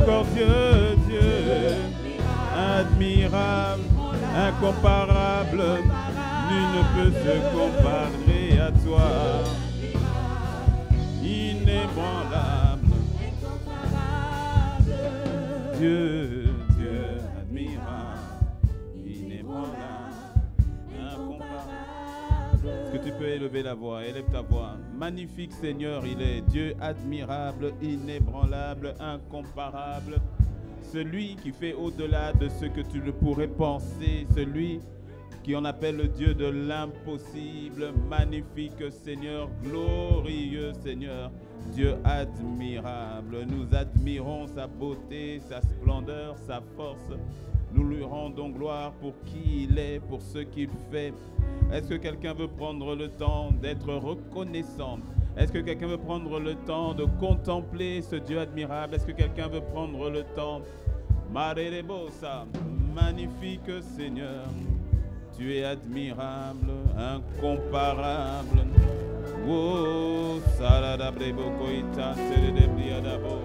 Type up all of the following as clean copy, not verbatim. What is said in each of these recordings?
encore Dieu, Dieu, admirable, incomparable, nul ne peut se comparer à toi. Inébranlable, Dieu, Dieu, admirable, inébranlable, incomparable. Est-ce que tu peux élever la voix? Élève ta voix. Magnifique Seigneur, il est Dieu admirable, inébranlable, incomparable. Celui qui fait au-delà de ce que tu ne pourrais penser, celui qui on appelle le Dieu de l'impossible, magnifique Seigneur, glorieux Seigneur, Dieu admirable. Nous admirons sa beauté, sa splendeur, sa force. Nous lui rendons gloire pour qui il est, pour ce qu'il fait. Est-ce que quelqu'un veut prendre le temps d'être reconnaissant? Est-ce que quelqu'un veut prendre le temps de contempler ce Dieu admirable? Est-ce que quelqu'un veut prendre le temps? Marerebosa, magnifique Seigneur, tu es admirable, incomparable. Oh, saladabrebo koita, seredebriadabo,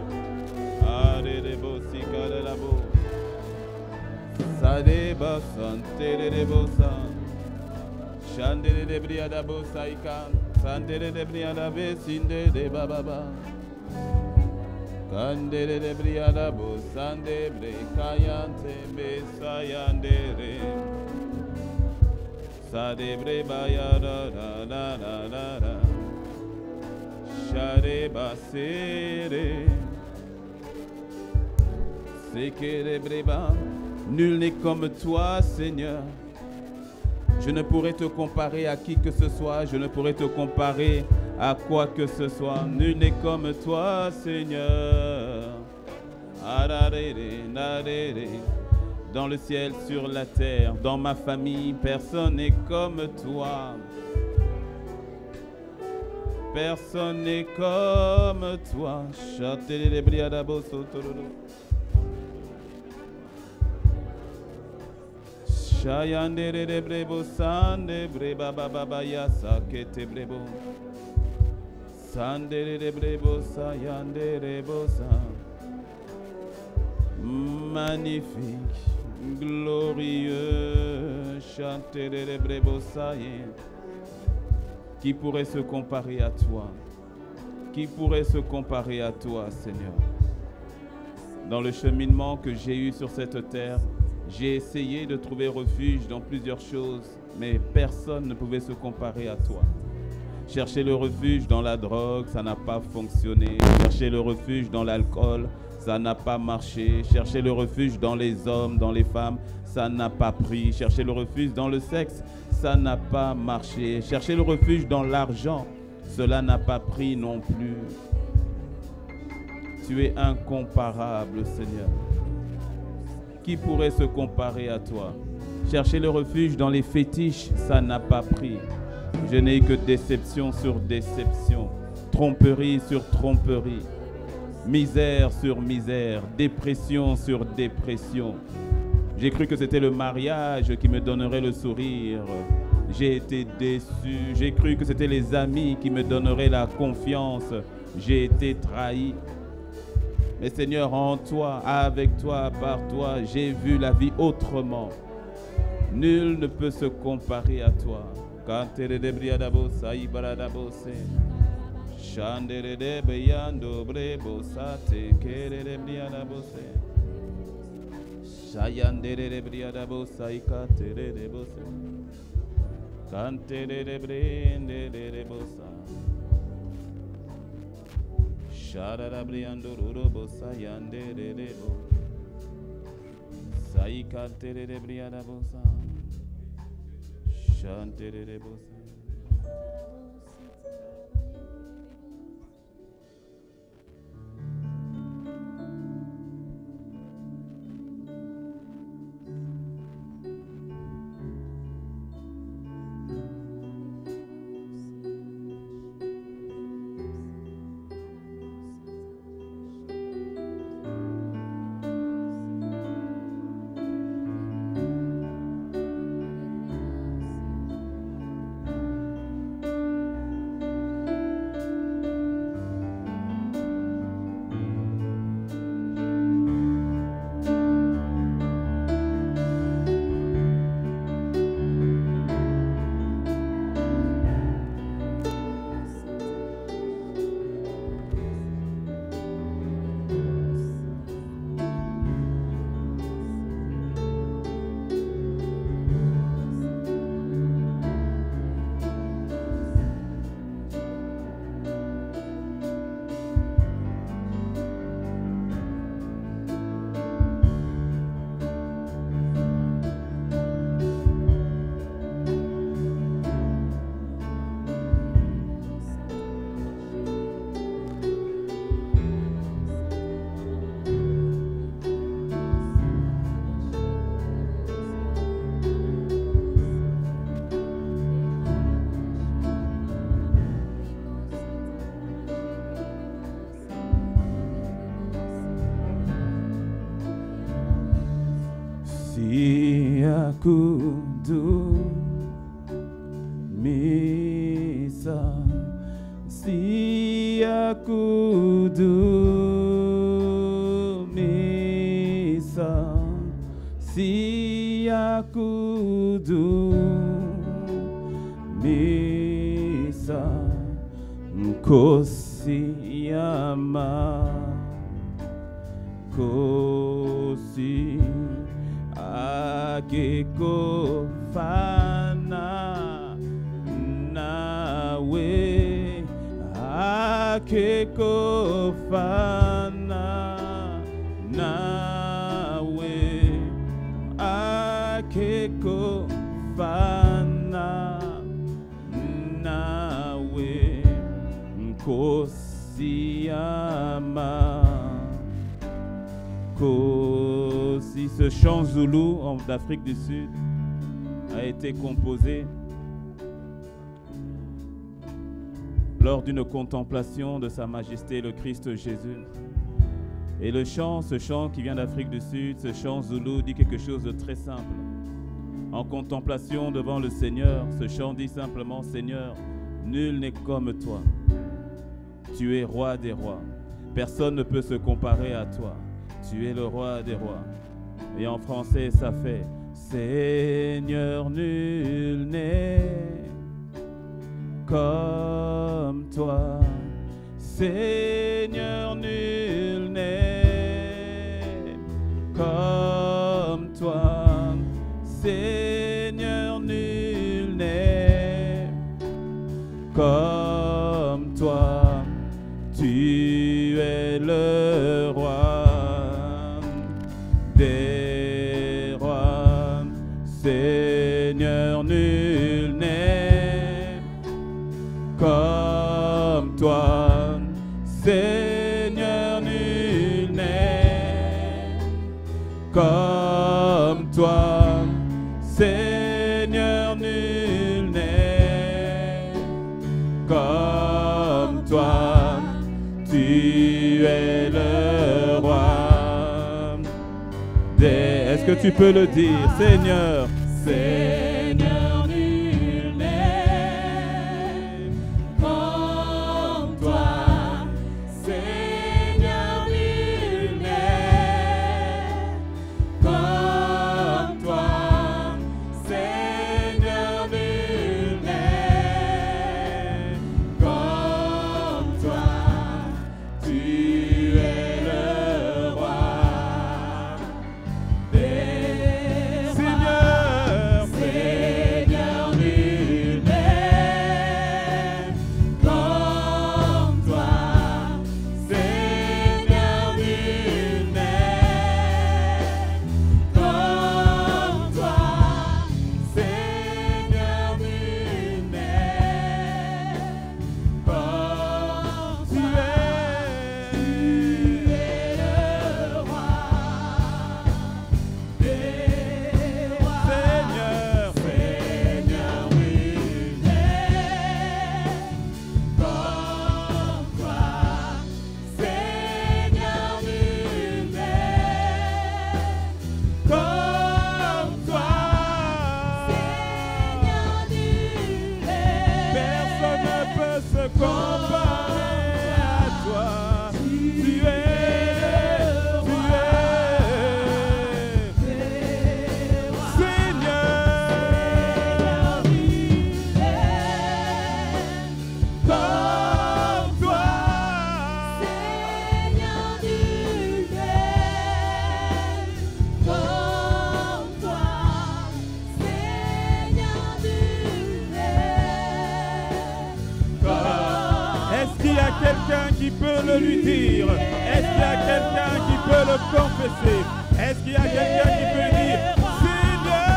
aredebo sikadabo, sadeba santerebosa, shanderebriadabo saika, sanderebriadabe sinde de bababa. Kandere de briada bo sande bre kayante be sayandere sade bre bayada da da da da da shade basere sekere breba. Nul n'est comme toi, Seigneur. Je ne pourrais te comparer à qui que ce soit, je ne pourrais te comparer à quoi que ce soit. Nul n'est comme toi, Seigneur. Dans le ciel, sur la terre, dans ma famille, personne n'est comme toi. Personne n'est comme toi. Shayandere de brebo sande breba baba yasa kete brebo sandere de brebo sayandere bosa. Magnifique, glorieux, chantere de brebo saye. Qui pourrait se comparer à toi? Qui pourrait se comparer à toi, Seigneur? Dans le cheminement que j'ai eu sur cette terre, j'ai essayé de trouver refuge dans plusieurs choses, mais personne ne pouvait se comparer à toi. Chercher le refuge dans la drogue, ça n'a pas fonctionné. Chercher le refuge dans l'alcool, ça n'a pas marché. Chercher le refuge dans les hommes, dans les femmes, ça n'a pas pris. Chercher le refuge dans le sexe, ça n'a pas marché. Chercher le refuge dans l'argent, cela n'a pas pris non plus. Tu es incomparable, Seigneur. Qui pourrait se comparer à toi? Chercher le refuge dans les fétiches, ça n'a pas pris. Je n'ai que déception sur déception, tromperie sur tromperie, misère sur misère, dépression sur dépression. J'ai cru que c'était le mariage qui me donnerait le sourire. J'ai été déçu. J'ai cru que c'était les amis qui me donneraient la confiance. J'ai été trahi. Mais Seigneur, en toi, avec toi, par toi, j'ai vu la vie autrement. Nul ne peut se comparer à toi. Kantere de briadabo saïbaradabo se. Chandere de beyando brebo sate kere de briadabo se. Shayandere de briadabo saïka tere de bose. Kantere de brende de bosa. Shadarabriando rurobo sayande rebo saikante rebriada bosa shante rebosa. kudu misa siya kudu misa siya kudu misa kosi yama kosi akeko fana nawe akeko fana nawe akeko fana nawe kosi ama kosi. Ce chant zoulou d'Afrique du Sud a été composé lors d'une contemplation de Sa Majesté le Christ Jésus. Et le chant, ce chant qui vient d'Afrique du Sud, ce chant zoulou dit quelque chose de très simple. En contemplation devant le Seigneur, ce chant dit simplement: Seigneur, nul n'est comme toi. Tu es roi des rois. Personne ne peut se comparer à toi. Tu es le roi des rois. Et en français, ça fait: Seigneur, nul n'est comme toi. Seigneur, nul n'est comme toi. Seigneur, nul n'est comme toi. Tu es le roi des rois. Seigneur, nul n'est comme toi. Seigneur, nul n'est comme toi. Seigneur, nul n'est comme toi. Tu es le roi des... Est-ce que tu peux le dire, Seigneur? Seigneur, nul n'est comme toi. Seigneur, nul n'est comme toi. Seigneur, nul n'est comme toi. Tu es le roi des Seigneur. Seigneur, nul n'est comme toi. Seigneur, nul n'est comme toi. Seigneur, nul n'est comme tu es le roi des rois. Seigneur, Seigneur, nul n'est comme toi. Seigneur, nul n'est comme toi. Seigneur, nul n'est. Personne ne peut se comparer à toi. Tu es, Seigneur, nul n'est comme toi. Seigneur, nul n'est comme toi. Seigneur, nul n'est comme... Est-ce qu'il y a quelqu'un qui peut le lui dire? Est-ce qu'il y a quelqu'un qui peut le confesser? Est-ce qu'il y a quelqu'un qui peut dire: Seigneur,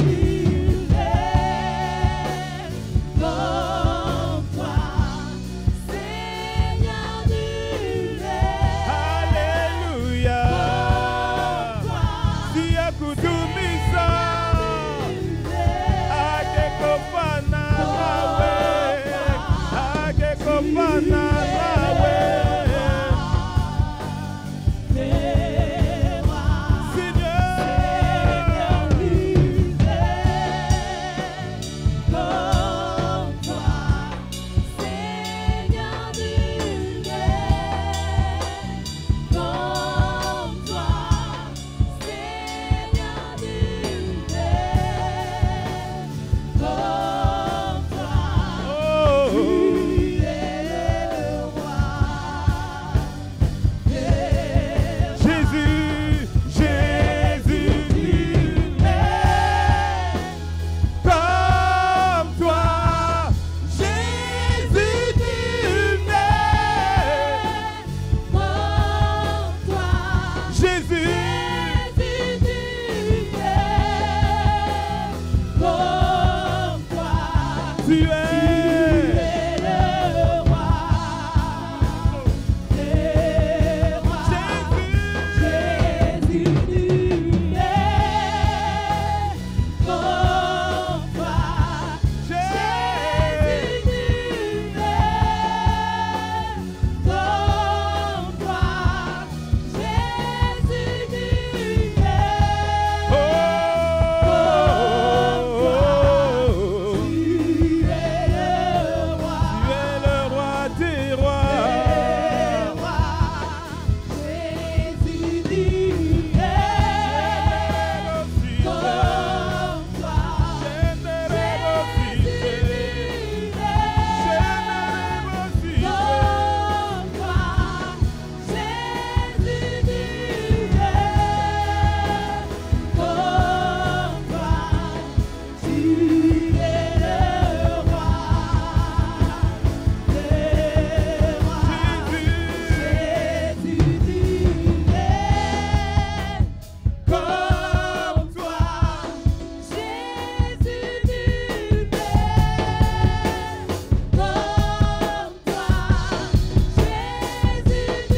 nul n'est comme toi. Seigneur, nul n'est. Alléluia. Sia kudumisa. Akekofana nawe. Akekofana nawe. Tu es le roi des rois. Jésus, tu es comme toi. Jésus, tu es comme toi. Jésus, tu es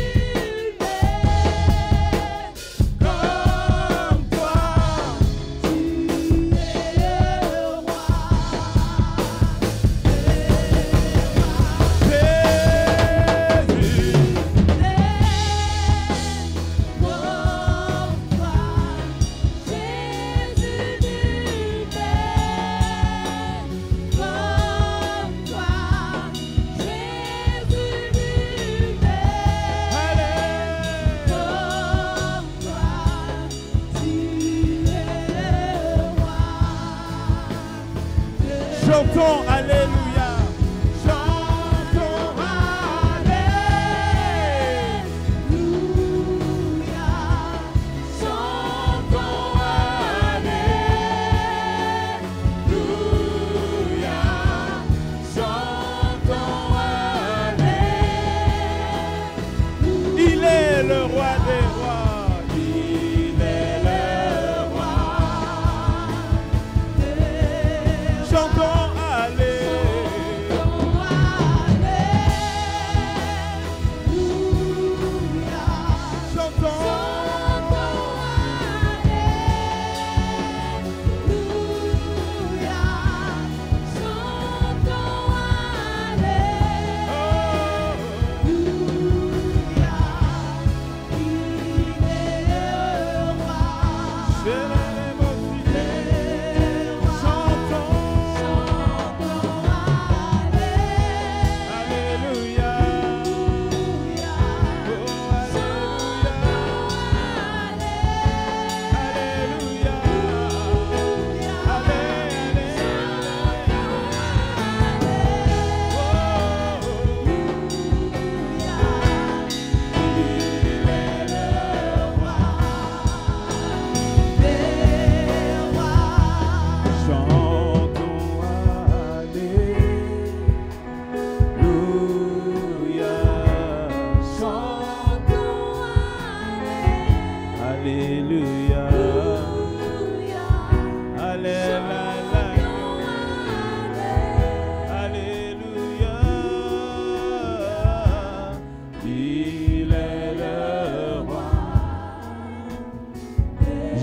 Chantons Alléluia. Chantons Alléluia. Chantons Alléluia. Chantons Alléluia. Il est le roi des rois. Il est le roi des rois. Chantons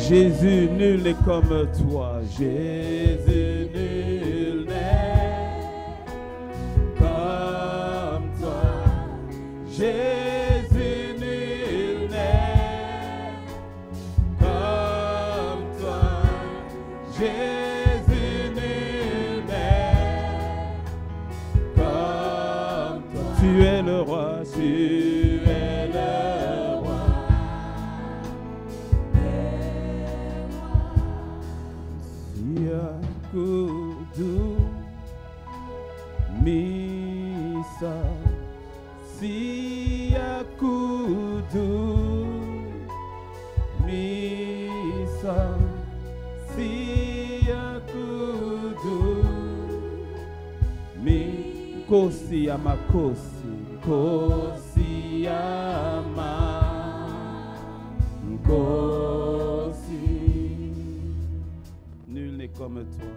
Jésus, nul n'est comme toi. Jésus, nul n'est comme toi. Jésus, nul n'est comme toi. Jésus, nul n'est comme toi. Tu es le roi, tu es le roi. Kudu Misa Sia Kudu Misa Sia Kudu Mi Kosi Ama Kosi Kosi Ama Kosi. Nul n'est comme toi.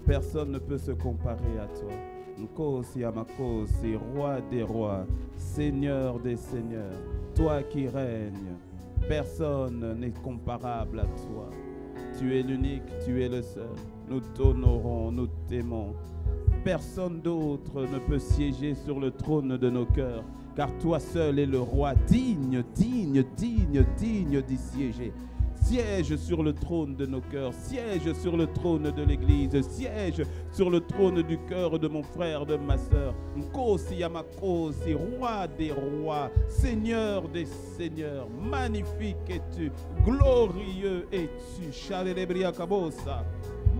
Personne ne peut se comparer à toi. Nkosi Amakosi, roi des rois, seigneur des seigneurs, toi qui règnes, personne n'est comparable à toi. Tu es l'unique, tu es le seul. Nous t'honorons, nous t'aimons. Personne d'autre ne peut siéger sur le trône de nos cœurs, car toi seul es le roi digne, digne, digne, digne d'y siéger. Siège sur le trône de nos cœurs, siège sur le trône de l'Église, siège sur le trône du cœur de mon frère, de ma sœur. Nkosi Yamakosi, roi des rois, seigneur des seigneurs, magnifique es-tu, glorieux es-tu. Shalelebria Kabosa,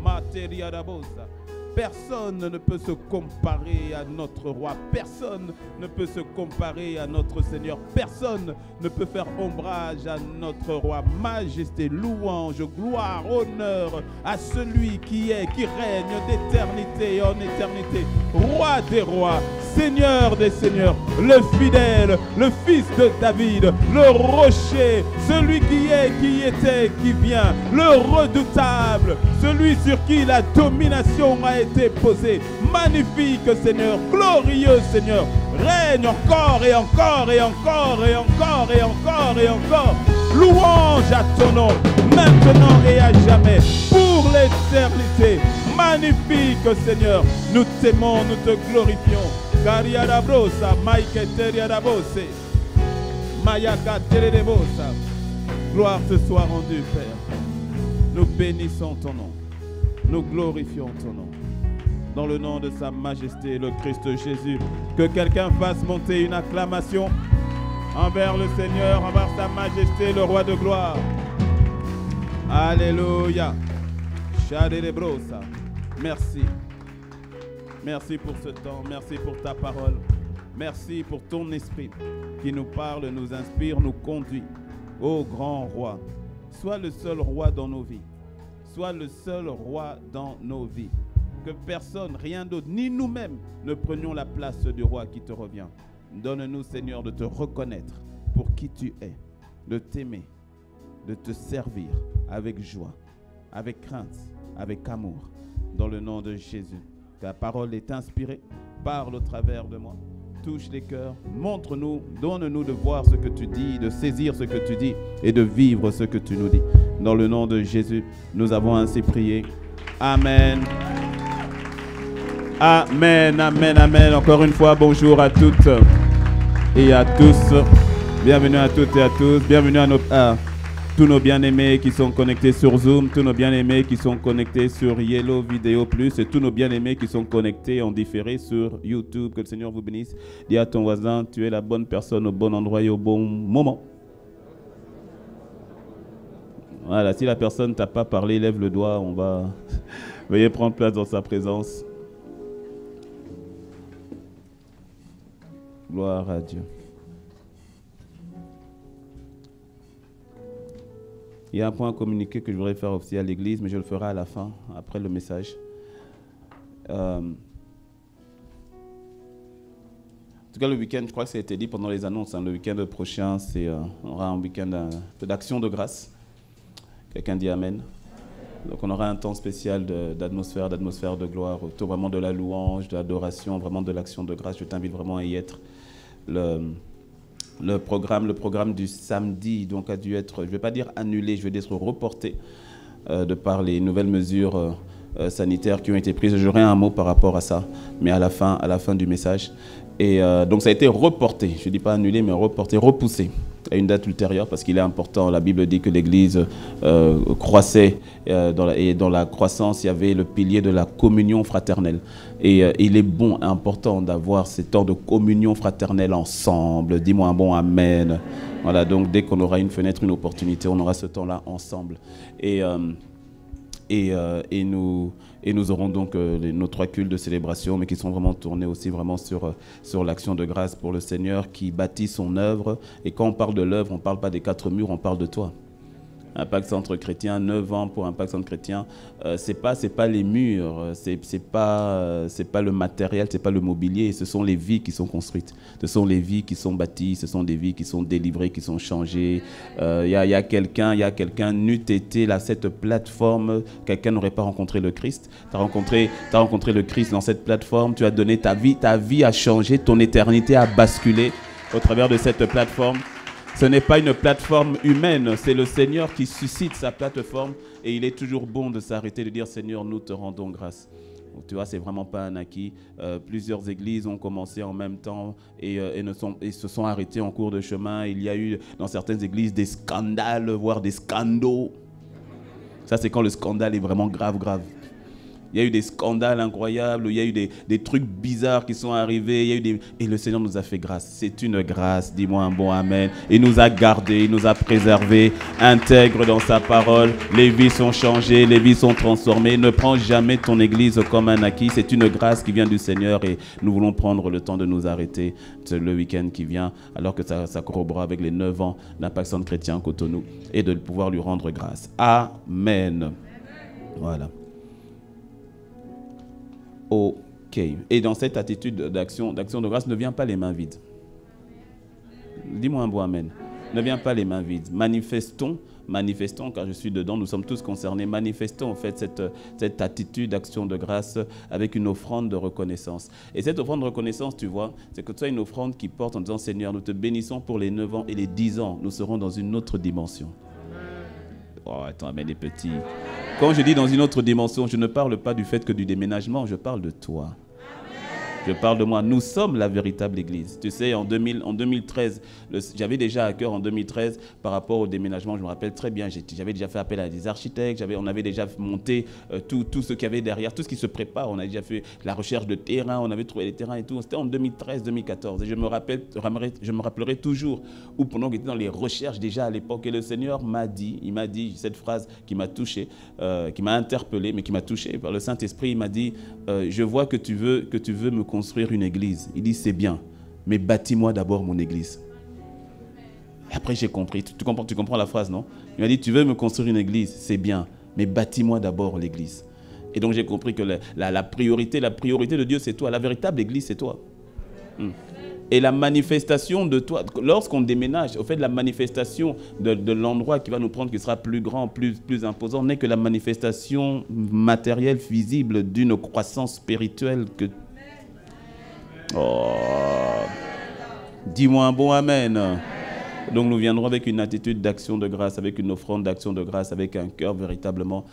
Materia Dabosa. Personne ne peut se comparer à notre roi. Personne ne peut se comparer à notre Seigneur. Personne ne peut faire ombrage à notre roi. Majesté, louange, gloire, honneur à celui qui est, qui règne d'éternité en éternité. Roi des rois, Seigneur des seigneurs, le fidèle, le fils de David, le rocher, celui qui est, qui était, qui vient, le redoutable, celui sur qui la domination a été posée. Magnifique Seigneur, glorieux Seigneur, règne encore et encore et encore et encore et encore et encore. Louange à ton nom, maintenant et à jamais, pour l'éternité. Magnifique Seigneur, nous t'aimons, nous te glorifions. Kariadabrosa, Maiketeriadabose, Mayaka Terebosa. Gloire te soit rendue, Père. Nous bénissons ton nom. Nous glorifions ton nom. Dans le nom de sa majesté, le Christ Jésus, que quelqu'un fasse monter une acclamation envers le Seigneur, envers sa majesté, le roi de gloire. Alléluia. Shaderebrosa. Merci. Merci pour ce temps. Merci pour ta parole. Merci pour ton esprit qui nous parle, nous inspire, nous conduit. Ô grand roi, sois le seul roi dans nos vies. Sois le seul roi dans nos vies. Que personne, rien d'autre, ni nous-mêmes, ne prenions la place du roi qui te revient. Donne-nous, Seigneur, de te reconnaître pour qui tu es, de t'aimer, de te servir avec joie, avec crainte, avec amour. Dans le nom de Jésus, ta parole est inspirée, parle au travers de moi, touche les cœurs, montre-nous, donne-nous de voir ce que tu dis, de saisir ce que tu dis et de vivre ce que tu nous dis. Dans le nom de Jésus, nous avons ainsi prié. Amen. Amen, amen, amen. Encore une fois, bonjour à toutes et à tous. Bienvenue à toutes et à tous. Bienvenue à tous nos bien-aimés qui sont connectés sur Zoom, tous nos bien-aimés qui sont connectés sur Yellow Vidéo Plus et tous nos bien-aimés qui sont connectés en différé sur YouTube. Que le Seigneur vous bénisse. Dis à ton voisin, tu es la bonne personne au bon endroit et au bon moment. Voilà, si la personne ne t'a pas parlé, lève le doigt, on va... Veuillez prendre place dans sa présence. Gloire à Dieu. Il y a un point à communiquer que je voudrais faire aussi à l'église, mais je le ferai à la fin, après le message. En tout cas, le week-end, je crois que ça a été dit pendant les annonces, le week-end prochain, on aura un week-end d'action de grâce. Quelqu'un dit Amen. Donc on aura un temps spécial d'atmosphère de gloire, autour vraiment de la louange, de l'adoration, vraiment de l'action de grâce. Je t'invite vraiment à y être. Le programme du samedi donc a dû être, je ne vais pas dire annulé, je vais dire reporté de par les nouvelles mesures sanitaires qui ont été prises. J'aurai un mot par rapport à ça, mais à la fin du message. Et donc ça a été reporté, je ne dis pas annulé, mais reporté, repoussé à une date ultérieure parce qu'il est important. La Bible dit que l'Église croissait et dans la croissance, il y avait le pilier de la communion fraternelle. Et il est bon, important d'avoir ces temps de communion fraternelle ensemble. Dis-moi un bon Amen. Voilà, donc dès qu'on aura une fenêtre, une opportunité, on aura ce temps-là ensemble. Et nous aurons donc nos 3 cultes de célébration, mais qui sont vraiment tournés aussi vraiment sur l'action de grâce pour le Seigneur qui bâtit son œuvre. Et quand on parle de l'œuvre, on ne parle pas des 4 murs, on parle de toi. Impact Centre Chrétien, 9 ans pour Impact Centre Chrétien. C'est pas les murs, c'est pas le matériel, c'est pas le mobilier. Ce sont les vies qui sont construites. Ce sont les vies qui sont bâties. Ce sont des vies qui sont délivrées, qui sont changées. Il y a quelqu'un, n'eût été là, cette plateforme, quelqu'un n'aurait pas rencontré le Christ. Tu as rencontré le Christ dans cette plateforme. Tu as donné ta vie a changé, ton éternité a basculé au travers de cette plateforme. Ce n'est pas une plateforme humaine, c'est le Seigneur qui suscite sa plateforme et il est toujours bon de s'arrêter, de dire Seigneur, nous te rendons grâce. Donc, tu vois, c'est vraiment pas un acquis. Plusieurs églises ont commencé en même temps et se sont arrêtées en cours de chemin. Il y a eu dans certaines églises des scandales, voire des scandaux. Ça, c'est quand le scandale est vraiment grave. Il y a eu des scandales incroyables, il y a eu des trucs bizarres qui sont arrivés, et le Seigneur nous a fait grâce. C'est une grâce, dis-moi un bon amen. Il nous a gardés, il nous a préservés, intègre dans sa parole. Les vies sont changées, les vies sont transformées. Ne prends jamais ton église comme un acquis. C'est une grâce qui vient du Seigneur et nous voulons prendre le temps de nous arrêter le week-end qui vient, alors que ça corroborera avec les 9 ans d'Impact Centre Chrétien Cotonou et de pouvoir lui rendre grâce. Amen. Voilà. Ok. Et dans cette attitude d'action de grâce, ne viens pas les mains vides. Dis-moi un bon amen. Ne viens pas les mains vides. Manifestons, car je suis dedans, nous sommes tous concernés. Manifestons en fait cette attitude d'action de grâce avec une offrande de reconnaissance. Et cette offrande de reconnaissance, tu vois, c'est que tu as une offrande qui porte en disant Seigneur, nous te bénissons pour les 9 ans et les 10 ans. Nous serons dans une autre dimension. Oh, attends, amen les petits. Quand je dis dans une autre dimension, je ne parle pas du fait que du déménagement, je parle de toi. Je parle de moi. Nous sommes la véritable église. Tu sais, en 2013, j'avais déjà à cœur en 2013 par rapport au déménagement. Je me rappelle très bien, j'avais déjà fait appel à des architectes. On avait déjà monté tout ce qu'il y avait derrière, tout ce qui se prépare. On a déjà fait la recherche de terrain, on avait trouvé les terrains et tout. C'était en 2013-2014. Et je me rappellerai toujours où pendant qu'on était dans les recherches déjà à l'époque, et le Seigneur il m'a dit cette phrase qui m'a touché, qui m'a interpellé, mais qui m'a touché par le Saint-Esprit. Il m'a dit, je vois que tu veux me construire une église. Il dit, c'est bien, mais bâtis-moi d'abord mon église. Et après, j'ai compris. Tu comprends la phrase, non? Il m'a dit, tu veux me construire une église, c'est bien, mais bâtis-moi d'abord l'église. Et donc, j'ai compris que la priorité de Dieu, c'est toi. La véritable église, c'est toi. Et la manifestation de toi, lorsqu'on déménage, au fait, la manifestation de l'endroit qui va nous prendre, qui sera plus grand, plus imposant, n'est que la manifestation matérielle, visible d'une croissance spirituelle que... Oh, dis-moi un bon amen. Donc nous viendrons avec une attitude d'action de grâce, avec une offrande d'action de grâce, avec un cœur véritablement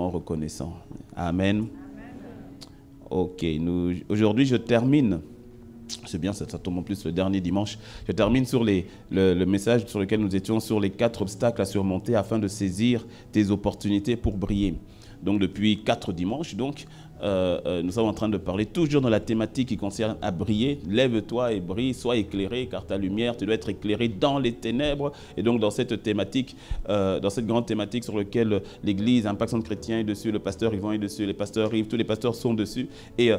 reconnaissant. Amen. Ok, aujourd'hui je termine. C'est bien, ça tombe en plus le dernier dimanche. Je termine sur le message sur lequel nous étions, sur les 4 obstacles à surmonter afin de saisir tes opportunités pour briller. Donc depuis 4 dimanches, nous sommes en train de parler toujours dans la thématique qui concerne à briller. Lève-toi et brille, sois éclairé, car ta lumière, tu dois être éclairé dans les ténèbres. Et donc dans cette thématique, dans cette grande thématique sur laquelle l'Église, Impact Centre Chrétien est dessus, le pasteur Yvon est dessus, les pasteurs Yves, tous les pasteurs sont dessus. Et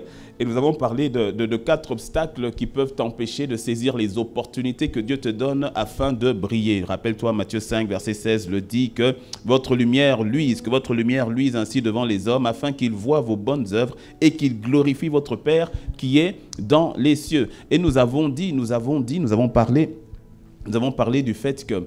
nous avons parlé de 4 obstacles qui peuvent t'empêcher de saisir les opportunités que Dieu te donne afin de briller. Rappelle-toi, Matthieu 5, verset 16 le dit, que votre lumière luise ainsi devant les hommes, afin qu'ils voient vos bonnes œuvres et qu'ils glorifient votre Père qui est dans les cieux. Et nous avons parlé du fait que,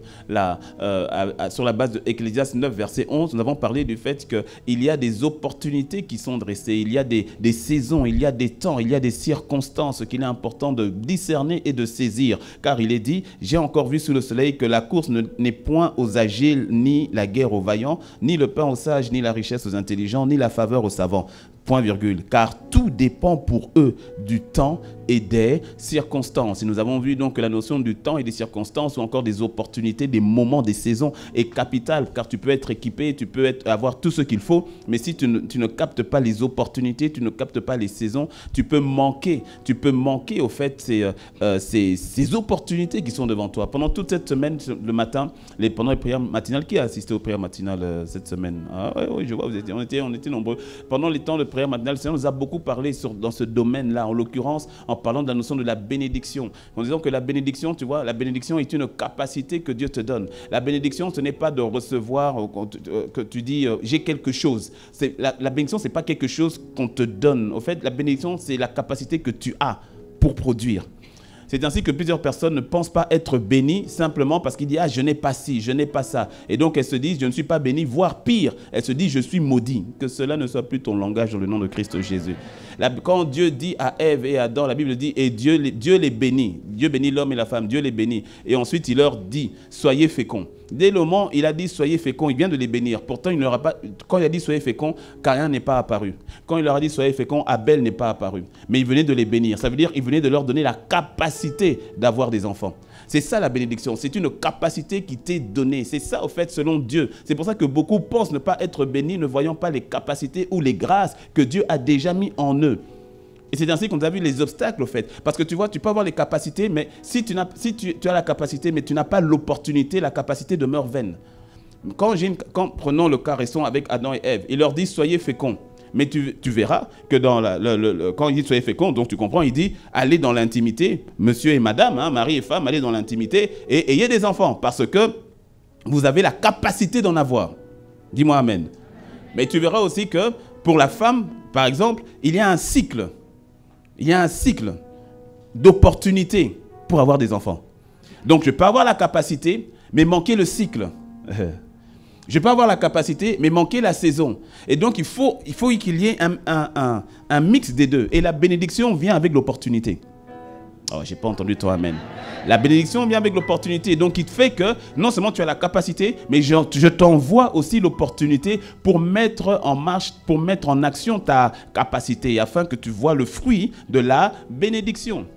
sur la base de Ecclésiaste 9, verset 11, nous avons parlé du fait qu'il y a des opportunités qui sont dressées, il y a des saisons, il y a des temps, il y a des circonstances qu'il est important de discerner et de saisir. Car il est dit, j'ai encore vu sous le soleil que la course n'est point aux agiles, ni la guerre aux vaillants, ni le pain aux sages, ni la richesse aux intelligents, ni la faveur aux savants. Point virgule, car tout dépend pour eux du temps et des circonstances. Et nous avons vu donc que la notion du temps et des circonstances ou encore des opportunités, des moments, des saisons est capitale, car tu peux être équipé, tu peux avoir tout ce qu'il faut, mais si tu ne captes pas les opportunités, tu ne captes pas les saisons, tu peux manquer au fait ces opportunités qui sont devant toi. Pendant toute cette semaine, le matin, pendant les prières matinales, qui a assisté aux prières matinales cette semaine? Ah oui, je vois, on était nombreux. Pendant les temps de prière prière matinale, le Seigneur nous a beaucoup parlé dans ce domaine-là, en l'occurrence, en parlant de la notion de la bénédiction. En disant que la bénédiction, tu vois, la bénédiction est une capacité que Dieu te donne. La bénédiction, ce n'est pas de recevoir, que tu dis, j'ai quelque chose. La bénédiction, ce n'est pas quelque chose qu'on te donne. Au fait, la bénédiction, c'est la capacité que tu as pour produire. C'est ainsi que plusieurs personnes ne pensent pas être bénies simplement parce qu'ils disent « Ah, je n'ai pas ci, je n'ai pas ça ». Et donc, elles se disent « Je ne suis pas bénie », voire pire, elles se disent « Je suis maudit ». Que cela ne soit plus ton langage dans le nom de Christ Jésus. Quand Dieu dit à Ève et à Adam, la Bible dit « Et Dieu les bénit ». Dieu bénit l'homme et la femme, Dieu les bénit. Et ensuite, il leur dit « Soyez féconds ». Dès le moment où il a dit « Soyez féconds », il vient de les bénir. Pourtant, il n'aura pas, quand il a dit « Soyez féconds », Caïn n'est pas apparu. Quand il leur a dit « Soyez féconds », Abel n'est pas apparu. Mais il venait de les bénir. Ça veut dire qu'il venait de leur donner la capacité d'avoir des enfants. C'est ça la bénédiction. C'est une capacité qui t'est donnée. C'est ça, au fait, selon Dieu. C'est pour ça que beaucoup pensent ne pas être bénis, ne voyant pas les capacités ou les grâces que Dieu a déjà mis en eux. Et c'est ainsi qu'on a vu les obstacles, au fait. Parce que tu vois, tu peux avoir les capacités, mais si tu as la capacité, mais tu n'as pas l'opportunité, la capacité demeure vaine. Prenons le cas récent avec Adam et Ève, il leur dit « Soyez féconds ». Mais tu verras que quand il dit « Soyez féconds », donc tu comprends, il dit « Allez dans l'intimité, monsieur et madame, hein, mari et femme, allez dans l'intimité et ayez des enfants, parce que vous avez la capacité d'en avoir. » Dis-moi amen. Mais tu verras aussi que pour la femme, par exemple, il y a un cycle. Il y a un cycle d'opportunités pour avoir des enfants. Donc, je peux avoir la capacité, mais manquer le cycle. Je peux avoir la capacité, mais manquer la saison. Et donc, il faut qu'il y ait un mix des deux. Et la bénédiction vient avec l'opportunité. Oh, je n'ai pas entendu ton amen. La bénédiction vient avec l'opportunité. Donc, il te fait que non seulement tu as la capacité, mais je t'envoie aussi l'opportunité pour mettre en marche, pour mettre en action ta capacité, afin que tu vois le fruit de la bénédiction.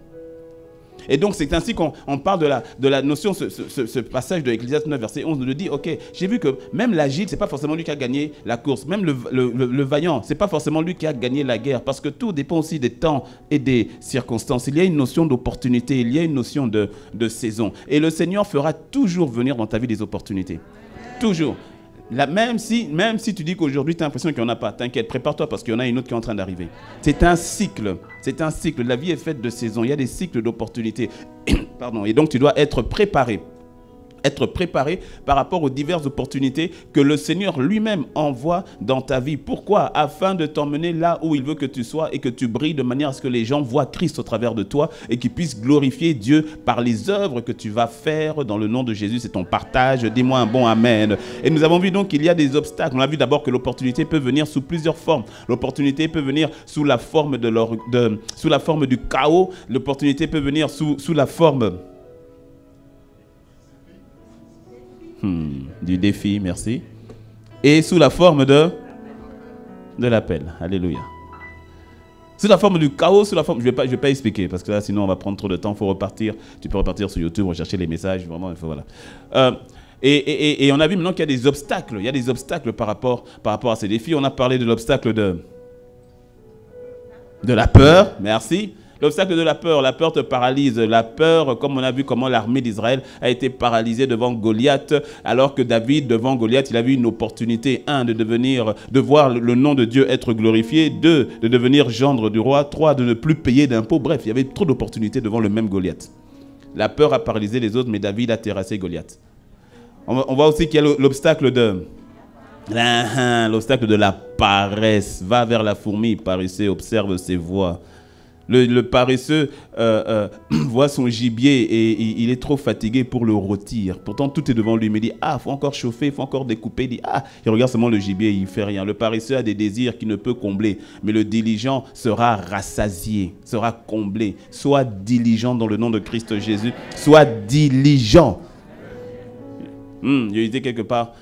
Et donc, c'est ainsi qu'on parle de la notion, ce passage de Ecclésiaste 9, verset 11, nous dit, ok, j'ai vu que même l'agile, ce n'est pas forcément lui qui a gagné la course. Même le vaillant, ce n'est pas forcément lui qui a gagné la guerre. Parce que tout dépend aussi des temps et des circonstances. Il y a une notion d'opportunité, il y a une notion de saison. Et le Seigneur fera toujours venir dans ta vie des opportunités. Toujours. Là, même si tu dis qu'aujourd'hui, tu as l'impression qu'il n'y en a pas, t'inquiète, prépare-toi parce qu'il y en a une autre qui est en train d'arriver. C'est un cycle. C'est un cycle. La vie est faite de saisons. Il y a des cycles d'opportunités. Pardon. Et donc, tu dois être préparé. Être préparé par rapport aux diverses opportunités que le Seigneur lui-même envoie dans ta vie. Pourquoi? Afin de t'emmener là où il veut que tu sois et que tu brilles de manière à ce que les gens voient Christ au travers de toi et qu'ils puissent glorifier Dieu par les œuvres que tu vas faire dans le nom de Jésus. C'est ton partage. Dis-moi un bon amen. Et nous avons vu donc qu'il y a des obstacles. On a vu d'abord que l'opportunité peut venir sous plusieurs formes. L'opportunité peut venir sous la forme sous la forme du chaos. L'opportunité peut venir sous la forme du défi, merci. Et sous la forme de l'appel. Alléluia. Sous la forme du chaos, sous la forme... Je vais pas expliquer, parce que là, sinon, on va prendre trop de temps. Il faut repartir. Tu peux repartir sur YouTube, rechercher les messages. Vraiment, il faut, voilà. Et on a vu maintenant qu'il y a des obstacles. Il y a des obstacles par rapport à ces défis. On a parlé de l'obstacle de la peur. Merci. L'obstacle de la peur te paralyse. La peur, comme on a vu comment l'armée d'Israël a été paralysée devant Goliath, alors que David, devant Goliath, il a vu une opportunité, 1, de voir le nom de Dieu être glorifié, 2, de devenir gendre du roi, 3, de ne plus payer d'impôts. Bref, il y avait trop d'opportunités devant le même Goliath. La peur a paralysé les autres, mais David a terrassé Goliath. On voit aussi qu'il y a l'obstacle de la paresse. Va vers la fourmi, paresseux, observe ses voies. Le paresseux voit son gibier et il est trop fatigué pour le rôtir. Pourtant, tout est devant lui. Il me dit, il faut encore chauffer, il faut encore découper. Il dit, il regarde seulement le gibier, il ne fait rien. Le paresseux a des désirs qu'il ne peut combler. Mais le diligent sera rassasié, sera comblé. Sois diligent dans le nom de Christ Jésus. Sois diligent. J'ai été quelque part...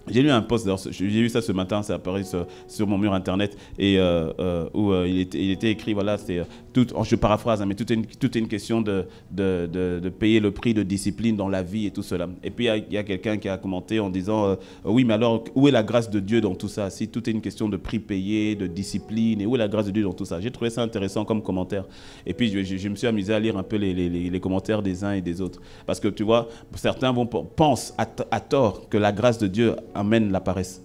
j'ai lu un post, j'ai vu ça ce matin, ça apparaît sur mon mur internet, et où il était écrit, voilà, je paraphrase, hein, mais tout est une question de payer le prix de discipline dans la vie et tout cela. Et puis il y a quelqu'un qui a commenté en disant, oui, mais alors, où est la grâce de Dieu dans tout ça? Si tout est une question de prix payé, de discipline, et où est la grâce de Dieu dans tout ça? J'ai trouvé ça intéressant comme commentaire. Et puis je me suis amusé à lire un peu les commentaires des uns et des autres. Parce que tu vois, certains pensent à tort que la grâce de Dieu amène la paresse.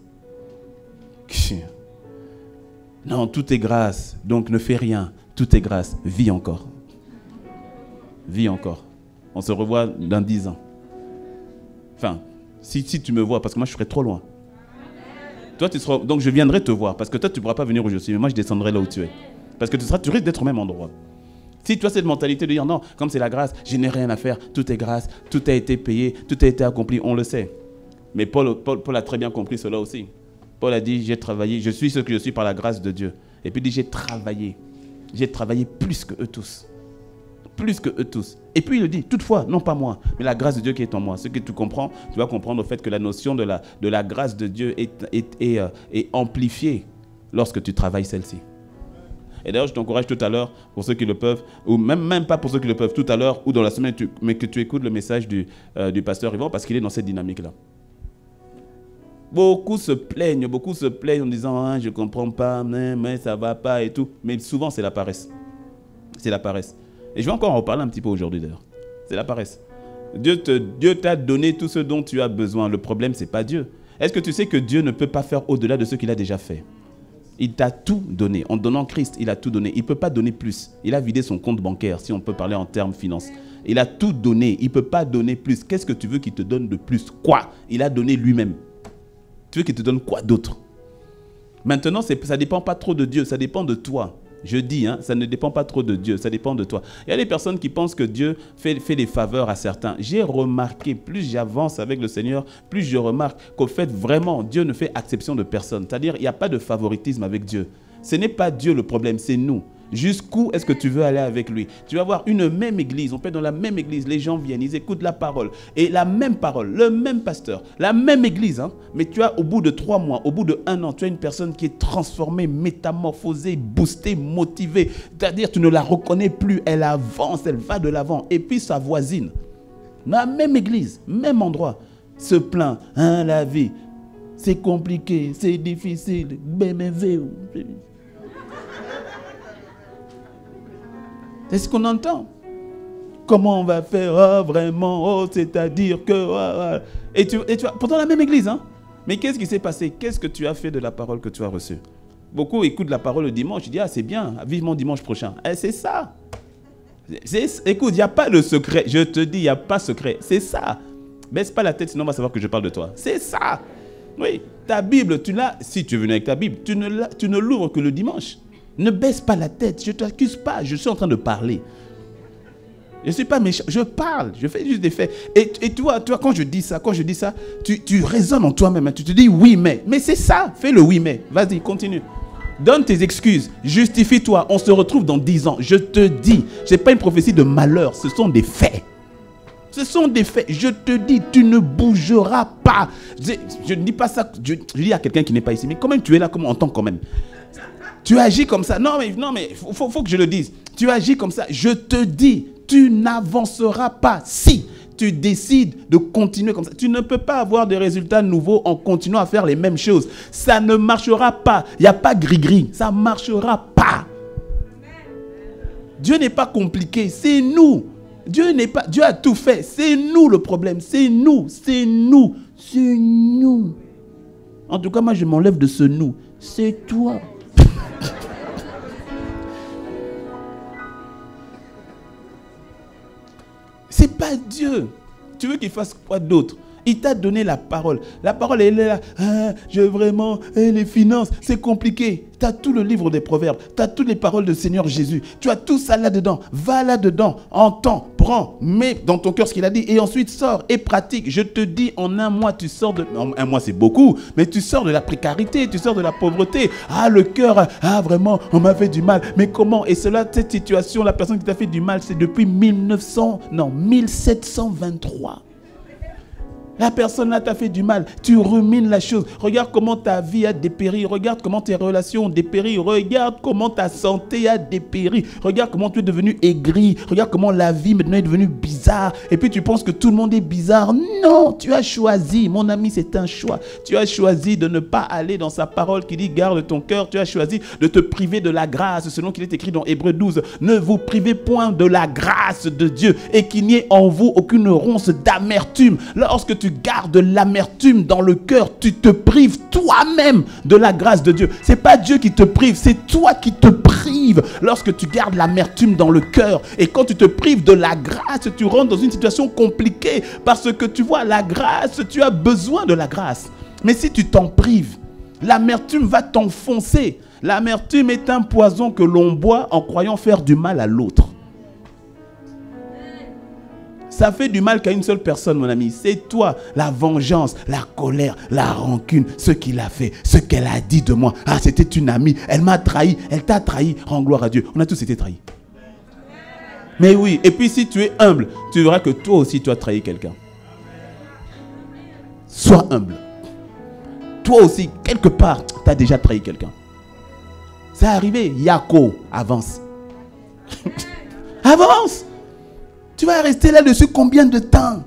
Non, tout est grâce, donc ne fais rien. Tout est grâce, vis encore. Vis encore. On se revoit dans 10 ans. Enfin, si tu me vois, parce que moi je serai trop loin. Toi, tu seras, donc je viendrai te voir, parce que toi tu ne pourras pas venir où je suis, mais moi je descendrai là où tu es. Parce que tu risques d'être au même endroit. Si tu as cette mentalité de dire non, comme c'est la grâce, je n'ai rien à faire, tout est grâce, tout a été payé, tout a été accompli, on le sait. Mais Paul a très bien compris cela aussi. Paul a dit, j'ai travaillé, je suis ce que je suis par la grâce de Dieu. Et puis il dit, j'ai travaillé plus que eux tous. Plus que eux tous. Et puis il le dit, toutefois, non pas moi, mais la grâce de Dieu qui est en moi. Ce que tu comprends, tu vas comprendre au fait que la notion de la grâce de Dieu est amplifiée lorsque tu travailles celle-ci. Et d'ailleurs, je t'encourage tout à l'heure, pour ceux qui le peuvent, ou même pas pour ceux qui le peuvent, tout à l'heure ou dans la semaine, mais que tu écoutes le message du pasteur Yvan, parce qu'il est dans cette dynamique-là. Beaucoup se plaignent en disant ah, « je ne comprends pas, mais ça ne va pas et tout ». Mais souvent, c'est la paresse. C'est la paresse. Et je vais encore en reparler un petit peu aujourd'hui d'ailleurs. C'est la paresse. Dieu t'a donné tout ce dont tu as besoin. Le problème, ce n'est pas Dieu. Est-ce que tu sais que Dieu ne peut pas faire au-delà de ce qu'il a déjà fait? Il t'a tout donné. En donnant Christ, il a tout donné. Il ne peut pas donner plus. Il a vidé son compte bancaire, si on peut parler en termes finances. Il a tout donné. Il ne peut pas donner plus. Qu'est-ce que tu veux qu'il te donne de plus? Quoi? Il a donné lui-même. Tu veux qu'il te donne quoi d'autre? Maintenant, ça ne dépend pas trop de Dieu, ça dépend de toi. Je dis, ça ne dépend pas trop de Dieu, ça dépend de toi. Il y a des personnes qui pensent que Dieu fait des faveurs à certains. J'ai remarqué, plus j'avance avec le Seigneur, plus je remarque qu'au fait, vraiment, Dieu ne fait exception de personne. C'est-à-dire, il n'y a pas de favoritisme avec Dieu. Ce n'est pas Dieu le problème, c'est nous. Jusqu'où est-ce que tu veux aller avec lui? Tu vas voir une même église, on peut être dans la même église, les gens viennent, ils écoutent la parole. Et la même parole, le même pasteur, la même église. Mais tu as au bout de 3 mois, au bout de 1 an, tu as une personne qui est transformée, métamorphosée, boostée, motivée. C'est-à-dire tu ne la reconnais plus, elle avance, elle va de l'avant. Et puis sa voisine, la même église, même endroit, se plaint. La vie, c'est compliqué, c'est difficile. C'est ce qu'on entend. Comment on va faire? Vraiment, c'est-à-dire que... Et tu vois, pourtant la même église, Mais qu'est-ce qui s'est passé? Qu'est-ce que tu as fait de la parole que tu as reçue? Beaucoup écoutent la parole le dimanche, ils disent, c'est bien, vivement dimanche prochain. C'est ça. Écoute, il n'y a pas de secret. Je te dis, il n'y a pas de secret. C'est ça. Baisse pas la tête, sinon on va savoir que je parle de toi. C'est ça. Oui, ta Bible, tu l'as. Si tu es venu avec ta Bible, tu ne l'ouvres que le dimanche. Ne baisse pas la tête, je ne t'accuse pas, je suis en train de parler. Je ne suis pas méchant, je parle, je fais juste des faits. Et toi, quand je dis ça, tu raisonnes en toi-même, tu te dis oui mais c'est ça, fais le oui mais, vas-y, continue. Donne tes excuses, justifie-toi, on se retrouve dans 10 ans, je te dis, ce n'est pas une prophétie de malheur, ce sont des faits. Ce sont des faits, je te dis, tu ne bougeras pas. Je ne dis pas ça, je dis à quelqu'un qui n'est pas ici, mais quand même tu es là, comme on entend quand même. Tu agis comme ça. Non, mais faut que je le dise. Tu agis comme ça. Je te dis, tu n'avanceras pas si tu décides de continuer comme ça. Tu ne peux pas avoir des résultats nouveaux en continuant à faire les mêmes choses. Ça ne marchera pas. Il n'y a pas gris-gris. Ça ne marchera pas. Dieu n'est pas compliqué. C'est nous. Dieu a tout fait. C'est nous le problème. C'est nous. C'est nous. C'est nous. En tout cas, moi, je m'enlève de ce nous. C'est toi. C'est pas Dieu. Tu veux qu'il fasse quoi d'autre? Il t'a donné la parole. La parole, elle est là. Les finances, c'est compliqué. Tu as tout le livre des Proverbes. Tu as toutes les paroles du Seigneur Jésus. Tu as tout ça là-dedans. Va là-dedans. Entends, prends, mets dans ton cœur ce qu'il a dit. Et ensuite, sors et pratique. Je te dis, en 1 mois, tu sors de... En 1 mois, c'est beaucoup. Mais tu sors de la précarité. Tu sors de la pauvreté. Le cœur, vraiment, on m'a fait du mal. Mais comment? Et cela, cette situation, la personne qui t'a fait du mal, c'est depuis 1723. La personne là t'a fait du mal. Tu rumines la chose. Regarde comment ta vie a dépéri. Regarde comment tes relations ont dépéri. Regarde comment ta santé a dépéri. Regarde comment tu es devenu aigri. Regarde comment la vie maintenant est devenue bizarre. Et puis tu penses que tout le monde est bizarre. Non, tu as choisi. Mon ami, c'est un choix. Tu as choisi de ne pas aller dans sa parole qui dit garde ton cœur. Tu as choisi de te priver de la grâce selon qu'il est écrit dans Hébreux 12. Ne vous privez point de la grâce de Dieu et qu'il n'y ait en vous aucune ronce d'amertume. Lorsque tu tu gardes l'amertume dans le cœur, tu te prives toi-même de la grâce de Dieu. Ce n'est pas Dieu qui te prive, c'est toi qui te prives lorsque tu gardes l'amertume dans le cœur. Et quand tu te prives de la grâce, tu rentres dans une situation compliquée parce que tu vois, la grâce, tu as besoin de la grâce. Mais si tu t'en prives, l'amertume va t'enfoncer. L'amertume est un poison que l'on boit en croyant faire du mal à l'autre. Ça fait du mal qu'à une seule personne, mon ami. C'est toi, la vengeance, la colère, la rancune, ce qu'il a fait, ce qu'elle a dit de moi. Ah, c'était une amie, elle m'a trahi, elle t'a trahi. Rends gloire à Dieu. On a tous été trahis. Mais oui, et puis si tu es humble, tu verras que toi aussi tu as trahi quelqu'un. Sois humble. Toi aussi, quelque part, tu as déjà trahi quelqu'un. C'est arrivé. Yako, avance. Avance. Tu vas rester là-dessus combien de temps?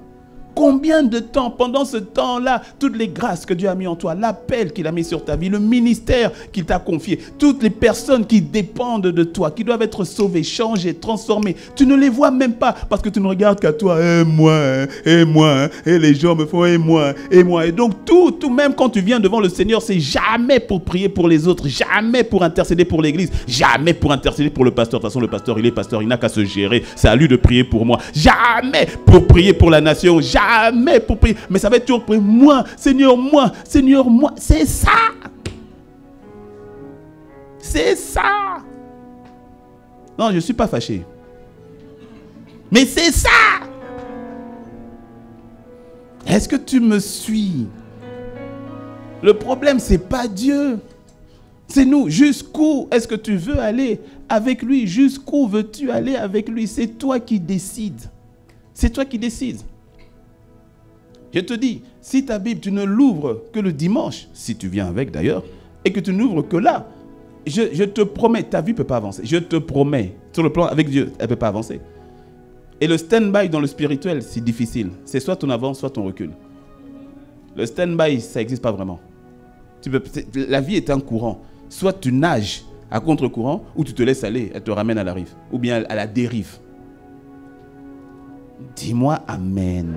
Combien de temps? Pendant ce temps-là, toutes les grâces que Dieu a mis en toi, l'appel qu'il a mis sur ta vie, le ministère qu'il t'a confié, toutes les personnes qui dépendent de toi, qui doivent être sauvées, changées, transformées, tu ne les vois même pas parce que tu ne regardes qu'à toi. Et moi, et les gens me font et moi. Et donc tout même quand tu viens devant le Seigneur, c'est jamais pour prier pour les autres, jamais pour intercéder pour l'église, jamais pour intercéder pour le pasteur. De toute façon, le pasteur, il n'a qu'à se gérer. C'est à lui de prier pour moi. Jamais pour prier pour la nation. Jamais pour prier. Mais ça va être toujours pour moi. Seigneur, moi. Seigneur, moi. C'est ça. C'est ça. Non, je ne suis pas fâché. Mais c'est ça. Est-ce que tu me suis? Le problème, ce n'est pas Dieu. C'est nous. Jusqu'où est-ce que tu veux aller avec lui? Jusqu'où veux-tu aller avec lui? C'est toi qui décides. C'est toi qui décides. Je te dis, si ta Bible, tu ne l'ouvres que le dimanche, si tu viens avec d'ailleurs, et que tu n'ouvres que là, je te promets, ta vie ne peut pas avancer. Je te promets, sur le plan avec Dieu, elle ne peut pas avancer. Et le stand-by dans le spirituel, c'est difficile. C'est soit ton avance, soit ton recul. Le stand-by, ça n'existe pas vraiment. La vie est un courant. Soit tu nages à contre-courant, ou tu te laisses aller, elle te ramène à la rive, ou bien à la dérive. Dis-moi Amen.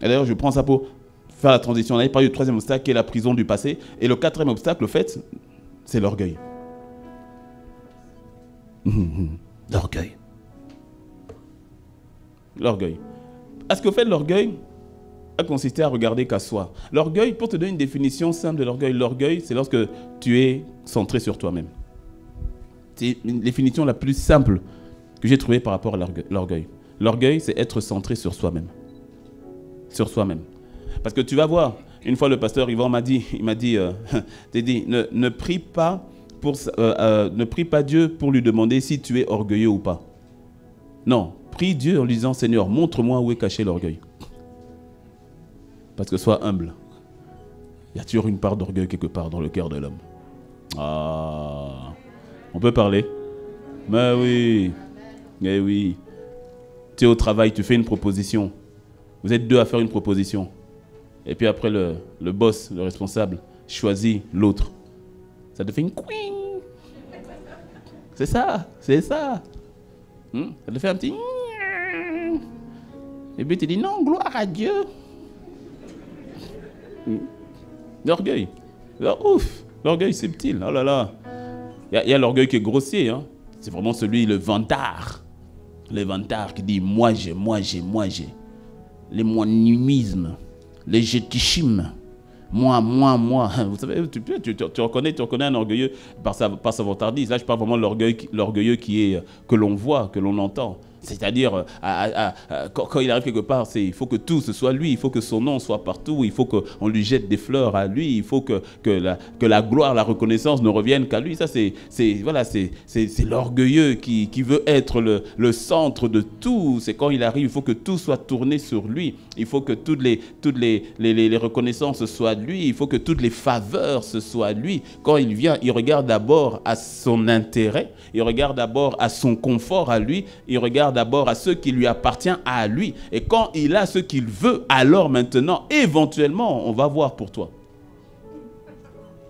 Et d'ailleurs, je prends ça pour faire la transition. On avait parlé du troisième obstacle qui est la prison du passé. Et le quatrième obstacle, au fait, c'est l'orgueil. L'orgueil. L'orgueil. Est-ce qu'au fait, l'orgueil a consisté à regarder qu'à soi? L'orgueil, pour te donner une définition simple de l'orgueil, c'est lorsque tu es centré sur toi-même. C'est une définition la plus simple que j'ai trouvée par rapport à l'orgueil. L'orgueil, c'est être centré sur soi-même. Sur soi-même. Parce que tu vas voir, une fois le pasteur Yvan m'a dit, ne prie pas Dieu pour lui demander si tu es orgueilleux ou pas. Non, prie Dieu en lui disant, Seigneur, montre-moi où est caché l'orgueil. Parce que sois humble. Il y a toujours une part d'orgueil quelque part dans le cœur de l'homme. Ah, on peut parler? Mais oui, mais oui. Tu es au travail, tu fais une proposition. Vous êtes deux à faire une proposition. Et puis après, le boss, le responsable, choisit l'autre. Ça te fait une queen. C'est ça, c'est ça. Ça te fait un petit... Et puis tu dis non, gloire à Dieu. L'orgueil. Ouf, l'orgueil subtil. Oh là là. Il y a l'orgueil qui est grossier. Hein. C'est vraiment celui, le vantard. Le vantard qui dit moi j'ai. Les moinismes, les jétichismes. Moi. Vous savez, tu reconnais un orgueilleux par sa vantardise. Là, je parle vraiment de l'orgueilleux que l'on voit, que l'on entend. C'est-à-dire, quand il arrive quelque part, il faut que tout ce soit lui, il faut que son nom soit partout, il faut qu'on lui jette des fleurs à lui, il faut que la gloire, la reconnaissance ne revienne qu'à lui. Ça, c'est l'orgueilleux qui veut être le centre de tout. C'est quand il arrive, il faut que tout soit tourné sur lui. Il faut que toutes les reconnaissances soient de lui, il faut que toutes les faveurs ce soit lui. Quand il vient, il regarde d'abord à son intérêt, il regarde d'abord à son confort à lui, il regarde d'abord à ce qui lui appartient à lui. Et quand il a ce qu'il veut, alors maintenant, éventuellement, on va voir pour toi.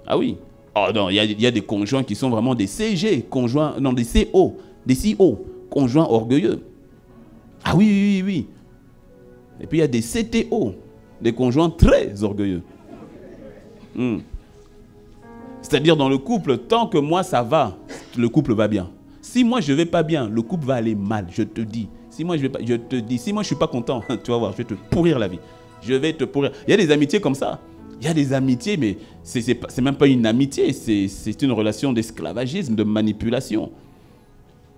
Ah oui. Oh non, il y a des conjoints qui sont vraiment des CG, des CO, conjoints orgueilleux. Ah oui. Et puis il y a des CTO, des conjoints très orgueilleux. C'est-à-dire dans le couple, tant que moi ça va, le couple va bien. Si moi je ne vais pas bien, le couple va aller mal, je te dis. Si moi je vais pas, je te dis, si moi je ne suis pas content, tu vas voir, je vais te pourrir la vie. Je vais te pourrir. Il y a des amitiés comme ça. Il y a des amitiés, mais c'est même pas une amitié, c'est une relation d'esclavagisme, de manipulation.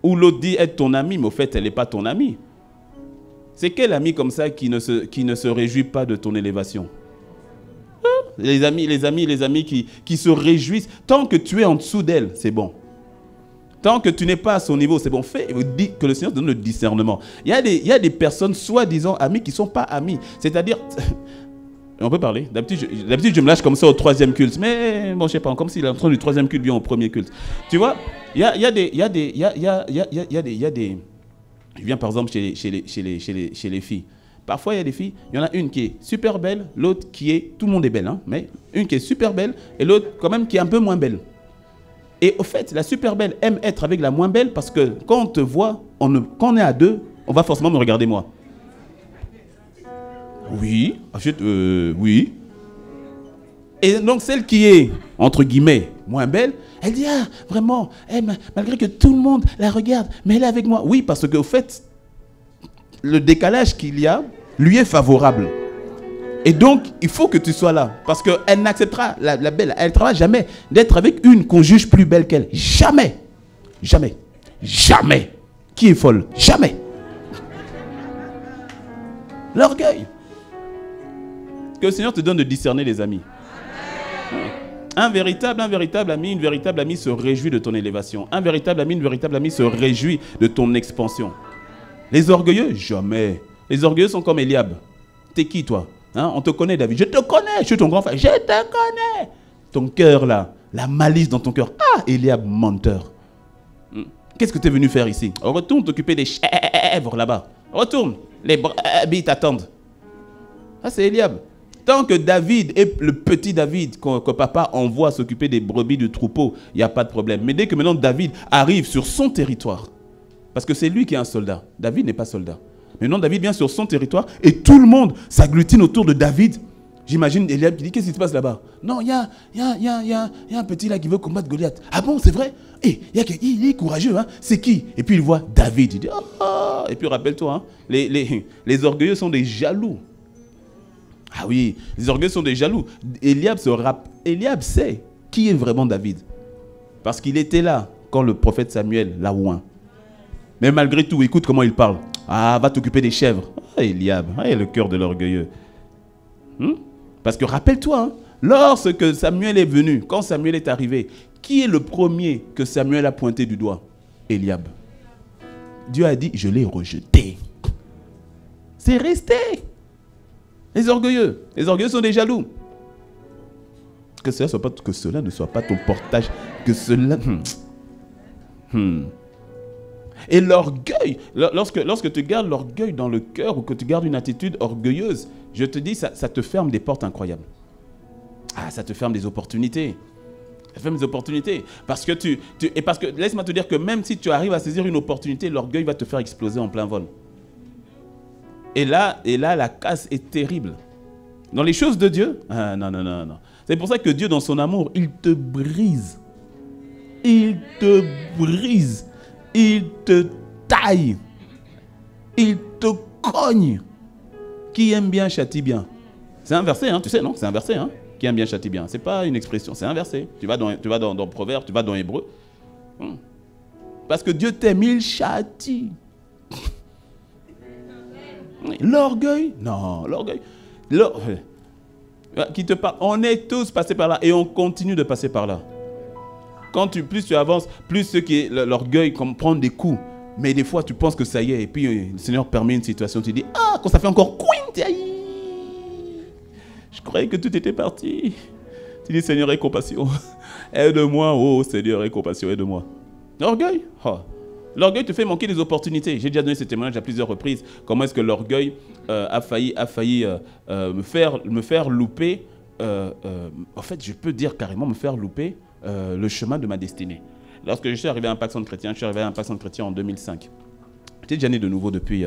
Où l'autre dit être ton ami, mais au fait, elle n'est pas ton amie. C'est quel ami comme ça qui ne se réjouit pas de ton élévation? Les amis qui se réjouissent. Tant que tu es en dessous d'elle, c'est bon. Tant que tu n'es pas à son niveau, c'est bon. Fais que le Seigneur te donne le discernement. Il y a des personnes, soi-disant amies, qui ne sont pas amies. C'est-à-dire, on peut parler. D'habitude, je me lâche comme ça au troisième culte. Mais bon, je ne sais pas, comme si l'entrée du troisième culte vient au premier culte. Tu vois, il y a des... Je viens par exemple chez les filles. Parfois, il y a des filles, il y en a une qui est super belle, l'autre qui est... Tout le monde est belle, hein, mais une qui est super belle et l'autre quand même qui est un peu moins belle. Et au fait, la super belle aime être avec la moins belle parce que quand on te voit, quand on est à deux, on va forcément me regarder moi. Oui, oui. Et donc celle qui est, entre guillemets, moins belle, elle dit, ah, vraiment, malgré que tout le monde la regarde, mais elle est avec moi. Oui, parce qu'au fait, le décalage qu'il y a lui est favorable. Et donc, il faut que tu sois là. Parce qu'elle n'acceptera, la belle, elle ne travaille jamais d'être avec une qu'on juge plus belle qu'elle. Jamais. Jamais. Jamais. Qui est folle? Jamais. L'orgueil. Que le Seigneur te donne de discerner les amis. Un véritable ami, une véritable amie se réjouit de ton élévation. Un véritable ami, une véritable amie se réjouit de ton expansion. Les orgueilleux, jamais. Les orgueilleux sont comme Eliab. T'es qui, toi? Hein? On te connaît, David. Je te connais, je suis ton grand frère. Je te connais. Ton cœur, là, la malice dans ton cœur. Ah, Eliab, menteur. Qu'est-ce que tu es venu faire ici? Retourne t'occuper des chèvres là-bas. Retourne. Les brebis t'attendent. Ah, c'est Eliab. Tant que David est le petit David que papa envoie s'occuper des brebis du troupeau, il n'y a pas de problème. Mais dès que maintenant David arrive sur son territoire, parce que c'est lui qui est un soldat. David n'est pas soldat. Maintenant David vient sur son territoire et tout le monde s'agglutine autour de David. J'imagine Eliab qui dit, qu'est-ce qui se passe là-bas? Non, il y a un petit là qui veut combattre Goliath. Ah bon, c'est vrai? Et il est courageux, hein? C'est qui? Et puis il voit David. Il dit, oh. Et puis rappelle-toi, hein, les orgueilleux sont des jaloux. Ah oui, les orgueilleux sont des jaloux. Eliab sait qui est vraiment David. Parce qu'il était là quand le prophète Samuel l'a oint. Mais malgré tout, écoute comment il parle. Ah, va t'occuper des chèvres. Ah, Eliab, le cœur de l'orgueilleux. Parce que rappelle-toi, hein, lorsque Samuel est venu, quand Samuel est arrivé, qui est le premier que Samuel a pointé du doigt? Eliab. Dieu a dit, je l'ai rejeté. C'est resté. Les orgueilleux sont des jaloux. Que cela ne soit pas ton portage. Que cela... Et l'orgueil, lorsque tu gardes l'orgueil dans le cœur ou que tu gardes une attitude orgueilleuse, je te dis, ça te ferme des portes incroyables. Ah, ça te ferme des opportunités. Ça ferme des opportunités. Parce que laisse-moi te dire que même si tu arrives à saisir une opportunité, l'orgueil va te faire exploser en plein vol. Et là, la casse est terrible. Dans les choses de Dieu, ah, non. C'est pour ça que Dieu, dans son amour, il te brise. Il te brise. Il te taille. Il te cogne. Qui aime bien châtie bien. C'est un verset, hein, tu sais, non? C'est un verset, hein? Qui aime bien châtie bien. Ce n'est pas une expression, c'est un verset. Tu vas dans Proverbe, tu vas dans Hébreu. Parce que Dieu t'aime, il châtie. L'orgueil, non, l'orgueil. Qui te parle, on est tous passés par là et on continue de passer par là. Plus tu avances, plus l'orgueil prend des coups. Mais des fois, tu penses que ça y est. Et puis, le Seigneur permet une situation. Tu dis, ah, quand ça fait encore couin, je croyais que tout était parti. Tu dis, Seigneur, aie compassion. Aide-moi, oh Seigneur, aie compassion, aide-moi. L'orgueil, l'orgueil te fait manquer des opportunités. J'ai déjà donné ce témoignage à plusieurs reprises. Comment est-ce que l'orgueil a failli me faire louper. En fait, je peux dire carrément me faire louper le chemin de ma destinée. Lorsque je suis arrivé à Impact Centre Chrétien, je suis arrivé à Impact Centre Chrétien en 2005. J'étais déjà né de nouveau depuis...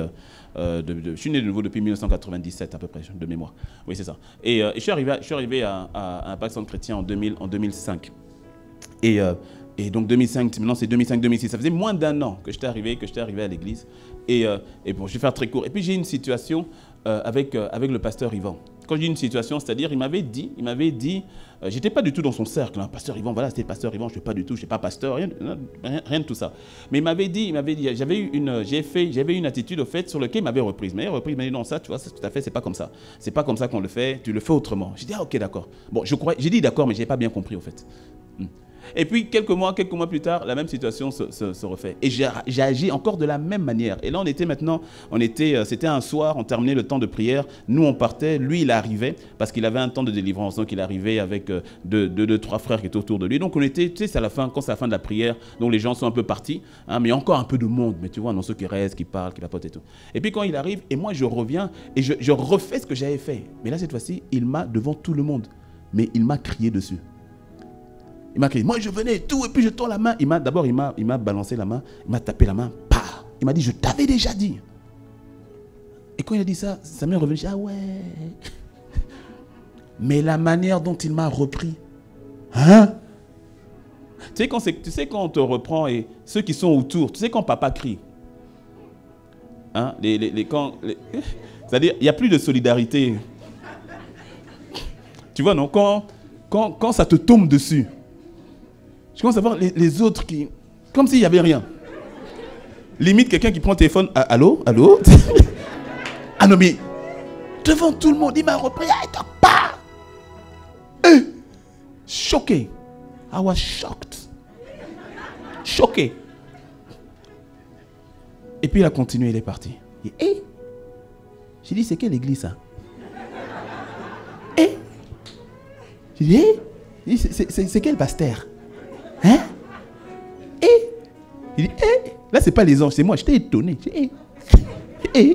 je suis né de nouveau depuis 1997 à peu près, de mémoire. Oui, c'est ça. Et je suis arrivé à un Pakistan chrétien en 2005. Et donc 2005, maintenant c'est 2005-2006. Ça faisait moins d'un an que j'étais arrivé à l'église. Et bon, je vais faire très court. Et puis j'ai eu une situation avec le pasteur Yvan. Quand je dis une situation, c'est-à-dire il m'avait dit, j'étais pas du tout dans son cercle. Hein. Pasteur Yvan, voilà, c'était pasteur Yvan, je suis pas du tout, je suis pas pasteur, rien de tout ça. Mais il m'avait dit, j'avais eu une attitude au fait sur laquelle il m'avait reprise. Mais il m'a dit non, ça, tu vois, tout à fait, c'est pas comme ça. C'est pas comme ça qu'on le fait, tu le fais autrement. J'ai dit ah ok d'accord. Bon, j'ai dit d'accord, mais j'ai pas bien compris au fait. Et puis, quelques mois plus tard, la même situation se refait. Et j'ai agi encore de la même manière. Et là, c'était un soir, on terminait le temps de prière. Nous, on partait. Lui, il arrivait parce qu'il avait un temps de délivrance. Donc, il arrivait avec deux, trois frères qui étaient autour de lui. Donc, on était, tu sais, c'est à la fin, quand c'est la fin de la prière. Donc, les gens sont un peu partis. Hein, mais il y a encore un peu de monde. Mais tu vois, non, ceux qui restent, qui parlent, qui papotent et tout. Et puis, quand il arrive, et moi, je reviens et je refais ce que j'avais fait. Mais là, cette fois-ci, il m'a, devant tout le monde, mais il m'a crié dessus. Il m'a crié, moi je venais et tout, et puis je tends la main. Il m'a balancé la main, il m'a tapé la main, pah. Il m'a dit, je t'avais déjà dit. Et quand il a dit ça, ça m'est revenu, ah ouais. Mais la manière dont il m'a repris, hein? Tu sais quand on te reprend et ceux qui sont autour, tu sais quand papa crie, hein? C'est-à-dire, il n'y a plus de solidarité. Tu vois, non? Quand ça te tombe dessus, je commence à voir les autres qui... Comme s'il n'y avait rien. Limite, quelqu'un qui prend le téléphone. Allô? Ah non, mais... Devant tout le monde, il m'a repris. Ah, choqué. I was shocked. Choqué. Et puis il a continué, il est parti. J'ai dit, c'est quelle église ça? J'ai dit, c'est quel pasteur? Hein? Il dit, là, c'est pas les anges, c'est moi. J'étais étonné. Je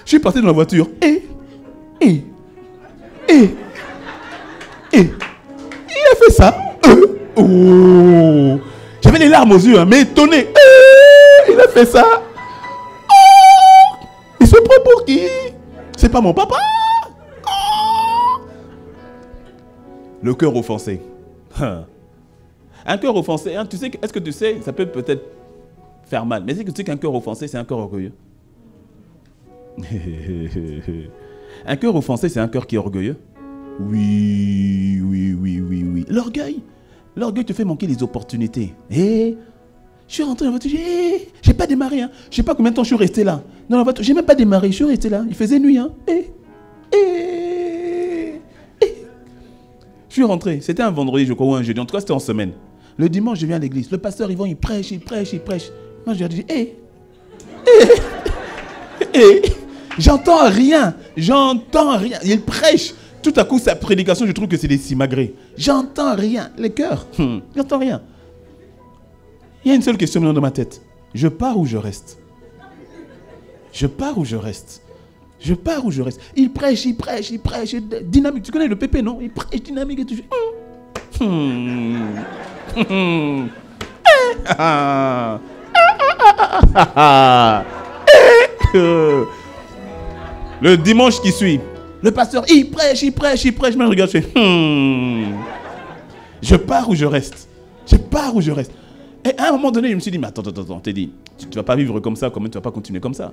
suis parti dans la voiture. Il a fait ça. J'avais les larmes aux yeux, hein, mais étonné. Il a fait ça. Il se prend pour qui? C'est pas mon papa. Le cœur offensé. Un cœur offensé, hein, est-ce que tu sais, ça peut peut-être faire mal, mais est-ce que tu sais qu'un cœur offensé, c'est un cœur orgueilleux? Un cœur offensé, c'est un cœur qui est orgueilleux? Oui. L'orgueil te fait manquer les opportunités. Je suis rentré dans la voiture, j'ai pas démarré. Hein. Je sais pas combien de temps je suis resté là. Dans la voiture, j'ai même pas démarré, je suis resté là. Il faisait nuit. Hein. Je suis rentré, c'était un vendredi, je crois, ou un jeudi. En tout cas, c'était en semaine. Le dimanche, je viens à l'église. Le pasteur Yvan, il prêche. Moi, je lui ai dit, j'entends rien. Il prêche. Tout à coup, sa prédication, je trouve que c'est des simagrées. J'entends rien. Les cœurs, j'entends rien. Il y a une seule question dans ma tête. Je pars ou je reste? Il prêche. Dynamique. Tu connais le pépé, non? Il prêche dynamique et tu fais... Le dimanche qui suit, le pasteur, il prêche. Je me regarde, je fais... Je pars ou je reste? Et à un moment donné, je me suis dit, mais attends, t'es dit, tu ne vas pas vivre comme ça, comment tu ne vas pas continuer comme ça?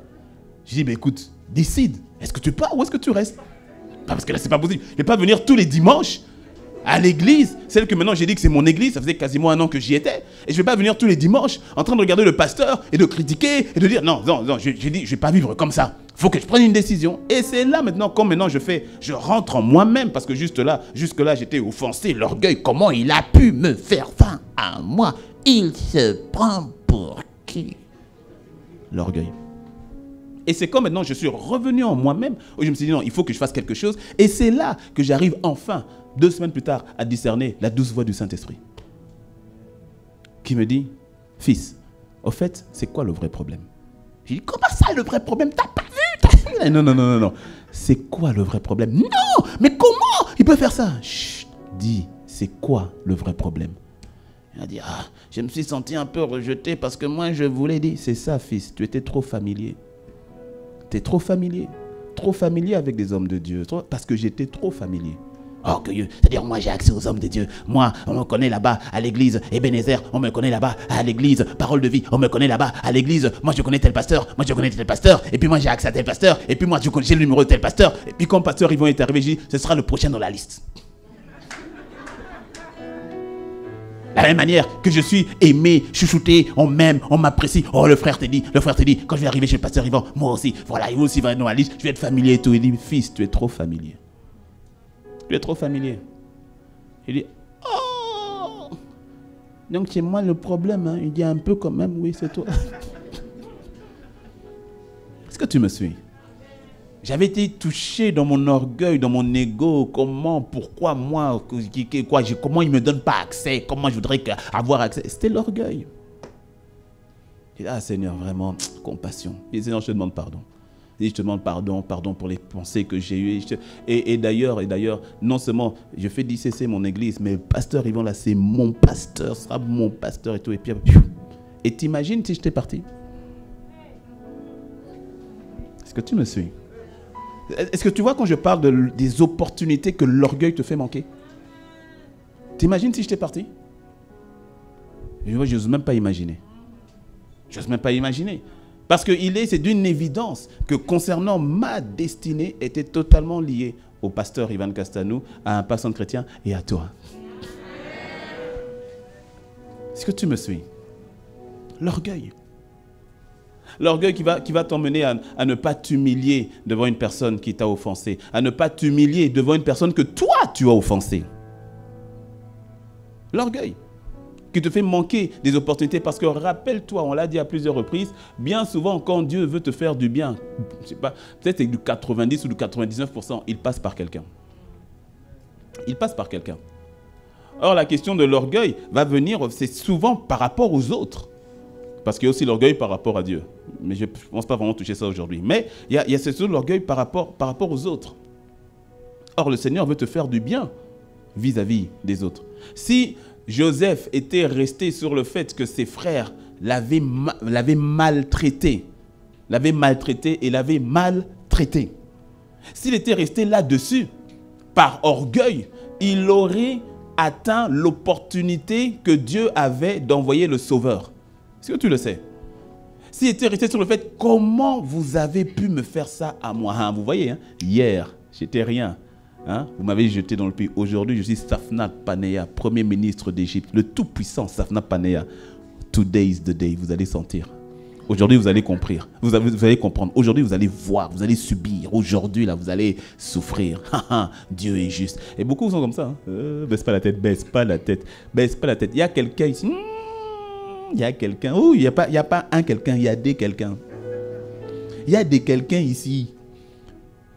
J'ai dit, écoute, décide. Est-ce que tu pars ou est-ce que tu restes? Parce que là, c'est pas possible. Je ne vais pas venir tous les dimanches à l'église. Celle que maintenant j'ai dit que c'est mon église, ça faisait quasiment un an que j'y étais. Et je ne vais pas venir tous les dimanches en train de regarder le pasteur et de critiquer et de dire, non, j'ai dit, je ne vais pas vivre comme ça. Il faut que je prenne une décision. Et c'est là maintenant, comme maintenant je rentre en moi-même. Parce que jusque-là, j'étais offensé. L'orgueil, comment il a pu me faire faim à moi? Il se prend pour qui? L'orgueil. Et c'est comme maintenant je suis revenu en moi-même, où je me suis dit non, il faut que je fasse quelque chose. Et c'est là que j'arrive enfin, 2 semaines plus tard, à discerner la douce voix du Saint-Esprit. Qui me dit, fils, au fait, c'est quoi le vrai problème? J'ai dit, comment ça le vrai problème? T'as pas vu? Non. C'est quoi le vrai problème? Non, mais comment il peut faire ça? Chut, dis, c'est quoi le vrai problème? Il a dit, ah, je me suis senti un peu rejeté parce que moi je voulais dire, c'est ça fils, tu étais trop familier. Tu es trop familier avec des hommes de Dieu, parce que j'étais trop familier. Orgueilleux, c'est-à-dire moi j'ai accès aux hommes de Dieu. Moi, on me connaît là-bas à l'église Ebenezer, on me connaît là-bas à l'église Parole de Vie, on me connaît là-bas à l'église, moi je connais tel pasteur, et puis moi j'ai accès à tel pasteur, et puis moi j'ai le numéro de tel pasteur, et puis quand pasteur ils vont être arrivés, je dis, ce sera le prochain dans la liste. De la même manière que je suis aimé, chouchouté, on m'aime, on m'apprécie. Oh, le frère t'a dit, quand je vais arriver chez le pasteur Yvan, moi aussi, voilà, il aussi va dans la liste, je vais être familier et tout. Il dit, fils, tu es trop familier. Tu es trop familier. Il dit, oh, donc c'est moi le problème, hein. Il dit un peu quand même, oui, c'est toi. Est-ce que tu me suis? J'avais été touché dans mon orgueil, dans mon ego. Comment, pourquoi moi, comment il ne me donne pas accès? Comment je voudrais avoir accès? C'était l'orgueil. Je dis, ah Seigneur, vraiment, compassion. Et Seigneur, je te demande pardon. Et je te demande pardon pour les pensées que j'ai eues. Et d'ailleurs, non seulement je fais d'ICC mon église, mais le pasteur Yvan là, c'est mon pasteur, sera mon pasteur et tout. Et t'imagines si j'étais parti? Est-ce que tu me suis? Est-ce que tu vois quand je parle des opportunités que l'orgueil te fait manquer? T'imagines si j'étais parti? Je n'ose même pas imaginer. J'ose même pas imaginer. Parce que c'est d'une évidence que concernant ma destinée était totalement liée au pasteur Ivan Castanou, à un passant chrétien et à toi. Est-ce que tu me suis? L'orgueil. L'orgueil qui va t'emmener à ne pas t'humilier devant une personne qui t'a offensé, à ne pas t'humilier devant une personne que toi, tu as offensée. L'orgueil qui te fait manquer des opportunités parce que rappelle-toi, on l'a dit à plusieurs reprises, bien souvent quand Dieu veut te faire du bien, je sais pas, peut-être c'est du 90 ou du 99%, il passe par quelqu'un. Il passe par quelqu'un. Or, la question de l'orgueil va venir, c'est souvent par rapport aux autres. Parce qu'il y a aussi l'orgueil par rapport à Dieu. Mais je ne pense pas vraiment toucher ça aujourd'hui. Mais il y a surtout l'orgueil par rapport aux autres. Or, le Seigneur veut te faire du bien vis-à-vis des autres. Si Joseph était resté sur le fait que ses frères l'avaient maltraité et l'avaient maltraité, s'il était resté là-dessus, par orgueil, il aurait atteint l'opportunité que Dieu avait d'envoyer le Sauveur. Est-ce que tu le sais? S'il était resté sur le fait, comment vous avez pu me faire ça à moi? Hein, vous voyez, hein, hier, j'étais rien. Hein, vous m'avez jeté dans le puits. Aujourd'hui, je suis Safnat Paneah, Premier ministre d'Égypte, le tout-puissant Safnat Paneah. Today is the day, vous allez sentir. Aujourd'hui, vous allez comprendre. Vous allez comprendre. Aujourd'hui, vous allez voir, vous allez subir. Aujourd'hui, là, vous allez souffrir. Dieu est juste. Et beaucoup sont comme ça. Hein. Baisse pas la tête, baisse pas la tête, baisse pas la tête. Il y a quelqu'un ici. Il y a quelqu'un. Oh, il n'y a pas un quelqu'un, il y a des quelqu'un. Il y a des quelqu'un ici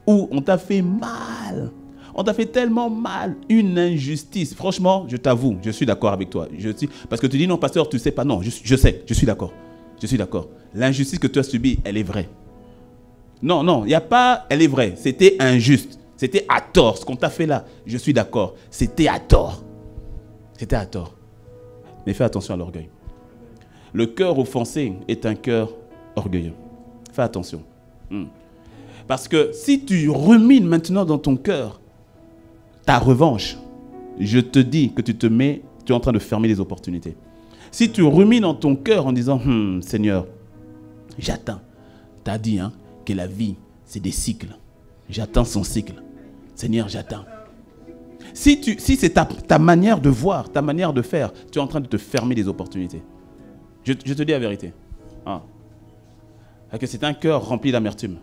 où on t'a fait mal. On t'a fait tellement mal, une injustice. Franchement, je t'avoue, je suis d'accord avec toi. Parce que tu dis non, pasteur, tu sais pas. Non, je sais, je suis d'accord. Je suis d'accord. L'injustice que tu as subie, elle est vraie. Non, il n'y a pas, elle est vraie. C'était injuste. C'était à tort. Ce qu'on t'a fait là, je suis d'accord. C'était à tort. C'était à tort. Mais fais attention à l'orgueil. Le cœur offensé est un cœur orgueilleux. Fais attention. Parce que si tu rumines maintenant dans ton cœur ta revanche, je te dis que tu es en train de fermer les opportunités. Si tu rumines dans ton cœur en disant, Seigneur, j'attends. Tu as dit que la vie, c'est des cycles. J'attends son cycle. Seigneur, j'attends. Si c'est ta manière de voir, ta manière de faire, tu es en train de te fermer les opportunités. Je te dis la vérité. Parce que c'est un cœur rempli d'amertume.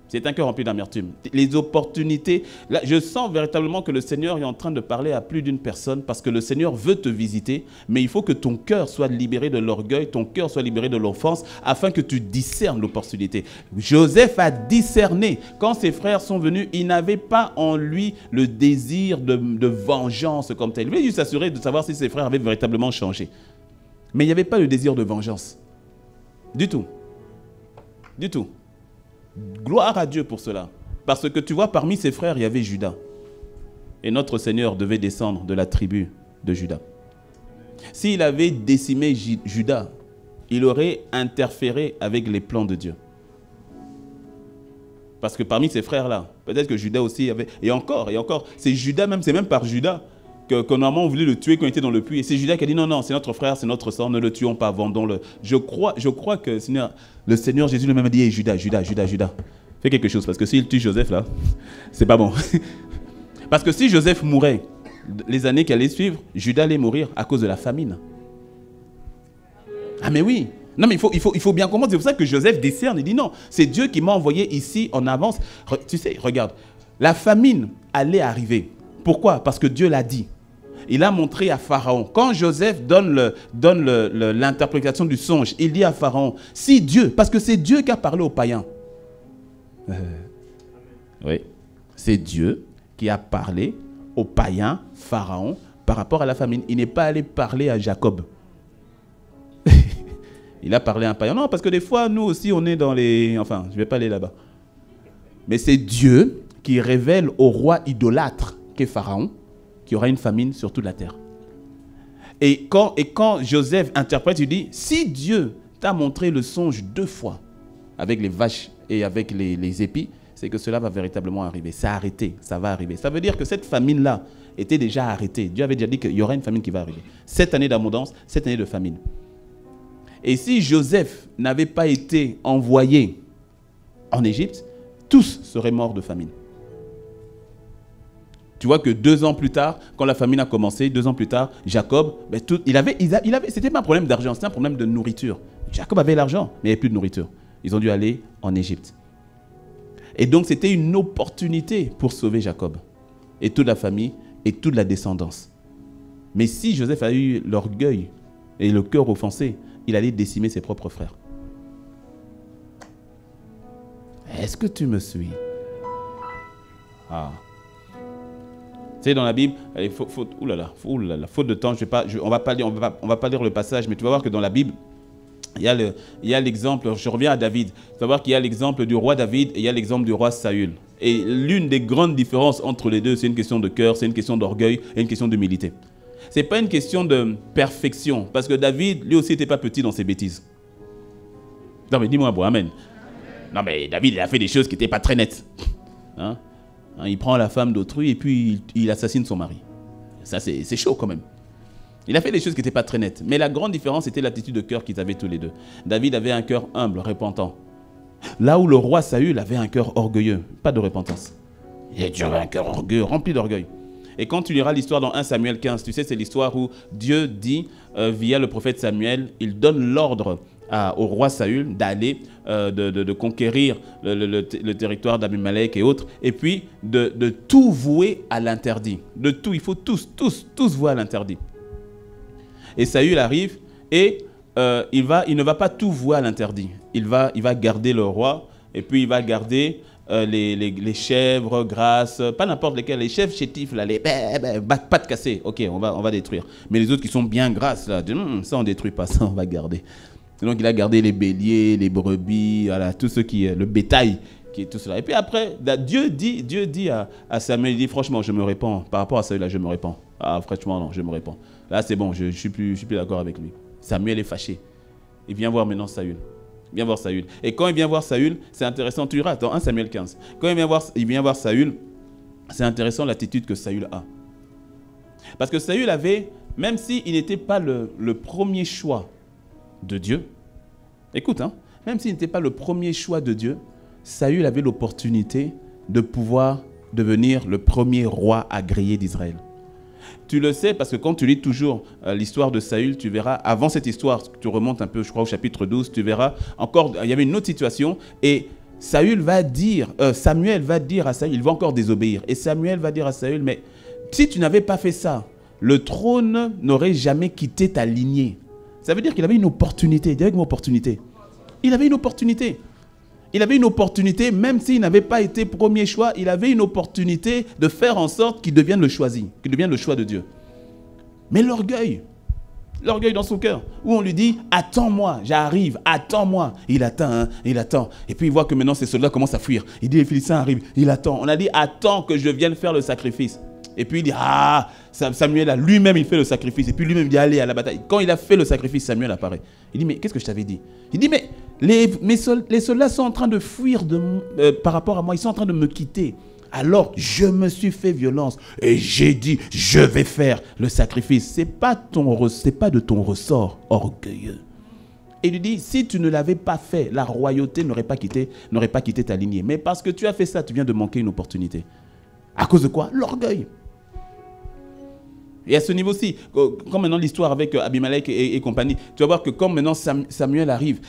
C'est un cœur rempli d'amertume. Les opportunités, là, je sens véritablement que le Seigneur est en train de parler à plus d'une personne parce que le Seigneur veut te visiter, mais il faut que ton cœur soit libéré de l'orgueil, ton cœur soit libéré de l'offense afin que tu discernes l'opportunité. Joseph a discerné. Quand ses frères sont venus, il n'avait pas en lui le désir de vengeance comme tel. Il voulait juste s'assurer de savoir si ses frères avaient véritablement changé. Mais il n'y avait pas le désir de vengeance. Du tout. Du tout. Gloire à Dieu pour cela. Parce que tu vois, parmi ses frères, il y avait Judas. Et notre Seigneur devait descendre de la tribu de Judas. S'il avait décimé Judas, il aurait interféré avec les plans de Dieu. Parce que parmi ses frères-là, peut-être que Judas aussi avait... Et encore, c'est Judas même, c'est même par Judas que normalement on voulait le tuer quand il était dans le puits. Et c'est Judas qui a dit non, c'est notre frère, c'est notre sang, ne le tuons pas, vendons-le. Je crois que le Seigneur Jésus lui-même a dit hey, Judas, fais quelque chose, parce que s'il tue Joseph là, c'est pas bon. Parce que si Joseph mourait, les années qui allaient suivre, Judas allait mourir à cause de la famine. Ah mais oui. Non mais il faut bien comprendre, c'est pour ça que Joseph discerne, il dit non, c'est Dieu qui m'a envoyé ici en avance. Tu sais, regarde, la famine allait arriver. Pourquoi? Parce que Dieu l'a dit. Il a montré à Pharaon. Quand Joseph donne l'interprétation du songe, il dit à Pharaon, si Dieu, parce que c'est Dieu qui a parlé aux païens. Oui, c'est Dieu qui a parlé aux païens, Pharaon, par rapport à la famine. Il n'est pas allé parler à Jacob. Il a parlé à un païen. Non, parce que des fois, nous aussi, on est dans les... Enfin, je ne vais pas aller là-bas. Mais c'est Dieu qui révèle au roi idolâtre qu'est Pharaon qu'il y aura une famine sur toute la terre. Et quand Joseph interprète, il dit, si Dieu t'a montré le songe 2 fois avec les vaches et avec les épis, c'est que cela va véritablement arriver. C'est arrêté, ça va arriver. Ça veut dire que cette famine-là était déjà arrêtée. Dieu avait déjà dit qu'il y aura une famine qui va arriver. 7 années d'abondance, 7 années de famine. Et si Joseph n'avait pas été envoyé en Égypte, tous seraient morts de famine. Tu vois que 2 ans plus tard, quand la famine a commencé, 2 ans plus tard, Jacob, c'était pas un problème d'argent, c'était un problème de nourriture. Jacob avait l'argent, mais il n'y avait plus de nourriture. Ils ont dû aller en Égypte. Et donc c'était une opportunité pour sauver Jacob et toute la famille et toute la descendance. Mais si Joseph a eu l'orgueil et le cœur offensé, il allait décimer ses propres frères. Est-ce que tu me suis? Ah. Tu sais, dans la Bible, faute de temps, on va pas lire le passage, mais tu vas voir que dans la Bible, il y a l'exemple, je reviens à David, tu vas voir qu'il y a l'exemple du roi David et il y a l'exemple du roi Saül. Et l'une des grandes différences entre les deux, c'est une question de cœur, c'est une question d'orgueil et une question d'humilité. Ce n'est pas une question de perfection, parce que David, lui aussi, n'était pas petit dans ses bêtises. Non mais dis-moi, bon, amen. Non mais David, il a fait des choses qui n'étaient pas très nettes. Hein? Il prend la femme d'autrui et puis il assassine son mari. Ça, c'est chaud quand même. Il a fait des choses qui n'étaient pas très nettes. Mais la grande différence, c'était l'attitude de cœur qu'ils avaient tous les deux. David avait un cœur humble, repentant. Là où le roi Saül avait un cœur orgueilleux, pas de repentance. Il avait un cœur orgueilleux, rempli d'orgueil. Et quand tu liras l'histoire dans 1 Samuel 15, tu sais, c'est l'histoire où Dieu dit, via le prophète Samuel, il donne l'ordre au roi Saül d'aller, de conquérir le territoire d'Abimelech et autres, et puis de tout vouer à l'interdit. De tout, il faut tous vouer à l'interdit. Et Saül arrive et il ne va pas tout vouer à l'interdit. Il va garder le roi, et puis il va garder les chèvres grasses, pas n'importe lesquelles, les chèvres chétifs, là, les pattes cassées, ok, on va détruire. Mais les autres qui sont bien grasses, là, ça on ne détruit pas, ça on va garder. Et donc il a gardé les béliers, les brebis, voilà, tout ce qui est le bétail, qui est tout cela. Et puis après, Dieu dit à Samuel, il dit franchement, je me répands, par rapport à Saül, là, je me répands. Ah, franchement, non, je me répands. Là, c'est bon, je ne suis plus d'accord avec lui. Samuel est fâché. Il vient voir maintenant Saül. Il vient voir Saül. Et quand il vient voir Saül, c'est intéressant, tu diras, dans 1 Samuel 15. Quand il vient voir Saül, c'est intéressant l'attitude que Saül a. Parce que Saül avait, même s'il n'était pas le premier choix de Dieu, écoute, hein, même s'il n'était pas le premier choix de Dieu, Saül avait l'opportunité de pouvoir devenir le premier roi agréé d'Israël. Tu le sais parce que quand tu lis toujours l'histoire de Saül, tu verras, avant cette histoire, tu remontes un peu, je crois, au chapitre 12, tu verras, encore, il y avait une autre situation et Samuel va dire à Saül, il va encore désobéir. Et Samuel va dire à Saül, mais si tu n'avais pas fait ça, le trône n'aurait jamais quitté ta lignée. Ça veut dire qu'il avait une opportunité, direct une opportunité. Il avait une opportunité. Il avait une opportunité, même s'il n'avait pas été premier choix, il avait une opportunité de faire en sorte qu'il devienne le choisi, qu'il devienne le choix de Dieu. Mais l'orgueil dans son cœur, où on lui dit « Attends-moi, j'arrive, attends-moi ». Il attend, hein, il attend. Et puis il voit que maintenant ces soldats commencent à fuir. Il dit « Les Philistins arrivent », il attend. On a dit « Attends que je vienne faire le sacrifice ». Et puis il dit, ah, Samuel, lui-même, il fait le sacrifice. Et puis lui-même, il dit, allez à la bataille. Quand il a fait le sacrifice, Samuel apparaît. Il dit, mais qu'est-ce que je t'avais dit? Il dit, mais les soldats sont en train de fuir par rapport à moi. Ils sont en train de me quitter. Alors, je me suis fait violence. Et j'ai dit, je vais faire le sacrifice. Ce n'est pas de ton ressort orgueilleux. Et il lui dit, si tu ne l'avais pas fait, la royauté n'aurait pas quitté ta lignée. Mais parce que tu as fait ça, tu viens de manquer une opportunité. À cause de quoi? L'orgueil. Et à ce niveau-ci, quand maintenant l'histoire avec Abimelech et compagnie, tu vas voir que quand maintenant Samuel arrive,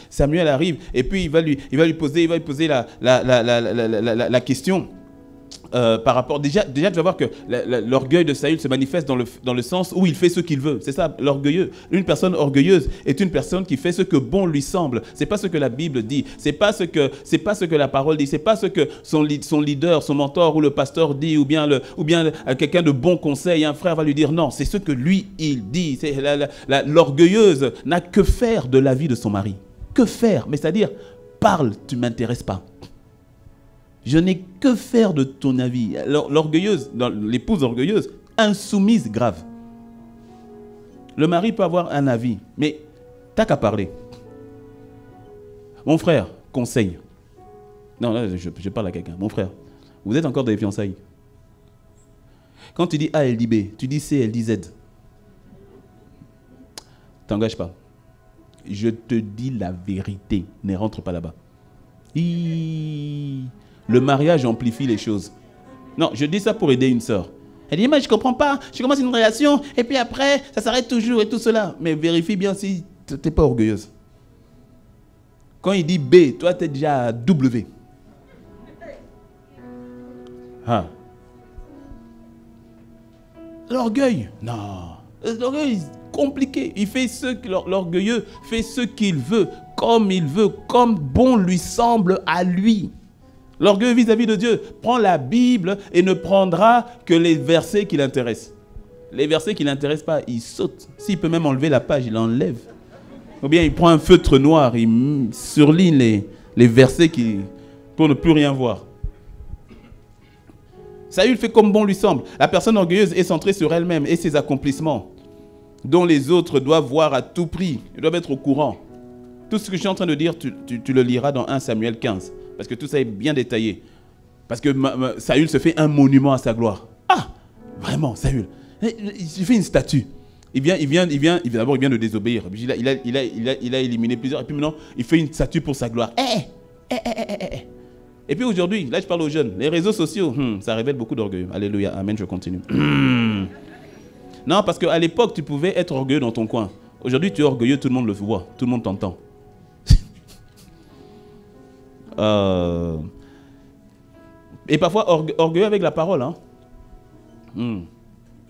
et puis il va lui poser la question. Par rapport, déjà tu vas voir que l'orgueil de Saül se manifeste dans le sens où il fait ce qu'il veut. C'est ça, l'orgueilleux. Une personne orgueilleuse est une personne qui fait ce que bon lui semble. C'est pas ce que la Bible dit. C'est pas ce que la parole dit. C'est pas ce que son leader, son mentor ou le pasteur dit, ou bien quelqu'un de bon conseil, un frère va lui dire. Non, c'est ce que lui il dit. L'orgueilleuse n'a que faire de la vie de son mari. Que faire? Mais c'est-à-dire, parle, tu m'intéresses pas. Je n'ai que faire de ton avis. L'orgueilleuse, l'épouse orgueilleuse, insoumise grave. Le mari peut avoir un avis, mais t'as qu'à parler. Mon frère, conseil. Non, là, je parle à quelqu'un. Mon frère, vous êtes encore dans les fiançailles. Quand tu dis A, elle dit B. Tu dis C, elle dit Z. T'engages pas. Je te dis la vérité. Ne rentre pas là-bas. Le mariage amplifie les choses. Non, je dis ça pour aider une sœur. Elle dit, mais je ne comprends pas. Je commence une relation et puis après, ça s'arrête toujours et tout cela. Mais vérifie bien si tu n'es pas orgueilleuse. Quand il dit B, toi, tu es déjà à W. Ah. L'orgueil, non. L'orgueil est compliqué. L'orgueilleux fait ce qu'il veut, comme bon lui semble à lui. L'orgueil vis-à-vis de Dieu prend la Bible et ne prendra que les versets qui l'intéressent. Les versets qui ne l'intéressent pas, il saute. S'il peut même enlever la page, il l'enlève. Ou bien il prend un feutre noir, il surligne les versets pour ne plus rien voir. Saül fait comme bon lui semble. La personne orgueilleuse est centrée sur elle-même et ses accomplissements, dont les autres doivent voir à tout prix. Ils doivent être au courant. Tout ce que je suis en train de dire, tu le liras dans 1 Samuel 15. Parce que tout ça est bien détaillé. Parce que Saül se fait un monument à sa gloire. Ah, vraiment, Saül. Il fait une statue. D'abord, il vient de désobéir. Il a éliminé plusieurs. Et puis maintenant, il fait une statue pour sa gloire. Et puis aujourd'hui, là je parle aux jeunes. Les réseaux sociaux, ça révèle beaucoup d'orgueil. Alléluia, amen, je continue. Non, parce qu'à l'époque, tu pouvais être orgueilleux dans ton coin. Aujourd'hui, tu es orgueilleux, tout le monde le voit. Tout le monde t'entend. Et parfois orgueilleux avec la parole. Hein.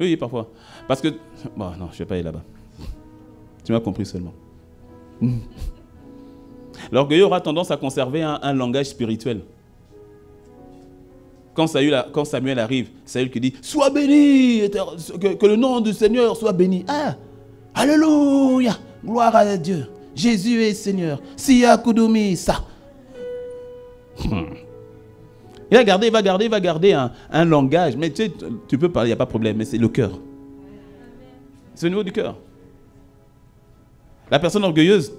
Oui, parfois. Parce que... Bon, non, je ne vais pas aller là-bas. Tu m'as compris seulement. L'orgueilleux aura tendance à conserver un langage spirituel. Quand Samuel arrive, Saül qui dit « Sois béni, que le nom du Seigneur soit béni. » Ah, alléluia, gloire à Dieu. Jésus est Seigneur. Siya Kudumi, ça. Il va garder un langage. Mais tu sais, tu peux parler, il n'y a pas de problème, mais c'est le cœur. C'est au niveau du cœur. La personne orgueilleuse,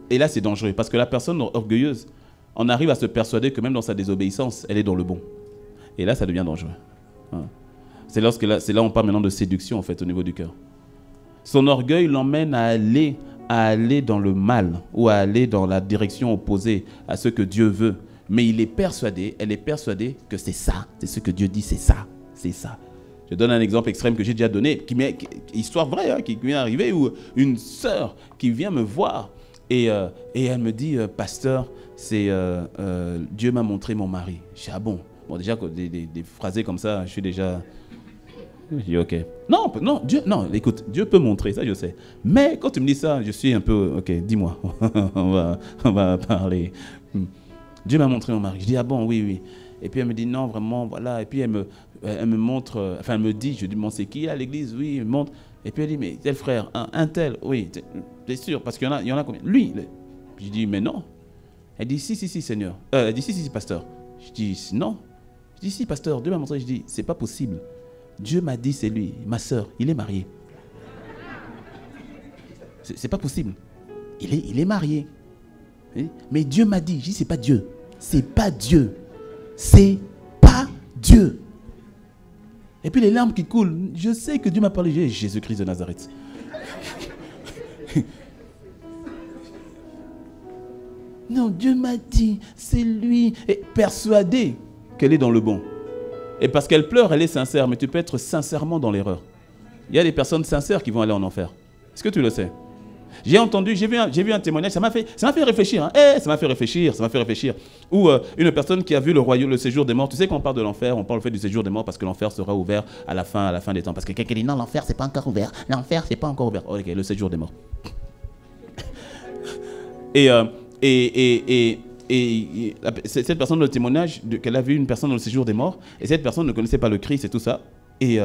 et là c'est dangereux, parce que la personne orgueilleuse, on arrive à se persuader que même dans sa désobéissance, elle est dans le bon. Et là, ça devient dangereux. C'est là on parle maintenant de séduction, en fait, au niveau du cœur. Son orgueil l'emmène à aller dans le mal ou à aller dans la direction opposée à ce que Dieu veut. Mais elle est persuadée que c'est ça, c'est ce que Dieu dit, c'est ça. Je donne un exemple extrême que j'ai déjà donné, histoire vraie, hein, qui vient d'arriver, où une sœur qui vient me voir et elle me dit, pasteur, Dieu m'a montré mon mari. Je dis, ah bon? Bon, déjà, des phrasés comme ça, je suis déjà... Je dis, ok. Non, écoute, Dieu peut montrer, ça je sais. Mais quand tu me dis ça, je suis un peu, ok, dis-moi, on va parler. Dieu m'a montré mon mari. Je dis, ah bon, oui. Et puis elle me dit, non, vraiment, voilà. Et puis elle me montre, elle me dit, je lui demande, c'est qui à l'église? Oui, elle me montre. Et puis elle dit, mais tel frère, un tel, oui, t'es sûr? Parce qu'il y en a combien? Lui. Je dis, mais non. Elle dit, si, Seigneur. Elle dit, si, pasteur. Je dis, non. Je dis, si, pasteur, Dieu m'a montré. Je dis, c'est pas possible. Dieu m'a dit c'est lui. Ma soeur, il est marié. C'est pas possible. Il est marié. Mais Dieu m'a dit. Je dis c'est pas Dieu. C'est pas Dieu. C'est pas Dieu. Et puis les larmes qui coulent. Je sais que Dieu m'a parlé. J'ai Jésus-Christ de Nazareth. Non, Dieu m'a dit, c'est lui. Et persuadée qu'elle est dans le bon. Et parce qu'elle pleure, elle est sincère. Mais tu peux être sincèrement dans l'erreur. Il y a des personnes sincères qui vont aller en enfer. Est-ce que tu le sais? J'ai vu un témoignage, ça m'a fait réfléchir. Hein. Ça m'a fait réfléchir. Ou une personne qui a vu le séjour des morts. Tu sais, quand on parle de l'enfer, on parle au fait du séjour des morts parce que l'enfer sera ouvert à la fin des temps. Parce que quelqu'un dit non, l'enfer, c'est pas encore ouvert. L'enfer, c'est pas encore ouvert. Ok, le séjour des morts. Et cette personne, le témoignage qu'elle a vu une personne dans le séjour des morts, et cette personne ne connaissait pas le Christ et tout ça. Et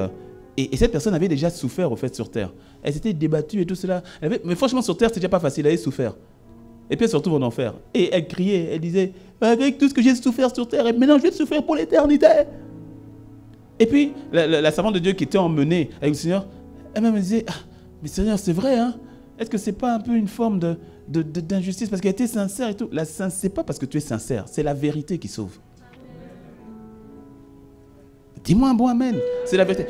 cette personne avait déjà souffert au fait sur terre. Elle s'était débattue et tout cela. Mais franchement, sur terre, c'était déjà pas facile, elle avait souffert. Et puis elle se retrouve en enfer. Et elle criait, elle disait, avec tout ce que j'ai souffert sur terre, et maintenant je vais souffrir pour l'éternité. Et puis la servante de Dieu qui était emmenée avec le Seigneur, elle me disait, ah, mais Seigneur, c'est vrai, hein? Est-ce que c'est pas un peu une forme d'injustice parce qu'elle était sincère et tout? C'est pas parce que tu es sincère, c'est la vérité qui sauve. Dis-moi un bon amen. C'est la vérité.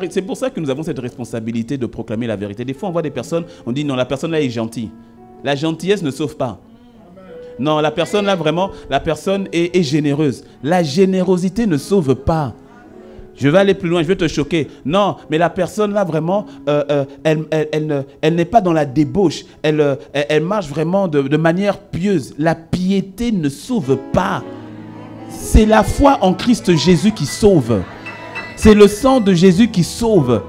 C'est pour ça que nous avons cette responsabilité de proclamer la vérité. Des fois, on voit des personnes, on dit non, la personne là est gentille. La gentillesse ne sauve pas. Non, la personne là vraiment, la personne est généreuse. La générosité ne sauve pas. Je vais aller plus loin, je vais te choquer. Non, mais la personne là vraiment, elle n'est pas dans la débauche. Elle marche vraiment de manière pieuse. La piété ne sauve pas. C'est la foi en Christ Jésus qui sauve. C'est le sang de Jésus qui sauve.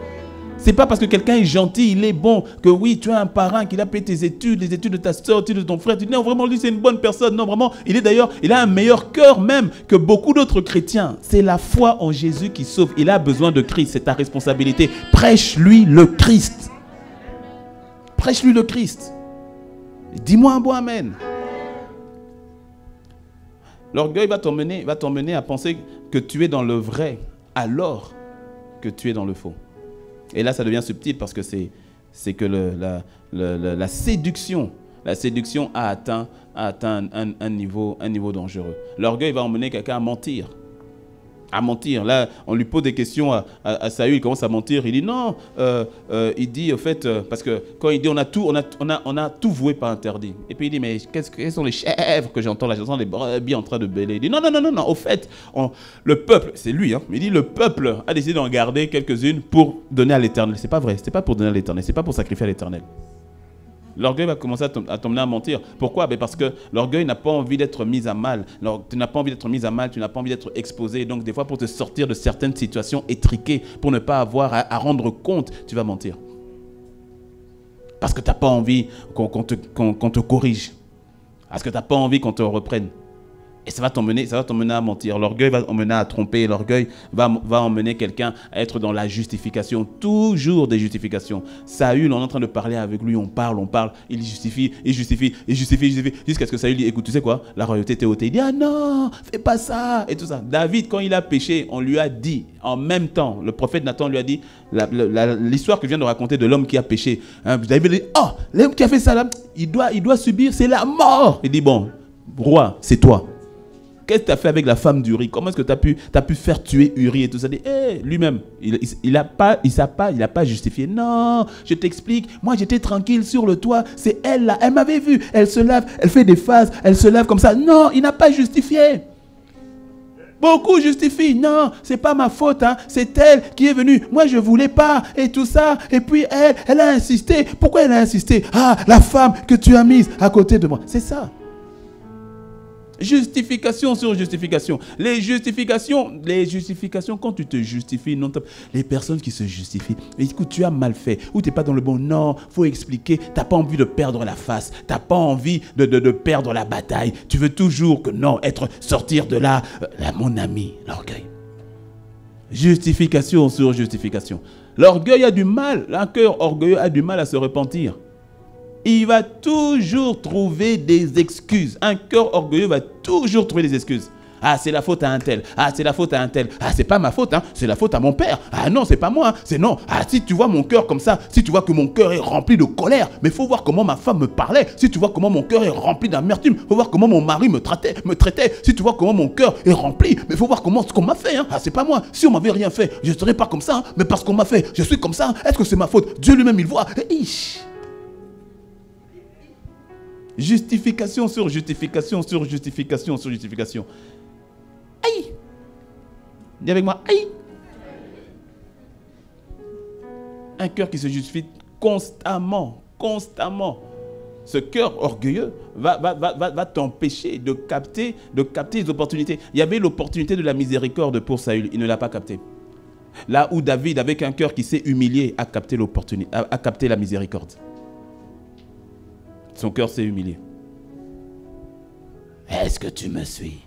C'est pas parce que quelqu'un est gentil, il est bon, que oui, tu as un parent qui a payé tes études, les études de ta soeur, les études de ton frère. Tu dis non, vraiment, lui, c'est une bonne personne. Non, vraiment, il a un meilleur cœur même que beaucoup d'autres chrétiens. C'est la foi en Jésus qui sauve. Il a besoin de Christ, c'est ta responsabilité. Prêche-lui le Christ. Prêche-lui le Christ. Dis-moi un bon amen. L'orgueil va t'emmener à penser que tu es dans le vrai alors que tu es dans le faux. Et là, ça devient subtil parce que c'est que la séduction a atteint un niveau dangereux. L'orgueil va emmener quelqu'un à mentir. Là, on lui pose des questions à Saül, il commence à mentir. Il dit non, il dit au fait, parce que quand il dit on a tout voué par interdit. Et puis il dit mais quelles sont les chèvres que j'entends là? J'entends les brebis en train de bêler. Il dit non, au fait, le peuple, c'est lui, hein, mais il dit le peuple a décidé d'en garder quelques-unes pour donner à l'Éternel. C'est pas vrai, c'était pas pour donner à l'Éternel, c'est pas pour sacrifier à l'Éternel. L'orgueil va commencer à t'emmener à mentir. Pourquoi? Parce que l'orgueil n'a pas envie d'être mis à mal. Tu n'as pas envie d'être mis à mal, tu n'as pas envie d'être exposé. Donc des fois, pour te sortir de certaines situations étriquées, pour ne pas avoir à rendre compte, tu vas mentir. Parce que tu n'as pas envie qu'on te corrige. Parce que tu n'as pas envie qu'on te reprenne. Et ça va t'emmener à mentir. L'orgueil va emmener à tromper. L'orgueil va emmener quelqu'un à être dans la justification. Toujours des justifications. Saül, on est en train de parler avec lui, on parle. Il justifie. Jusqu'à ce que Saül dit, écoute, tu sais quoi? La royauté t'est ôtée. Il dit, ah non, fais pas ça. Et tout ça. David, quand il a péché, on lui a dit, en même temps, le prophète Nathan lui a dit, l'histoire que je viens de raconter de l'homme qui a péché. Hein, David dit, oh, l'homme qui a fait ça là, il doit subir, c'est la mort. Il dit, bon, roi, c'est toi. Qu'est-ce que tu as fait avec la femme d'Uri? Comment est-ce que tu as pu faire tuer Uri et tout ça? Lui-même, il n'a pas justifié. Non, je t'explique. Moi, j'étais tranquille sur le toit. C'est elle là. Elle m'avait vu. Elle se lave. Elle fait des phases. Elle se lave comme ça. Non, il n'a pas justifié. Beaucoup justifient. Non, c'est pas ma faute. Hein. C'est elle qui est venue. Moi, je voulais pas. Et tout ça. Et puis, elle a insisté. Pourquoi elle a insisté? Ah, la femme que tu as mise à côté de moi. C'est ça. Justification sur justification. Les justifications, quand tu te justifies, non, les personnes qui se justifient, écoute, tu as mal fait, ou tu n'es pas dans le bon, non, il faut expliquer, tu n'as pas envie de perdre la face, tu n'as pas envie de perdre la bataille, tu veux toujours que non, sortir de là, mon ami, l'orgueil. Justification sur justification. L'orgueil a du mal, un cœur orgueilleux a du mal à se repentir. Il va toujours trouver des excuses. Un cœur orgueilleux va toujours trouver des excuses. Ah, c'est la faute à un tel. Ah, c'est la faute à un tel. Ah, c'est pas ma faute, hein. C'est la faute à mon père. Ah non, c'est pas moi, hein. C'est non. Ah, si tu vois mon cœur comme ça, si tu vois que mon cœur est rempli de colère, mais il faut voir comment ma femme me parlait. Si tu vois comment mon cœur est rempli d'amertume, il faut voir comment mon mari me traitait. Si tu vois comment mon cœur est rempli, mais il faut voir comment ce qu'on m'a fait, hein. Ah, c'est pas moi. Si on m'avait rien fait, je ne serais pas comme ça, hein. Mais parce qu'on m'a fait, je suis comme ça. Est-ce que c'est ma faute? Dieu lui-même, il voit. Justification sur justification sur justification sur justification. Aïe! Dis avec moi, aïe! Un cœur qui se justifie constamment. Ce cœur orgueilleux va t'empêcher de capter les opportunités. Il y avait l'opportunité de la miséricorde pour Saül, il ne l'a pas capté. Là où David, avec un cœur qui s'est humilié, a capté l'opportunité, a capté la miséricorde. Son cœur s'est humilié. Est-ce que tu me suis?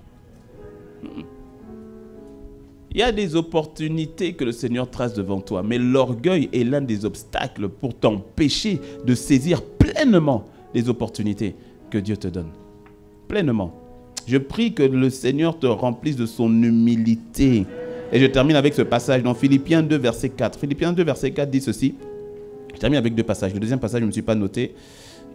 Il y a des opportunités que le Seigneur trace devant toi, mais l'orgueil est l'un des obstacles pour t'empêcher de saisir pleinement les opportunités que Dieu te donne. Pleinement. Je prie que le Seigneur te remplisse de son humilité. Et je termine avec ce passage dans Philippiens 2, verset 4. Philippiens 2, verset 4 dit ceci. Je termine avec deux passages. Le deuxième passage, je ne me suis pas noté.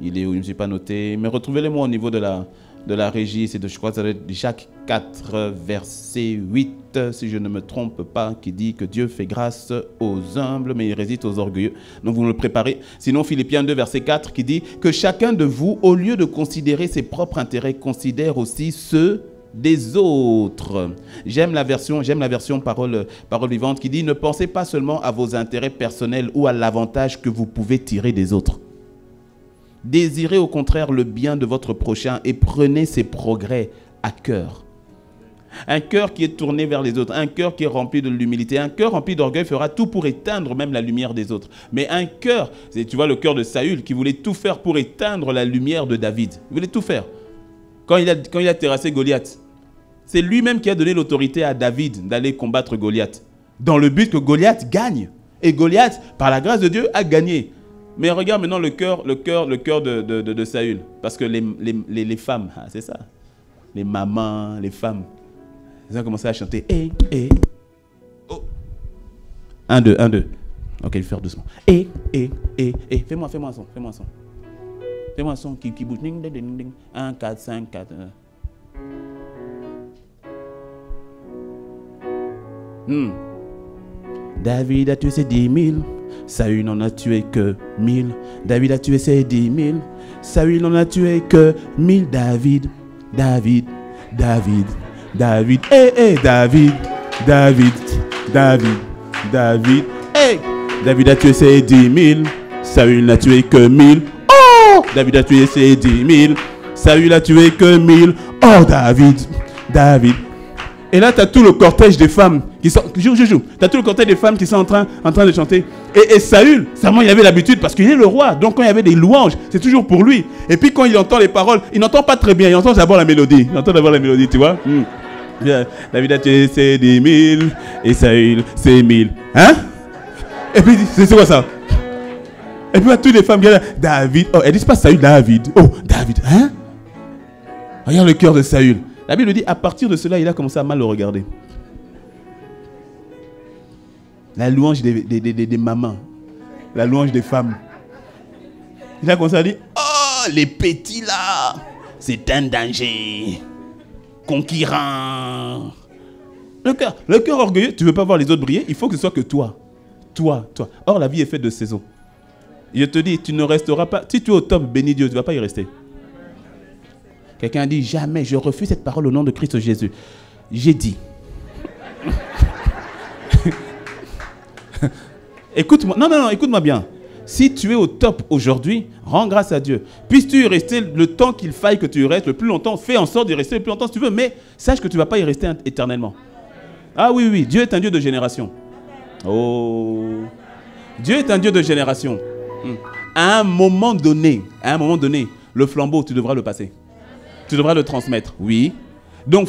Il est où? Je ne me suis pas noté. Mais retrouvez-le-moi au niveau de la régie. C'est je crois que ça doit être Jacques 4, verset 8, si je ne me trompe pas, qui dit que Dieu fait grâce aux humbles, mais il résiste aux orgueilleux. Donc vous me le préparez. Sinon, Philippiens 2, verset 4, qui dit que chacun de vous, au lieu de considérer ses propres intérêts, considère aussi ceux des autres. J'aime la version parole vivante qui dit: ne pensez pas seulement à vos intérêts personnels ou à l'avantage que vous pouvez tirer des autres. Désirez au contraire le bien de votre prochain et prenez ses progrès à cœur. Un cœur qui est tourné vers les autres, un cœur qui est rempli de l'humilité, un cœur rempli d'orgueil fera tout pour éteindre même la lumière des autres. Mais un cœur, tu vois le cœur de Saül qui voulait tout faire pour éteindre la lumière de David. Il voulait tout faire. Quand il a terrassé Goliath, c'est lui-même qui a donné l'autorité à David d'aller combattre Goliath, dans le but que Goliath gagne. Et Goliath, par la grâce de Dieu, a gagné. Mais regarde maintenant le cœur de Saül. Parce que les femmes, c'est ça. Les mamans, les femmes, ils ont commencé à chanter. Oh. 1, 2, 1, 2. Ok, je vais faire doucement. Fais-moi un son. Fais-moi un son qui bouge. 1, 4, 5, 4. David a tué ses 10 000. Saül n'en a tué que 1000. David a tué ses 10 000. Saül n'en a tué que 1000. David. David a tué ses 10 000. Saül n'a tué que 1000. Oh! David a tué ses 10 000. Saül n'a tué que 1000. Oh, David. Et là, tu as tout le cortège des femmes qui sont... Tu as tout le cortège des femmes qui sont en train de chanter. Et Saül, seulement il avait l'habitude parce qu'il est le roi. Donc quand il y avait des louanges, c'est toujours pour lui. Et puis quand il entend les paroles, il n'entend pas très bien. Il entend d'abord la mélodie. Tu vois. David a tué ses 10 000 et Saül ses 1000. Hein? Et puis, c'est quoi ça? Et puis, toutes les femmes qui disent David. Oh, elles disent pas Saül, David. Oh, David. Hein? Regarde le cœur de Saül. La Bible dit, à partir de cela, il a commencé à mal le regarder. La louange des mamans. La louange des femmes. Il a commencé à dire, oh, les petits là, c'est un danger. Conquérant. Le cœur orgueilleux, tu ne veux pas voir les autres briller, il faut que ce soit que toi. Toi. Or, la vie est faite de saisons. Je te dis, tu ne resteras pas. Si tu es au top, bénis Dieu, tu ne vas pas y rester. Quelqu'un a dit, jamais, je refuse cette parole au nom de Christ Jésus. J'ai dit. Écoute-moi, non, écoute-moi bien. Si tu es au top aujourd'hui, rends grâce à Dieu. Puisses-tu y rester le temps qu'il faille que tu y restes le plus longtemps, fais en sorte d'y rester le plus longtemps si tu veux, mais sache que tu ne vas pas y rester éternellement. Ah oui, Dieu est un Dieu de génération. Oh, Dieu est un Dieu de génération. À un moment donné, le flambeau, tu devras le passer. Tu devras le transmettre, oui. Donc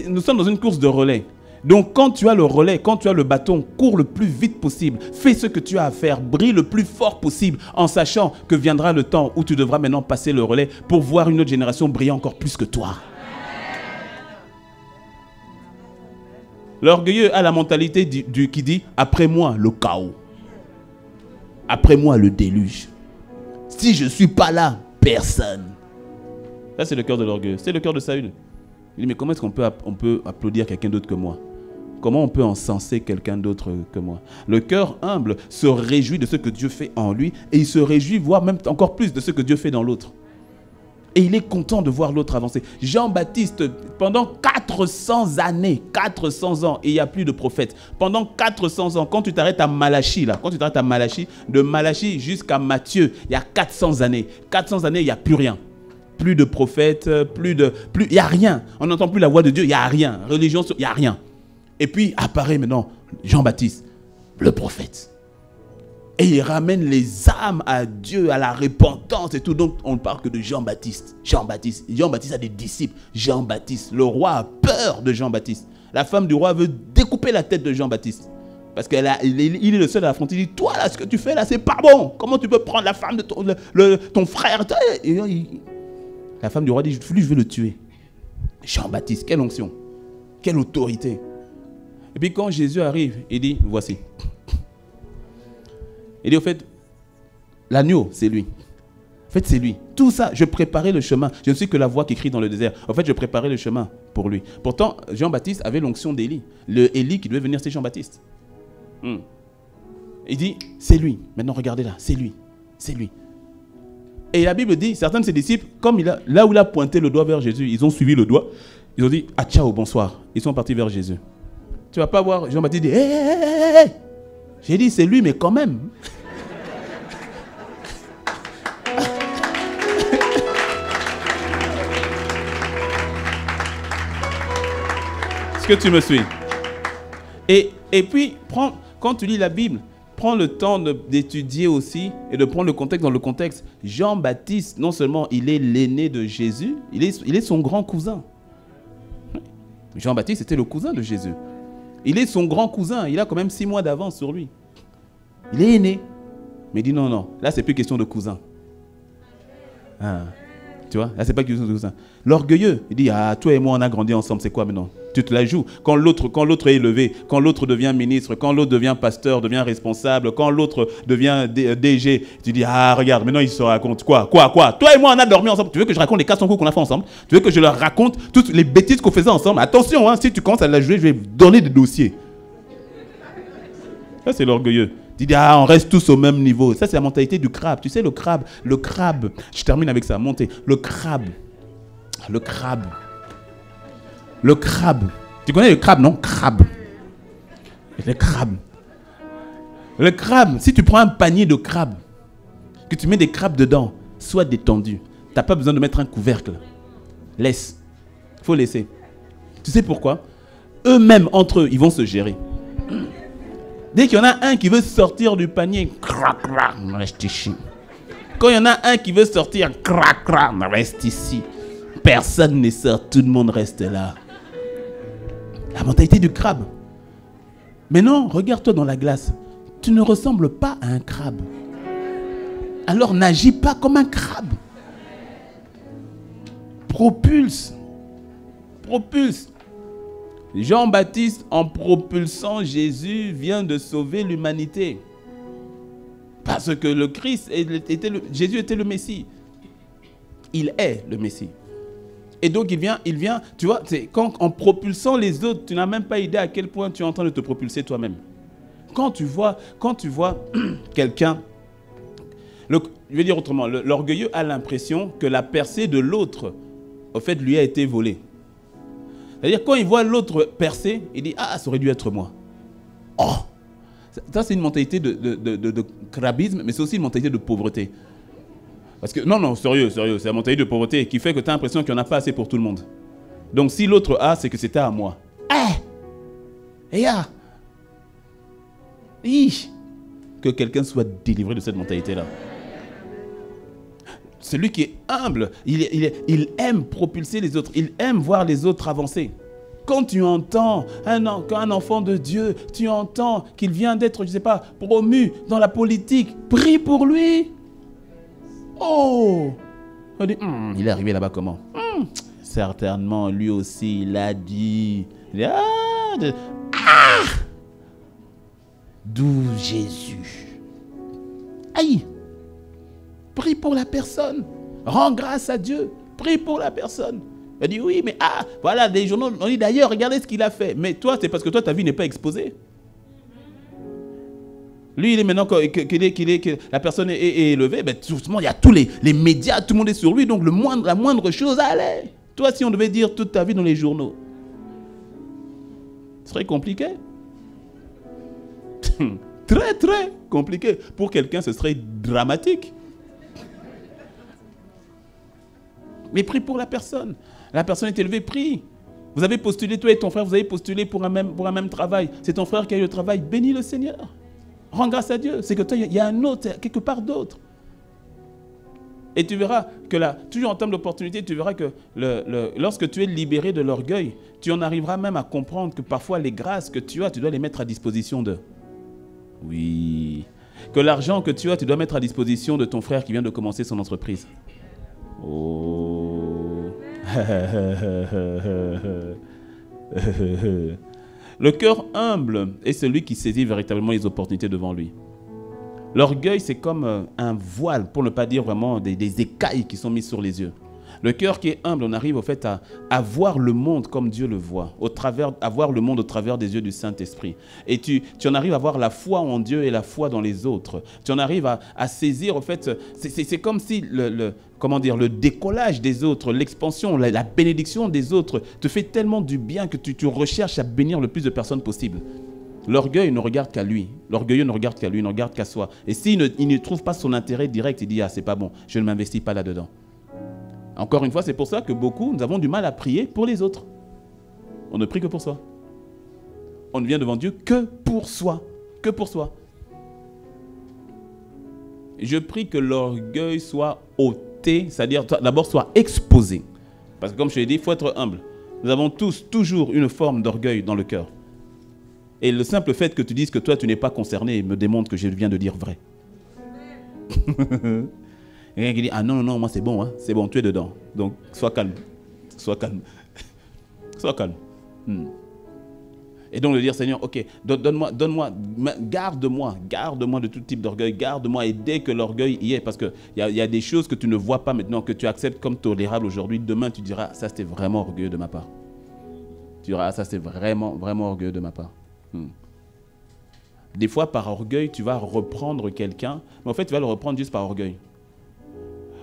nous sommes dans une course de relais. Donc quand tu as le relais, quand tu as le bâton, cours le plus vite possible. Fais ce que tu as à faire, brille le plus fort possible en sachant que viendra le temps où tu devras maintenant passer le relais pour voir une autre génération briller encore plus que toi. L'orgueilleux a la mentalité qui dit « Après moi, le chaos. Après moi, le déluge. Si je ne suis pas là, personne. » Ça, c'est le cœur de l'orgueilleux. C'est le cœur de Saül. Il dit « Mais comment est-ce qu'on peut applaudir quelqu'un d'autre que moi? Comment on peut encenser quelqu'un d'autre que moi ?» Le cœur humble se réjouit de ce que Dieu fait en lui et il se réjouit, voire même encore plus, de ce que Dieu fait dans l'autre. Et il est content de voir l'autre avancer. Jean-Baptiste, pendant 400 années, 400 ans, et il n'y a plus de prophète. Pendant 400 ans, quand tu t'arrêtes à Malachie, de Malachie jusqu'à Matthieu, il y a 400 années. 400 années, il n'y a plus rien. Plus de prophètes, il n'y a rien. On n'entend plus la voix de Dieu, il n'y a rien. Religion, il n'y a rien. Et puis apparaît maintenant Jean-Baptiste, le prophète. Et il ramène les âmes à Dieu, à la repentance et tout. Donc, on ne parle que de Jean-Baptiste. Jean-Baptiste a des disciples. Jean-Baptiste. Le roi a peur de Jean-Baptiste. La femme du roi veut découper la tête de Jean-Baptiste. Parce qu'il est le seul à affronter. Il dit, toi là, ce que tu fais là, c'est pas bon. Comment tu peux prendre la femme de ton frère? La femme du roi dit, je vais le tuer. Jean-Baptiste, quelle onction. Quelle autorité. Et puis quand Jésus arrive, il dit, voici. Il dit, au fait, l'agneau, c'est lui. En fait, c'est lui. Tout ça, je préparais le chemin. Je ne suis que la voix qui crie dans le désert. En fait, je préparais le chemin pour lui. Pourtant, Jean-Baptiste avait l'onction d'Élie. Le Élie qui devait venir, c'est Jean-Baptiste. Il dit, c'est lui. Maintenant, regardez là, c'est lui. C'est lui. Et la Bible dit, certains de ses disciples, comme là où il a pointé le doigt vers Jésus, ils ont suivi le doigt. Ils ont dit, ah ciao, bonsoir. Ils sont partis vers Jésus. Tu ne vas pas voir Jean-Baptiste dire, hé. J'ai dit, c'est lui, mais quand même. Est-ce que tu me suis? Et puis, quand tu lis la Bible, prends le temps d'étudier aussi et de prendre le contexte dans le contexte. Jean-Baptiste, non seulement il est l'aîné de Jésus, il est son grand cousin. Jean-Baptiste était le cousin de Jésus. Il est son grand cousin, il a quand même 6 mois d'avance sur lui. Il est aîné. Mais il dit non, là c'est plus question de cousin. Tu vois, là c'est pas question de cousin. L'orgueilleux, il dit, toi et moi on a grandi ensemble, c'est quoi maintenant? Tu te la joues. Quand l'autre est élevé, quand l'autre devient ministre, quand l'autre devient pasteur, devient responsable, quand l'autre devient DG, tu dis, regarde, maintenant il se raconte. Quoi? Toi et moi on a dormi ensemble. Tu veux que je raconte les 400 coups qu'on a fait ensemble? Tu veux que je leur raconte toutes les bêtises qu'on faisait ensemble? Attention, si tu commences à la jouer, je vais donner des dossiers. Ça c'est l'orgueilleux. Tu dis, on reste tous au même niveau. Ça, c'est la mentalité du crabe. Tu sais, le crabe, je termine avec ça, montez. Le crabe. Tu connais le crabe, non? Le crabe, si tu prends un panier de crabes, que tu mets des crabes dedans, sois détendu. Tu n'as pas besoin de mettre un couvercle. Laisse. Il faut laisser. Tu sais pourquoi? Eux-mêmes, entre eux, ils vont se gérer. Dès qu'il y en a un qui veut sortir du panier, reste ici. Quand il y en a un qui veut sortir, reste ici. Personne ne sort, tout le monde reste là. La mentalité du crabe. Mais non, regarde-toi dans la glace. Tu ne ressembles pas à un crabe. Alors n'agis pas comme un crabe. Propulse. Jean-Baptiste, en propulsant Jésus, vient de sauver l'humanité. Parce que le Christ, Jésus était le Messie. Il est le Messie. Et donc il vient, tu vois, en propulsant les autres, tu n'as même pas idée à quel point tu es en train de te propulser toi-même. Quand tu vois quelqu'un, je vais dire autrement, l'orgueilleux a l'impression que la percée de l'autre, au fait, lui a été volée. C'est-à-dire, quand il voit l'autre percer, il dit, ça aurait dû être moi. Ça, c'est une mentalité de crabisme, mais c'est aussi une mentalité de pauvreté. Parce que, non, sérieux, c'est la mentalité de pauvreté qui fait que tu as l'impression qu'il n'y en a pas assez pour tout le monde. Donc, si l'autre a, c'est que c'était à moi. Que quelqu'un soit délivré de cette mentalité-là. Celui qui est humble, il aime propulser les autres, il aime voir les autres avancer. Quand tu entends un enfant de Dieu, tu entends qu'il vient d'être, je ne sais pas, promu dans la politique, prie pour lui. On dit, il est arrivé là-bas comment? Certainement, lui aussi, il a dit. D'où Jésus. Aïe. Prie pour la personne. Rends grâce à Dieu. Prie pour la personne. Elle dit oui, mais voilà, des journaux, on dit d'ailleurs, regardez ce qu'il a fait. Mais toi, c'est parce que toi, ta vie n'est pas exposée. Lui, il est maintenant que la personne est élevée, ben, tout le monde, il y a tous les médias, tout le monde est sur lui, donc la moindre chose, allez. Toi, si on devait dire toute ta vie dans les journaux, ce serait compliqué. Très, très compliqué. Pour quelqu'un, ce serait dramatique. Mais prie pour la personne. La personne est élevée, prie. Vous avez postulé, toi et ton frère, vous avez postulé pour un même travail. C'est ton frère qui a eu le travail. Bénis le Seigneur. Rends grâce à Dieu. C'est que toi, il y a un autre, quelque part d'autre. Et tu verras que là, toujours en termes d'opportunité, tu verras que lorsque tu es libéré de l'orgueil, tu en arriveras même à comprendre que parfois les grâces que tu as, tu dois les mettre à disposition de. Oui. Que l'argent que tu as, tu dois mettre à disposition de ton frère qui vient de commencer son entreprise. Oh. Le cœur humble est celui qui saisit véritablement les opportunités devant lui. L'orgueil, c'est comme un voile, pour ne pas dire vraiment des écailles qui sont mises sur les yeux. Le cœur qui est humble, on arrive au fait à voir le monde comme Dieu le voit, à voir le monde au travers des yeux du Saint-Esprit. Et tu en arrives à voir la foi en Dieu et la foi dans les autres. Tu en arrives à saisir, au fait, c'est comme si le décollage des autres, l'expansion, la bénédiction des autres te fait tellement du bien que tu recherches à bénir le plus de personnes possible. L'orgueil ne regarde qu'à lui. L'orgueilleux ne regarde qu'à lui, ne regarde qu'à soi. Et s'il ne trouve pas son intérêt direct, il dit « Ah, c'est pas bon, je ne m'investis pas là-dedans ». Encore une fois, c'est pour ça que beaucoup, nous avons du mal à prier pour les autres. On ne prie que pour soi. On ne vient devant Dieu que pour soi. Que pour soi. Je prie que l'orgueil soit ôté, c'est-à-dire d'abord soit exposé. Parce que comme je l'ai dit, il faut être humble. Nous avons tous toujours une forme d'orgueil dans le cœur. Et le simple fait que tu dises que toi, tu n'es pas concerné me démontre que je viens de dire vrai. Quelqu'un qui dit, ah non, moi c'est bon, hein, c'est bon, tu es dedans. Donc, sois calme. Sois calme. Sois calme. Et donc de dire, Seigneur, ok, donne-moi, garde-moi de tout type d'orgueil, garde-moi, et dès que l'orgueil y est, parce qu'il y a des choses que tu ne vois pas maintenant, que tu acceptes comme tolérables aujourd'hui, demain tu diras, ça c'était vraiment orgueilleux de ma part. Tu diras, ça c'est vraiment, vraiment orgueilleux de ma part. Des fois, par orgueil, tu vas reprendre quelqu'un, mais en fait, tu vas le reprendre juste par orgueil.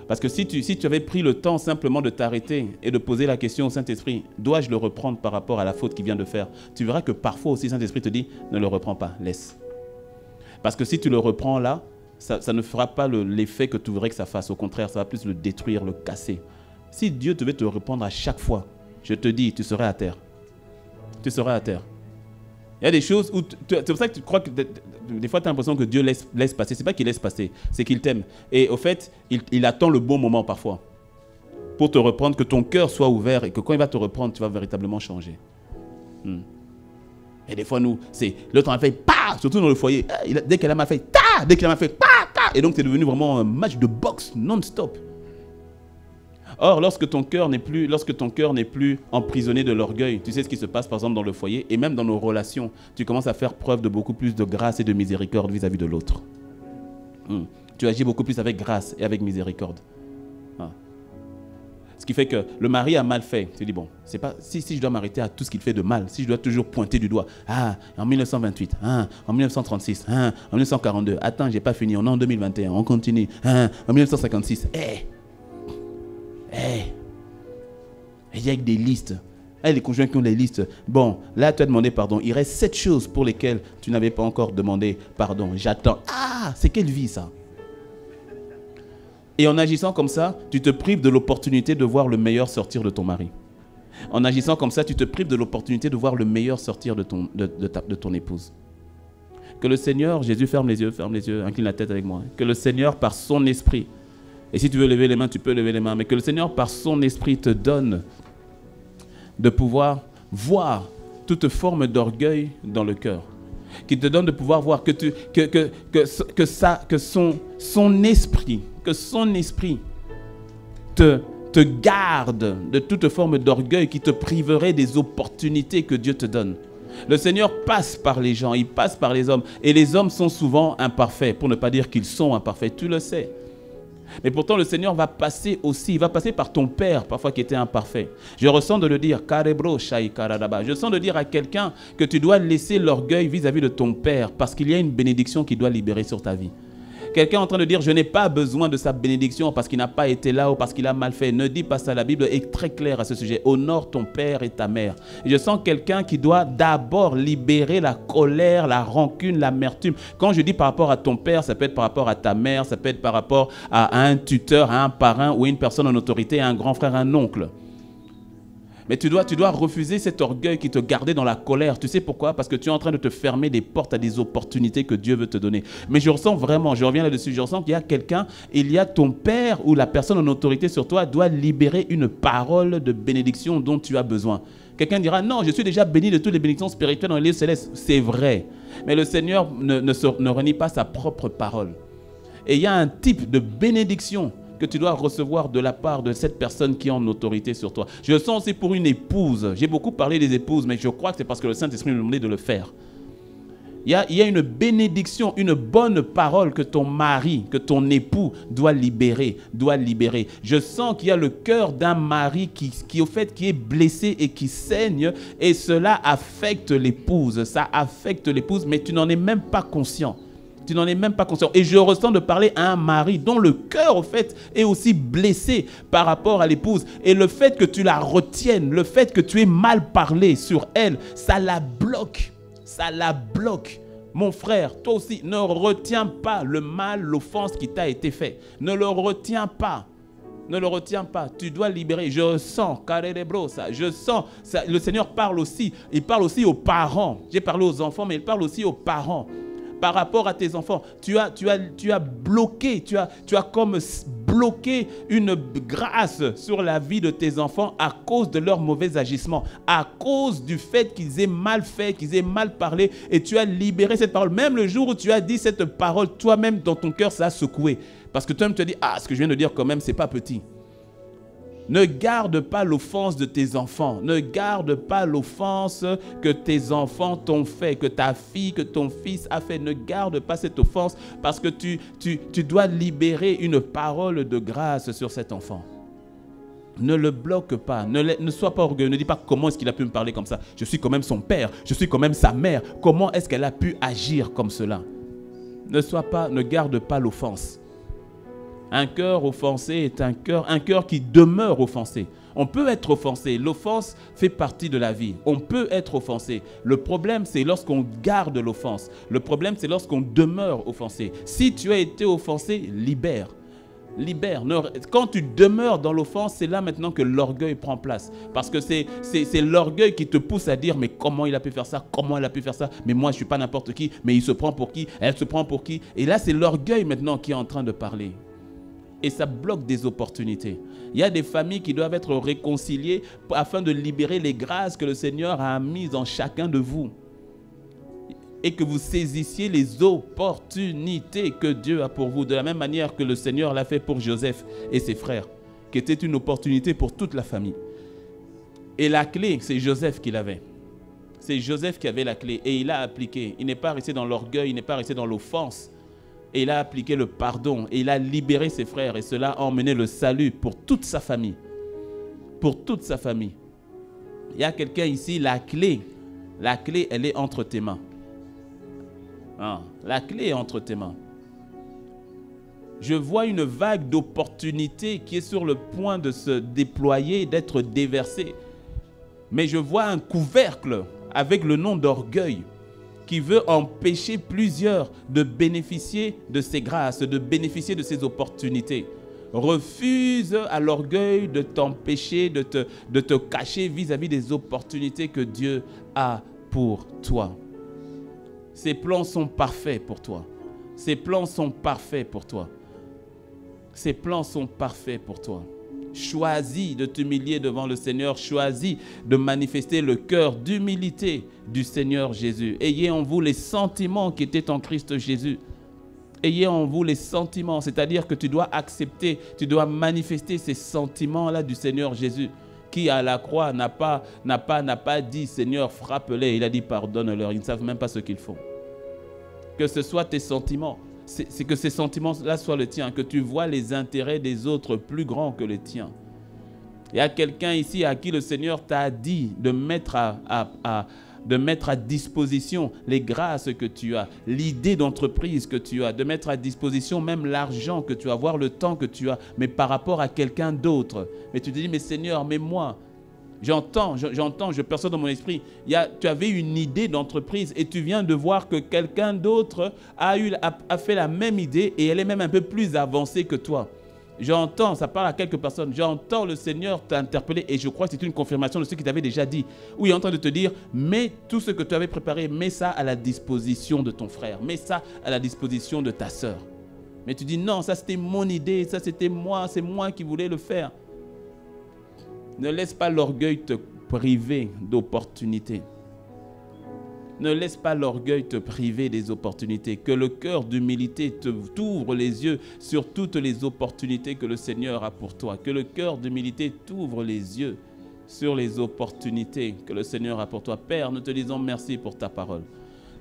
Parce que si tu avais pris le temps simplement de t'arrêter et de poser la question au Saint-Esprit, dois-je le reprendre par rapport à la faute qu'il vient de faire? Tu verras que parfois aussi, le Saint-Esprit te dit, ne le reprends pas, laisse. Parce que si tu le reprends là, ça ne fera pas l'effet que tu voudrais que ça fasse. Au contraire, ça va plus le détruire, le casser. Si Dieu devait te reprendre à chaque fois, je te dis, tu serais à terre. Tu serais à terre. Il y a des choses où... C'est pour ça que tu crois que... Des fois, tu as l'impression que Dieu laisse passer. Ce n'est pas qu'il laisse passer, c'est qu'il t'aime. Et au fait, il attend le bon moment parfois pour te reprendre, que ton cœur soit ouvert et que quand il va te reprendre, tu vas véritablement changer. Et des fois, nous, c'est... L'autre en a fait, pa, surtout dans le foyer. Dès qu'elle m'a fait, ta, dès qu'elle m'a fait, pa, ta. Et donc, c'est devenu vraiment un match de boxe non-stop. Or, lorsque ton cœur n'est plus emprisonné de l'orgueil, tu sais ce qui se passe par exemple dans le foyer et même dans nos relations, tu commences à faire preuve de beaucoup plus de grâce et de miséricorde vis-à-vis de l'autre. Tu agis beaucoup plus avec grâce et avec miséricorde. Ce qui fait que le mari a mal fait. Tu dis, bon, c'est pas, si je dois m'arrêter à tout ce qu'il fait de mal, si je dois toujours pointer du doigt, en 1928, en 1936, en 1942, attends, j'ai pas fini, on est en 2021, on continue, en 1956, il y a des listes. Les conjoints qui ont des listes. Bon, là, tu as demandé pardon. Il reste 7 choses pour lesquelles tu n'avais pas encore demandé pardon. J'attends. C'est quelle vie, ça? Et en agissant comme ça, tu te prives de l'opportunité de voir le meilleur sortir de ton mari. En agissant comme ça, tu te prives de l'opportunité de voir le meilleur sortir de ton épouse. Que le Seigneur, Jésus, ferme les yeux, incline la tête avec moi. Que le Seigneur, par son esprit, et si tu veux lever les mains, tu peux lever les mains. Mais que le Seigneur, par son esprit, te donne de pouvoir voir toute forme d'orgueil dans le cœur. Qu'il te donne de pouvoir voir que son esprit te garde de toute forme d'orgueil qui te priverait des opportunités que Dieu te donne. Le Seigneur passe par les gens, il passe par les hommes. Et les hommes sont souvent imparfaits, pour ne pas dire qu'ils sont imparfaits, tu le sais. Mais pourtant, le Seigneur va passer aussi, il va passer par ton père, parfois qui était imparfait. Je ressens de le dire, Karebro Shai Karadaba. Je sens de dire à quelqu'un que tu dois laisser l'orgueil vis-à-vis de ton père, parce qu'il y a une bénédiction qui doit libérer sur ta vie. Quelqu'un est en train de dire, je n'ai pas besoin de sa bénédiction parce qu'il n'a pas été là ou parce qu'il a mal fait. Ne dis pas ça, la Bible est très claire à ce sujet. Honore ton père et ta mère. Et je sens quelqu'un qui doit d'abord libérer la colère, la rancune, l'amertume. Quand je dis par rapport à ton père, ça peut être par rapport à ta mère, ça peut être par rapport à un tuteur, à un parrain ou une personne en autorité, à un grand frère, un oncle. Mais tu dois refuser cet orgueil qui te gardait dans la colère. Tu sais pourquoi? Parce que tu es en train de te fermer des portes à des opportunités que Dieu veut te donner. Mais je ressens vraiment, je reviens là-dessus, je ressens qu'il y a quelqu'un, il y a ton père ou la personne en autorité sur toi doit libérer une parole de bénédiction dont tu as besoin. Quelqu'un dira, non, je suis déjà béni de toutes les bénédictions spirituelles dans les lieux célestes. C'est vrai. Mais le Seigneur ne renie pas sa propre parole. Et il y a un type de bénédiction que tu dois recevoir de la part de cette personne qui est en autorité sur toi. Je le sens aussi pour une épouse. J'ai beaucoup parlé des épouses, mais je crois que c'est parce que le Saint-Esprit nous demandait de le faire. Il y a une bénédiction, une bonne parole que ton mari, que ton époux doit libérer, Je sens qu'il y a le cœur d'un mari qui au fait, qui est blessé et qui saigne, et cela affecte l'épouse. Ça affecte l'épouse, mais tu n'en es même pas conscient. Tu n'en es même pas conscient. Et je ressens de parler à un mari dont le cœur, au fait, est aussi blessé par rapport à l'épouse. Et le fait que tu la retiennes, le fait que tu aies mal parlé sur elle, ça la bloque. Ça la bloque. Mon frère, toi aussi, ne retiens pas le mal, l'offense qui t'a été fait. Ne le retiens pas. Ne le retiens pas. Tu dois libérer. Je sens, je sens. Ça, le Seigneur parle aussi. Il parle aussi aux parents. J'ai parlé aux enfants, mais il parle aussi aux parents. Par rapport à tes enfants, tu as bloqué, tu as comme bloqué une grâce sur la vie de tes enfants à cause de leurs mauvais agissements, à cause du fait qu'ils aient mal fait, qu'ils aient mal parlé, et tu as libéré cette parole. Même le jour où tu as dit cette parole, toi-même dans ton cœur, ça a secoué. Parce que toi-même tu te dis, ce que je viens de dire quand même, c'est pas petit. Ne garde pas l'offense de tes enfants. Ne garde pas l'offense que tes enfants t'ont fait, que ta fille, que ton fils a fait. Ne garde pas cette offense parce que tu dois libérer une parole de grâce sur cet enfant. Ne le bloque pas. Ne sois pas orgueilleux. Ne dis pas comment est-ce qu'il a pu me parler comme ça. Je suis quand même son père. Je suis quand même sa mère. Comment est-ce qu'elle a pu agir comme cela? Ne garde pas l'offense. Un cœur offensé est un cœur qui demeure offensé. On peut être offensé. L'offense fait partie de la vie. On peut être offensé. Le problème, c'est lorsqu'on garde l'offense. Le problème, c'est lorsqu'on demeure offensé. Si tu as été offensé, libère. Libère. Quand tu demeures dans l'offense, c'est là maintenant que l'orgueil prend place. Parce que c'est l'orgueil qui te pousse à dire, mais comment il a pu faire ça? Comment elle a pu faire ça? Mais moi, je ne suis pas n'importe qui. Mais il se prend pour qui? Elle se prend pour qui? Et là, c'est l'orgueil maintenant qui est en train de parler. Et ça bloque des opportunités. Il y a des familles qui doivent être réconciliées afin de libérer les grâces que le Seigneur a mises en chacun de vous. Et que vous saisissiez les opportunités que Dieu a pour vous. De la même manière que le Seigneur l'a fait pour Joseph et ses frères. Qui était une opportunité pour toute la famille. Et la clé, c'est Joseph qui l'avait. C'est Joseph qui avait la clé. Et il a appliqué. Il n'est pas resté dans l'orgueil, il n'est pas resté dans l'offense. Et il a appliqué le pardon et il a libéré ses frères et cela a emmené le salut pour toute sa famille. Pour toute sa famille. Il y a quelqu'un ici, la clé, elle est entre tes mains. La clé est entre tes mains. Je vois une vague d'opportunités qui est sur le point de se déployer, d'être déversée. Mais je vois un couvercle avec le nom d'orgueil qui veut empêcher plusieurs de bénéficier de ces grâces, de bénéficier de ces opportunités. Refuse à l'orgueil de t'empêcher, de te cacher vis-à-vis des opportunités que Dieu a pour toi. Ses plans sont parfaits pour toi. Ses plans sont parfaits pour toi. Ses plans sont parfaits pour toi. Choisis de t'humilier devant le Seigneur. Choisis de manifester le cœur d'humilité du Seigneur Jésus. Ayez en vous les sentiments qui étaient en Christ Jésus. Ayez en vous les sentiments, c'est-à-dire que tu dois accepter, tu dois manifester ces sentiments-là du Seigneur Jésus. qui à la croix n'a pas dit « Seigneur, frappe-les ». Il a dit « Pardonne-leur ». Ils ne savent même pas ce qu'ils font. Que ce soit tes sentiments, c'est que ces sentiments-là soient le tien, que tu vois les intérêts des autres plus grands que les tiens. Il y a quelqu'un ici à qui le Seigneur t'a dit de mettre à disposition les grâces que tu as, l'idée d'entreprise que tu as, de mettre à disposition même l'argent que tu as, voir le temps que tu as, mais par rapport à quelqu'un d'autre. Mais tu te dis, mais Seigneur, mais moi, j'entends, je perçois dans mon esprit, tu avais une idée d'entreprise et tu viens de voir que quelqu'un d'autre a fait la même idée et elle est même un peu plus avancée que toi. J'entends, ça parle à quelques personnes, j'entends le Seigneur t'interpeller et je crois que c'est une confirmation de ce qu'il t'avait déjà dit. Où il est en train de te dire, mets tout ce que tu avais préparé, mets ça à la disposition de ton frère, mets ça à la disposition de ta sœur. Mais tu dis, non, ça c'était mon idée, ça c'était moi, c'est moi qui voulais le faire. Ne laisse pas l'orgueil te priver d'opportunités. Ne laisse pas l'orgueil te priver des opportunités. Que le cœur d'humilité t'ouvre les yeux sur toutes les opportunités que le Seigneur a pour toi. Que le cœur d'humilité t'ouvre les yeux sur les opportunités que le Seigneur a pour toi. Père, nous te disons merci pour ta parole.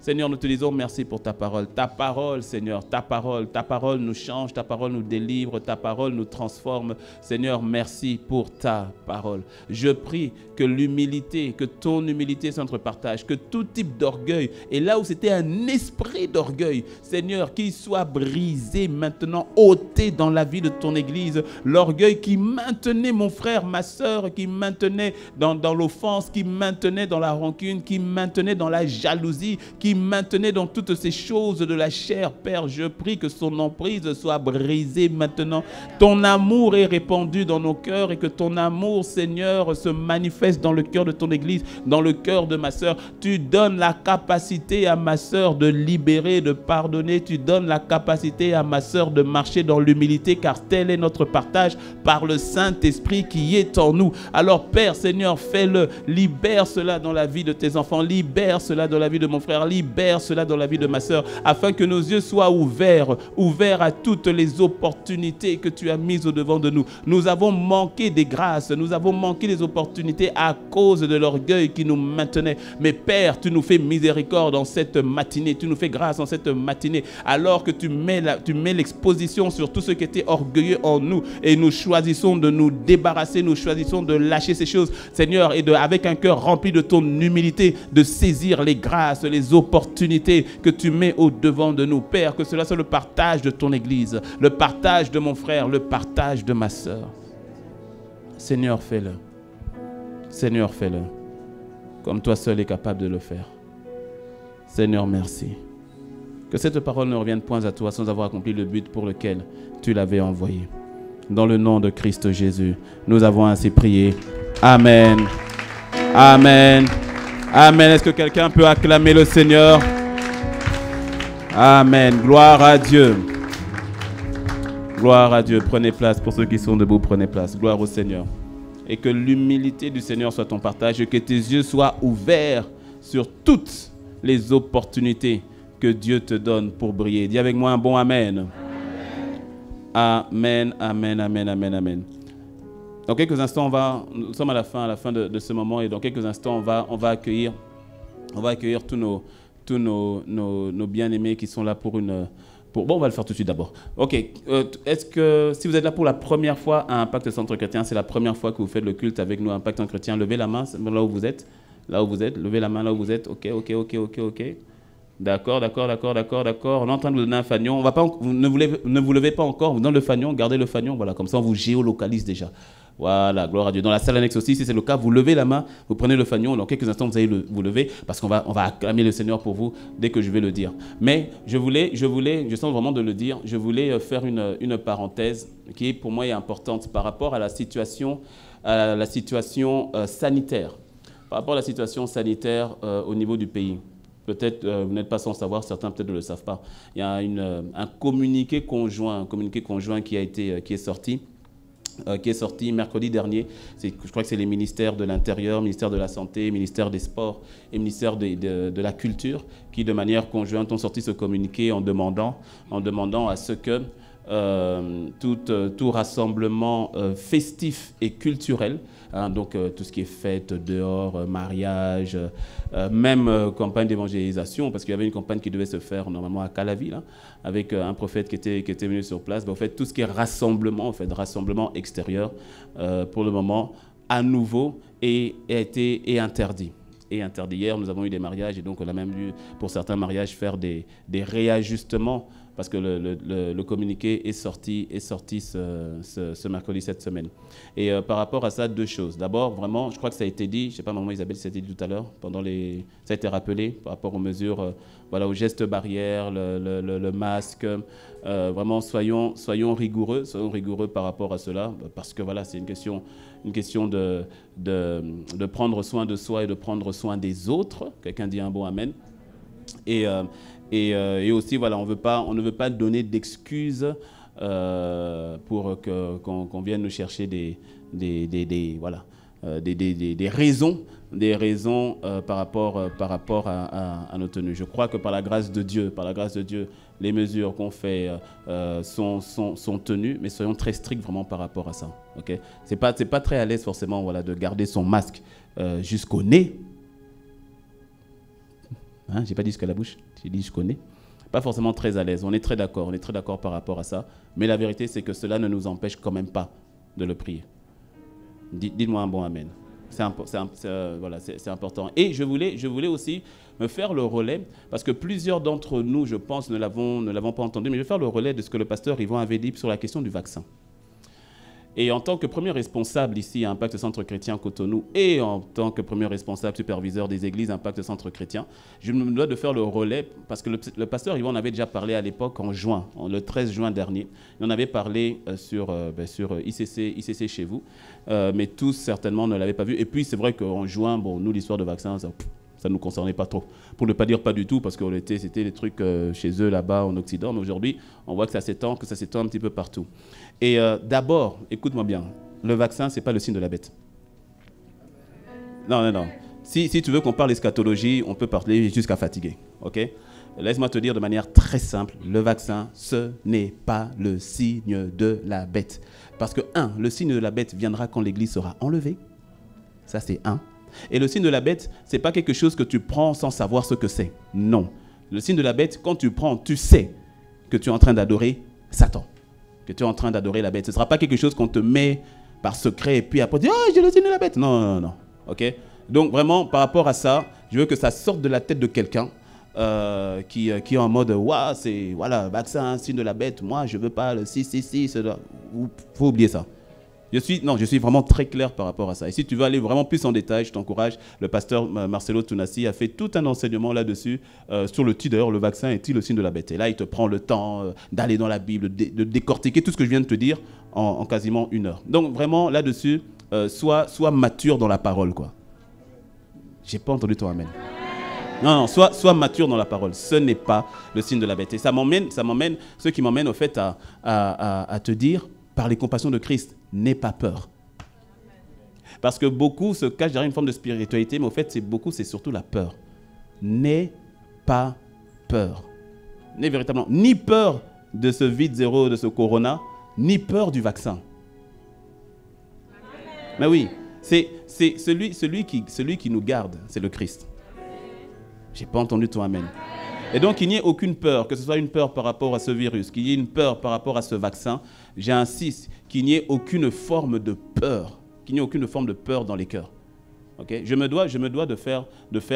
Seigneur, nous te disons merci pour ta parole. Ta parole, Seigneur, ta parole nous change, ta parole nous délivre, ta parole nous transforme. Seigneur, merci pour ta parole. Je prie que l'humilité, que ton humilité s'entrepartage, que tout type d'orgueil, et là où c'était un esprit d'orgueil, Seigneur, qu'il soit brisé maintenant, ôté dans la vie de ton Église, l'orgueil qui maintenait mon frère, ma soeur, qui maintenait dans l'offense, qui maintenait dans la rancune, qui maintenait dans la jalousie, qui maintenait dans toutes ces choses de la chair. Père, je prie que son emprise soit brisée maintenant. Ton amour est répandu dans nos cœurs et que ton amour, Seigneur, se manifeste dans le cœur de ton Église, dans le cœur de ma sœur. Tu donnes la capacité à ma sœur de libérer, de pardonner. Tu donnes la capacité à ma sœur de marcher dans l'humilité, car tel est notre partage par le Saint-Esprit qui est en nous. Alors Père, Seigneur, fais-le. Libère cela dans la vie de tes enfants. Libère cela dans la vie de mon frère. Libère cela dans la vie de ma sœur, afin que nos yeux soient ouverts à toutes les opportunités que tu as mises au-devant de nous. Nous avons manqué des grâces, nous avons manqué des opportunités à cause de l'orgueil qui nous maintenait. Mais Père, tu nous fais miséricorde en cette matinée, tu nous fais grâce en cette matinée, alors que tu mets l'exposition sur tout ce qui était orgueilleux en nous, et nous choisissons de nous débarrasser, nous choisissons de lâcher ces choses, Seigneur, et avec un cœur rempli de ton humilité, de saisir les grâces, les opportunités que tu mets au-devant de nous. Père, que cela soit le partage de ton Église, le partage de mon frère, le partage de ma sœur. Seigneur, fais-le. Seigneur, fais-le. Comme toi seul es capable de le faire. Seigneur, merci. Que cette parole ne revienne point à toi sans avoir accompli le but pour lequel tu l'avais envoyé. Dans le nom de Christ Jésus, nous avons ainsi prié. Amen. Amen. Amen. Est-ce que quelqu'un peut acclamer le Seigneur? Amen. Gloire à Dieu. Gloire à Dieu. Prenez place. Pour ceux qui sont debout, prenez place. Gloire au Seigneur. Et que l'humilité du Seigneur soit ton partage et que tes yeux soient ouverts sur toutes les opportunités que Dieu te donne pour briller. Dis avec moi un bon Amen. Amen, amen, amen, amen, amen. Dans quelques instants, nous sommes à la fin de ce moment, et dans quelques instants, on va accueillir tous nos bien-aimés qui sont là bon, on va le faire tout de suite d'abord. Ok, est-ce que si vous êtes là pour la première fois à Impact Centre Chrétien, c'est la première fois que vous faites le culte avec nous à Impact Centre Chrétien, levez la main là où vous êtes. Levez la main là où vous êtes. Ok. D'accord. On est en train de vous donner un fanion. Ne vous levez pas encore, vous donnez le fanion, gardez le fanion, voilà, comme ça on vous géolocalise déjà. Voilà, gloire à Dieu. Dans la salle annexe aussi, si c'est le cas, vous levez la main, vous prenez le fanion. Dans quelques instants, vous allez vous lever parce qu'on va acclamer le Seigneur pour vous dès que je vais le dire. Mais je sens vraiment de le dire, je voulais faire une parenthèse qui pour moi est importante par rapport à la situation sanitaire. Par rapport à la situation sanitaire au niveau du pays. Peut-être vous n'êtes pas sans savoir, certains peut-être ne le savent pas. Il y a un communiqué conjoint qui est sorti mercredi dernier. Je crois que c'est les ministères de l'Intérieur, ministère de la Santé, ministère des Sports et ministère de la Culture qui, de manière conjointe, ont sorti ce communiqué en demandant à ce que tout rassemblement festif et culturel. Hein, donc tout ce qui est fête dehors, mariage, même campagne d'évangélisation, parce qu'il y avait une campagne qui devait se faire normalement à Calaville, hein, avec un prophète qui était venu sur place. En fait, tout ce qui est rassemblement, en fait, rassemblement extérieur, pour le moment, à nouveau, est interdit. Et interdit. Hier, nous avons eu des mariages, et donc on a même dû, pour certains mariages, faire des réajustements, parce que le communiqué est sorti ce mercredi, cette semaine. Et par rapport à ça, deux choses. D'abord, vraiment, je crois que ça a été dit, je ne sais pas, maman Isabelle, ça a été dit tout à l'heure, ça a été rappelé par rapport aux mesures, voilà, aux gestes barrières, le masque. Vraiment, soyons rigoureux par rapport à cela, parce que voilà, c'est une question de prendre soin de soi et de prendre soin des autres. Quelqu'un dit un bon amen. Et aussi, voilà, on ne veut pas donner d'excuses pour qu'on vienne nous chercher des raisons par rapport à nos tenues. Je crois que par la grâce de Dieu, les mesures qu'on fait sont tenues, mais soyons très stricts vraiment par rapport à ça. Okay? C'est pas très à l'aise forcément, voilà, de garder son masque jusqu'au nez. Hein, j'ai pas dit jusqu'à la bouche, j'ai dit jusqu'au nez. Pas forcément très à l'aise. On est très d'accord par rapport à ça. Mais la vérité, c'est que cela ne nous empêche quand même pas de le prier. Dites-moi un bon amen. C'est important. Et je voulais aussi me faire le relais, parce que plusieurs d'entre nous, je pense, ne l'avons pas entendu, mais je vais faire le relais de ce que le pasteur Yvon avait dit sur la question du vaccin. Et en tant que premier responsable ici à Impact Centre Chrétien Cotonou et en tant que premier responsable superviseur des églises Impact Centre Chrétien, je me dois de faire le relais parce que le pasteur Yvon en avait déjà parlé à l'époque en juin, le 13 juin dernier. Il en avait parlé sur ICC chez vous, mais tous certainement ne l'avaient pas vu. Et puis c'est vrai qu'en juin, bon, nous l'histoire de vaccin, ça ne nous concernait pas trop. Pour ne pas dire pas du tout, parce que c'était des trucs chez eux là-bas en Occident, mais aujourd'hui, on voit que ça s'étend un petit peu partout. Et d'abord, écoute-moi bien, le vaccin, ce n'est pas le signe de la bête. Non. Si tu veux qu'on parle d'eschatologie, on peut parler jusqu'à fatiguer. Okay? Laisse-moi te dire de manière très simple, le vaccin, ce n'est pas le signe de la bête. Parce que, le signe de la bête viendra quand l'Église sera enlevée. Ça, c'est un. Et le signe de la bête, ce n'est pas quelque chose que tu prends sans savoir ce que c'est. Non. Le signe de la bête, quand tu prends, tu sais que tu es en train d'adorer Satan. Que tu es en train d'adorer la bête. Ce ne sera pas quelque chose qu'on te met par secret et puis après, tu dis, oh, j'ai le signe de la bête. Non. OK? Donc vraiment, par rapport à ça, je veux que ça sorte de la tête de quelqu'un qui est en mode, c'est, voilà, vaccin, signe de la bête. Moi, je ne veux pas le si. Il faut oublier ça. Je suis vraiment très clair par rapport à ça. Et si tu veux aller vraiment plus en détail, je t'encourage. Le pasteur Marcelo Tunassi a fait tout un enseignement là-dessus, sur le titre d'ailleurs, le vaccin est-il le signe de la bête? Et là, il te prend le temps d'aller dans la Bible, de décortiquer tout ce que je viens de te dire en quasiment 1 heure. Donc vraiment, là-dessus, sois mature dans la parole, quoi. J'ai pas entendu ton amen. Non, sois mature dans la parole. Ce n'est pas le signe de la bête. Et ce qui m'emmène au fait à te dire, par les compassions de Christ, n'aie pas peur. Parce que beaucoup se cachent derrière une forme de spiritualité, mais au fait, c'est surtout la peur. N'aie pas peur. N'aie véritablement ni peur de ce vide zéro, de ce corona, ni peur du vaccin. Mais oui, c'est celui qui nous garde, c'est le Christ. J'ai pas entendu ton amen. Et donc, qu'il n'y ait aucune peur, que ce soit une peur par rapport à ce virus, qu'il y ait une peur par rapport à ce vaccin, j'insiste, qu'il n'y ait aucune forme de peur, dans les cœurs. Okay? Je me dois de faire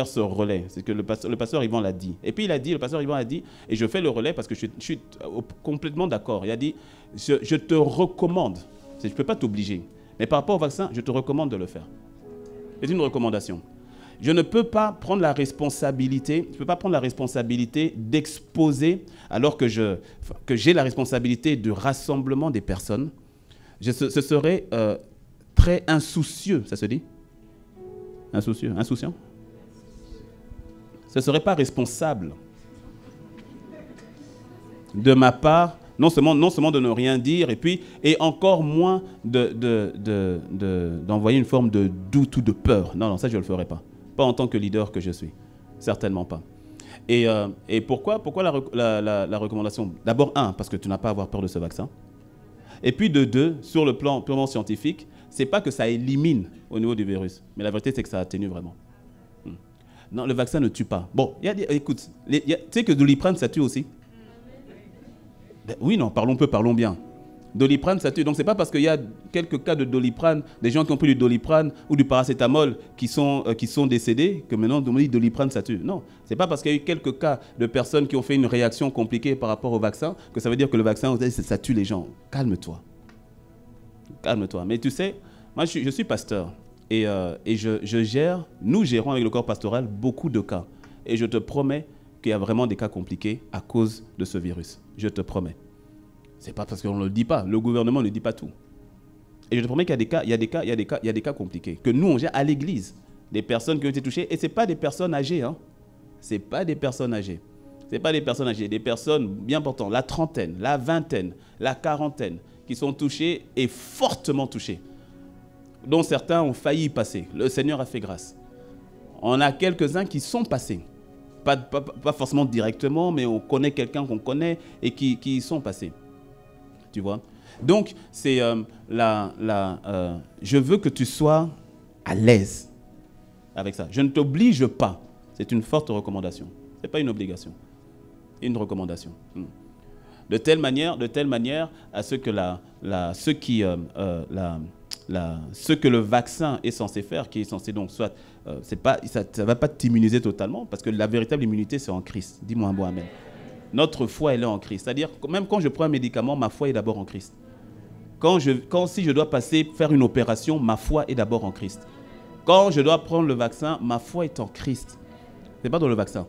ce relais. C'est que le pasteur Yvan l'a dit. Et puis le pasteur Yvan a dit, et je fais le relais parce que je suis complètement d'accord. Il a dit, je te recommande, je ne peux pas t'obliger, mais par rapport au vaccin, je te recommande de le faire. C'est une recommandation. Je ne peux pas prendre la responsabilité, d'exposer, alors que j'ai la responsabilité du rassemblement des personnes. Ce serait très insoucieux, ça se dit? Insouciant? Ce ne serait pas responsable de ma part, non seulement de ne rien dire, et encore moins d'envoyer une forme de doute ou de peur. Non, ça je ne le ferai pas. Pas en tant que leader que je suis. Certainement pas. Et pourquoi la recommandation? D'abord, parce que tu n'as pas à avoir peur de ce vaccin. Et puis de deux, sur le plan purement scientifique, c'est pas que ça élimine au niveau du virus, mais la vérité, c'est que ça atténue vraiment. Non, le vaccin ne tue pas. Bon, écoute, tu sais que Doliprane, ça tue aussi? Oui, non, parlons bien. Doliprane, ça tue. Donc, ce n'est pas parce qu'il y a quelques cas de Doliprane, des gens qui ont pris du Doliprane ou du paracétamol qui sont décédés, que maintenant, on dit Doliprane, ça tue. Non, ce n'est pas parce qu'il y a eu quelques cas de personnes qui ont fait une réaction compliquée par rapport au vaccin que ça veut dire que le vaccin, ça tue les gens. Calme-toi. Calme-toi. Mais tu sais, moi, je suis pasteur et nous gérons avec le corps pastoral beaucoup de cas. Et je te promets qu'il y a vraiment des cas compliqués à cause de ce virus. Je te promets. Ce n'est pas parce qu'on ne le dit pas. Le gouvernement ne dit pas tout. Et je te promets qu'il y a des cas compliqués que nous, on gère à l'église. Des personnes qui ont été touchées. Et ce n'est pas des personnes âgées. Ce n'est pas des personnes âgées. Ce n'est pas des personnes âgées. Des personnes bien portantes. La trentaine, la vingtaine, la quarantaine qui sont touchées et fortement touchées. Dont certains ont failli y passer. Le Seigneur a fait grâce. On a quelques-uns qui sont passés. Pas forcément directement, mais on connaît quelqu'un qu'on connaît et qui y sont passés. Tu vois? Donc, c'est je veux que tu sois à l'aise avec ça. Je ne t'oblige pas. C'est une forte recommandation. Ce n'est pas une obligation. Une recommandation. De telle manière à ce que ce que le vaccin est censé faire, qui est censé donc soit, ça ne va pas t'immuniser totalement, parce que la véritable immunité, c'est en Christ. Dis-moi un bon amen. Notre foi, elle est en Christ. C'est-à-dire, même quand je prends un médicament, ma foi est d'abord en Christ. Si je dois faire une opération, ma foi est d'abord en Christ. Quand je dois prendre le vaccin, ma foi est en Christ. Ce n'est pas dans le vaccin.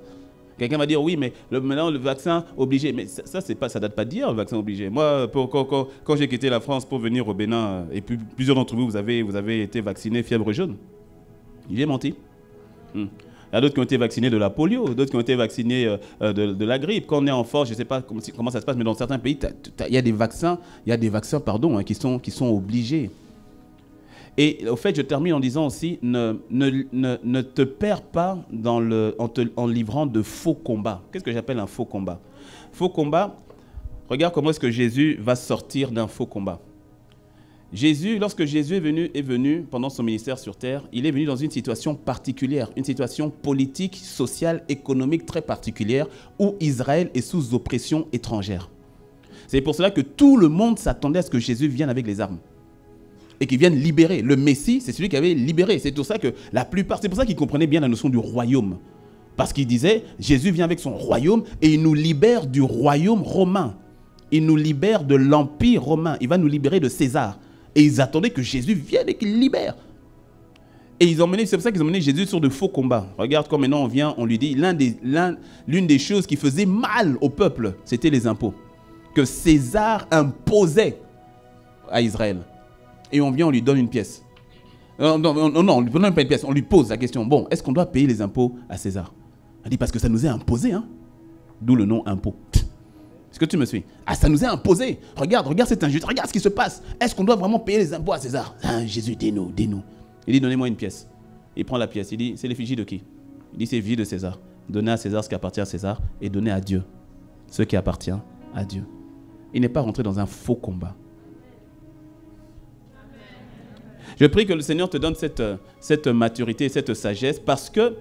Quelqu'un va dire, oui, mais maintenant, le vaccin obligé. Mais ça ne date pas d'hier, le vaccin obligé. Moi, quand j'ai quitté la France pour venir au Bénin, et puis plusieurs d'entre vous, vous avez été vaccinés fièvre jaune. J'ai menti. Il y a d'autres qui ont été vaccinés de la polio, d'autres qui ont été vaccinés de la grippe. Quand on est enfant, je ne sais pas comment ça se passe, mais dans certains pays, il y a des vaccins, qui sont obligés. Et au fait, je termine en disant aussi, ne te perds pas en livrant de faux combats. Qu'est-ce que j'appelle un faux combat? Faux combat, regarde comment est-ce que Jésus va sortir d'un faux combat. Lorsque Jésus est venu pendant son ministère sur terre, il est venu dans une situation particulière, une situation politique, sociale, économique très particulière, où Israël est sous oppression étrangère. C'est pour cela que tout le monde s'attendait à ce que Jésus vienne avec les armes et qu'il vienne libérer. Le Messie, c'est celui qui avait libéré. C'est pour ça que c'est pour ça qu'il comprenait bien la notion du royaume. Parce qu'il disait, Jésus vient avec son royaume et il nous libère du royaume romain. Il nous libère de l'empire romain. Il va nous libérer de César. Et ils attendaient que Jésus vienne et qu'il libère. Et c'est pour ça qu'ils ont mené Jésus sur de faux combats. Regarde quand maintenant on lui dit, l'une des choses qui faisait mal au peuple, c'était les impôts. Que César imposait à Israël. Et on lui donne une pièce. Non, on ne lui donne pas une pièce, on lui pose la question. Bon, est-ce qu'on doit payer les impôts à César? Elle dit, parce que ça nous est imposé. D'où le nom impôt. Est-ce que tu me suis? Ça nous est imposé. Regarde cette injustice, regarde ce qui se passe. Est-ce qu'on doit vraiment payer les impôts à César? Jésus, dis-nous. Il dit, donnez-moi une pièce. Il prend la pièce, il dit, c'est l'effigie de qui? Il dit, c'est l'effigie de César. Donnez à César ce qui appartient à César et donnez à Dieu ce qui appartient à Dieu. Il n'est pas rentré dans un faux combat. Je prie que le Seigneur te donne cette maturité, cette sagesse, parce que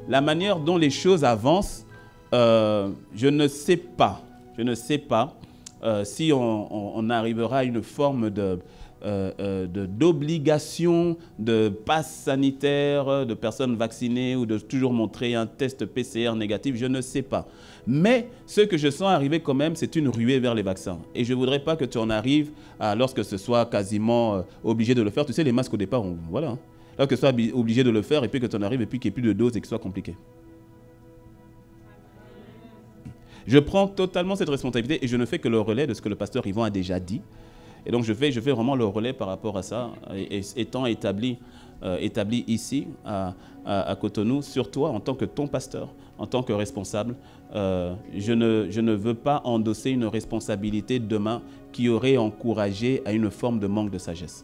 la manière dont les choses avancent, je ne sais pas si on arrivera à une forme d'obligation de passe sanitaire, de personnes vaccinées ou de toujours montrer un test PCR négatif, je ne sais pas. Mais ce que je sens arriver quand même, c'est une ruée vers les vaccins. Et je ne voudrais pas que tu en arrives lorsque ce soit quasiment obligé de le faire. Tu sais, les masques au départ, voilà. Lorsque ce soit obligé de le faire et puis que tu en arrives et puis qu'il n'y ait plus de doses et que ce soit compliqué. Je prends totalement cette responsabilité et je ne fais que le relais de ce que le pasteur Yvon a déjà dit. Et donc je fais vraiment le relais par rapport à ça, et étant établi ici à Cotonou, sur toi en tant que ton pasteur, en tant que responsable, je ne veux pas endosser une responsabilité demain qui aurait encouragé à une forme de manque de sagesse.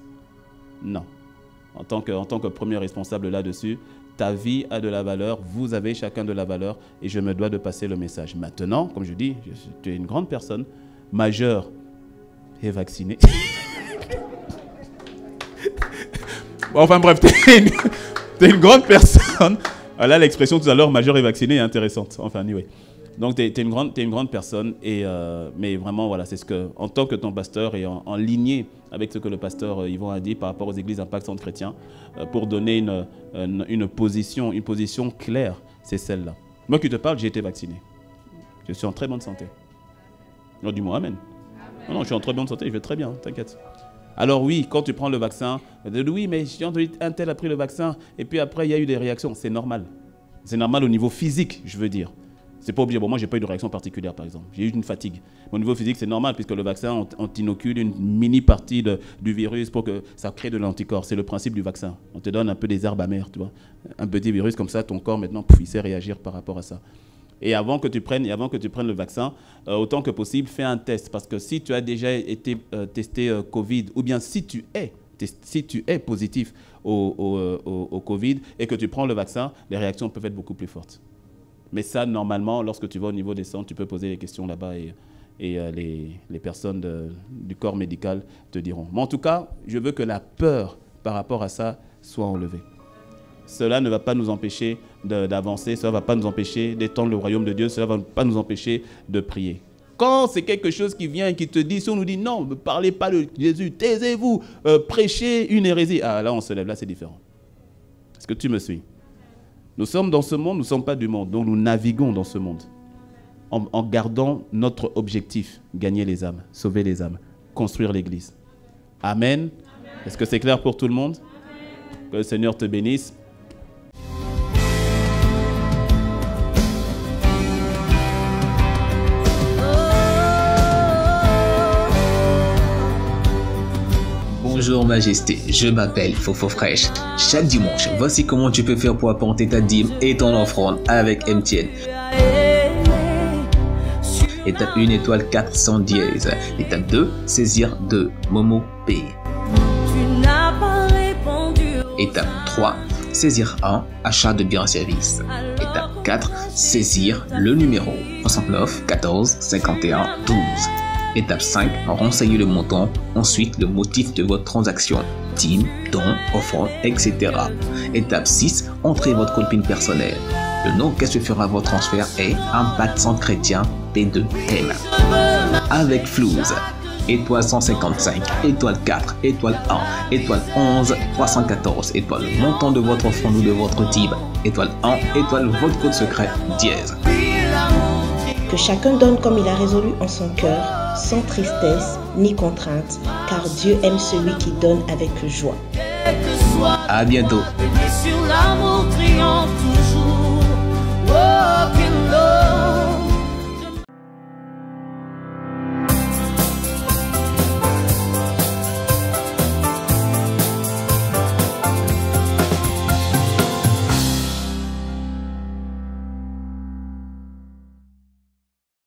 Non. En tant que premier responsable là-dessus, ta vie a de la valeur, vous avez chacun de la valeur et je me dois de passer le message. Maintenant, comme je dis, tu es une grande personne, majeure et vaccinée. Enfin bref, tu es une grande personne. Là, l'expression tout à l'heure, majeure et vaccinée, est intéressante. Enfin, anyway. Donc, tu es une grande personne, mais vraiment, voilà, c'est ce que, en tant que ton pasteur et en lignée avec ce que le pasteur Yvon a dit par rapport aux églises Impact Centre Chrétien, pour donner une position claire, c'est celle-là. Moi qui te parle, j'ai été vacciné. Je suis en très bonne santé. Non, dis-moi amen. Non, je suis en très bonne santé, je vais très bien, t'inquiète. Alors oui, quand tu prends le vaccin, oui, mais un tel a pris le vaccin, et puis après, il y a eu des réactions. C'est normal. C'est normal au niveau physique, je veux dire. C'est pas obligé. Bon, moi, j'ai pas eu de réaction particulière, par exemple. J'ai eu une fatigue. Au niveau physique, c'est normal, puisque le vaccin, on t'inocule une mini-partie du virus pour que ça crée de l'anticorps. C'est le principe du vaccin. On te donne un peu des herbes amères, tu vois. Un petit virus comme ça, ton corps, maintenant, il sait réagir par rapport à ça. Et avant que tu prennes le vaccin, autant que possible, fais un test. Parce que si tu as déjà été testé Covid, ou bien si tu es positif au Covid et que tu prends le vaccin, les réactions peuvent être beaucoup plus fortes. Mais ça, normalement, lorsque tu vas au niveau des centres, tu peux poser les questions là-bas et les personnes du corps médical te diront. Mais en tout cas, je veux que la peur par rapport à ça soit enlevée. Cela ne va pas nous empêcher d'avancer, cela ne va pas nous empêcher d'étendre le royaume de Dieu, cela ne va pas nous empêcher de prier. Quand c'est quelque chose qui vient et qui te dit, si on nous dit non, ne parlez pas de Jésus, taisez-vous, prêchez une hérésie. Ah là, on se lève, là c'est différent. Est-ce que tu me suis? Nous sommes dans ce monde, nous ne sommes pas du monde, donc nous naviguons dans ce monde en gardant notre objectif, gagner les âmes, sauver les âmes, construire l'Église. Amen. Est-ce que c'est clair pour tout le monde? Que le Seigneur te bénisse. Bonjour Majesté, je m'appelle Fofo Fresh. Chaque dimanche, voici comment tu peux faire pour apporter ta dîme et ton offrande avec MTN. Étape 1, étoile 400 dièse. Étape 2, saisir 2, Momo Pay. Étape 3, saisir 1, achat de biens et services. Étape 4, saisir le numéro 69 14 51 12. Étape 5, renseignez le montant, ensuite le motif de votre transaction, dîme, don, offrande, etc. Étape 6, entrez votre code PIN personnel. Le nom qu'est-ce que fera votre transfert est Impact Centre Chrétien P2M. Avec Flouze, étoile 155, étoile 4, étoile 1, étoile 11, 314, étoile le montant de votre offrande ou de votre dîme, étoile 1, étoile votre code secret, dièse. Que chacun donne comme il a résolu en son cœur, sans tristesse ni contrainte, car Dieu aime celui qui donne avec joie. À bientôt. Sur l'amour triomphe toujours. Oh,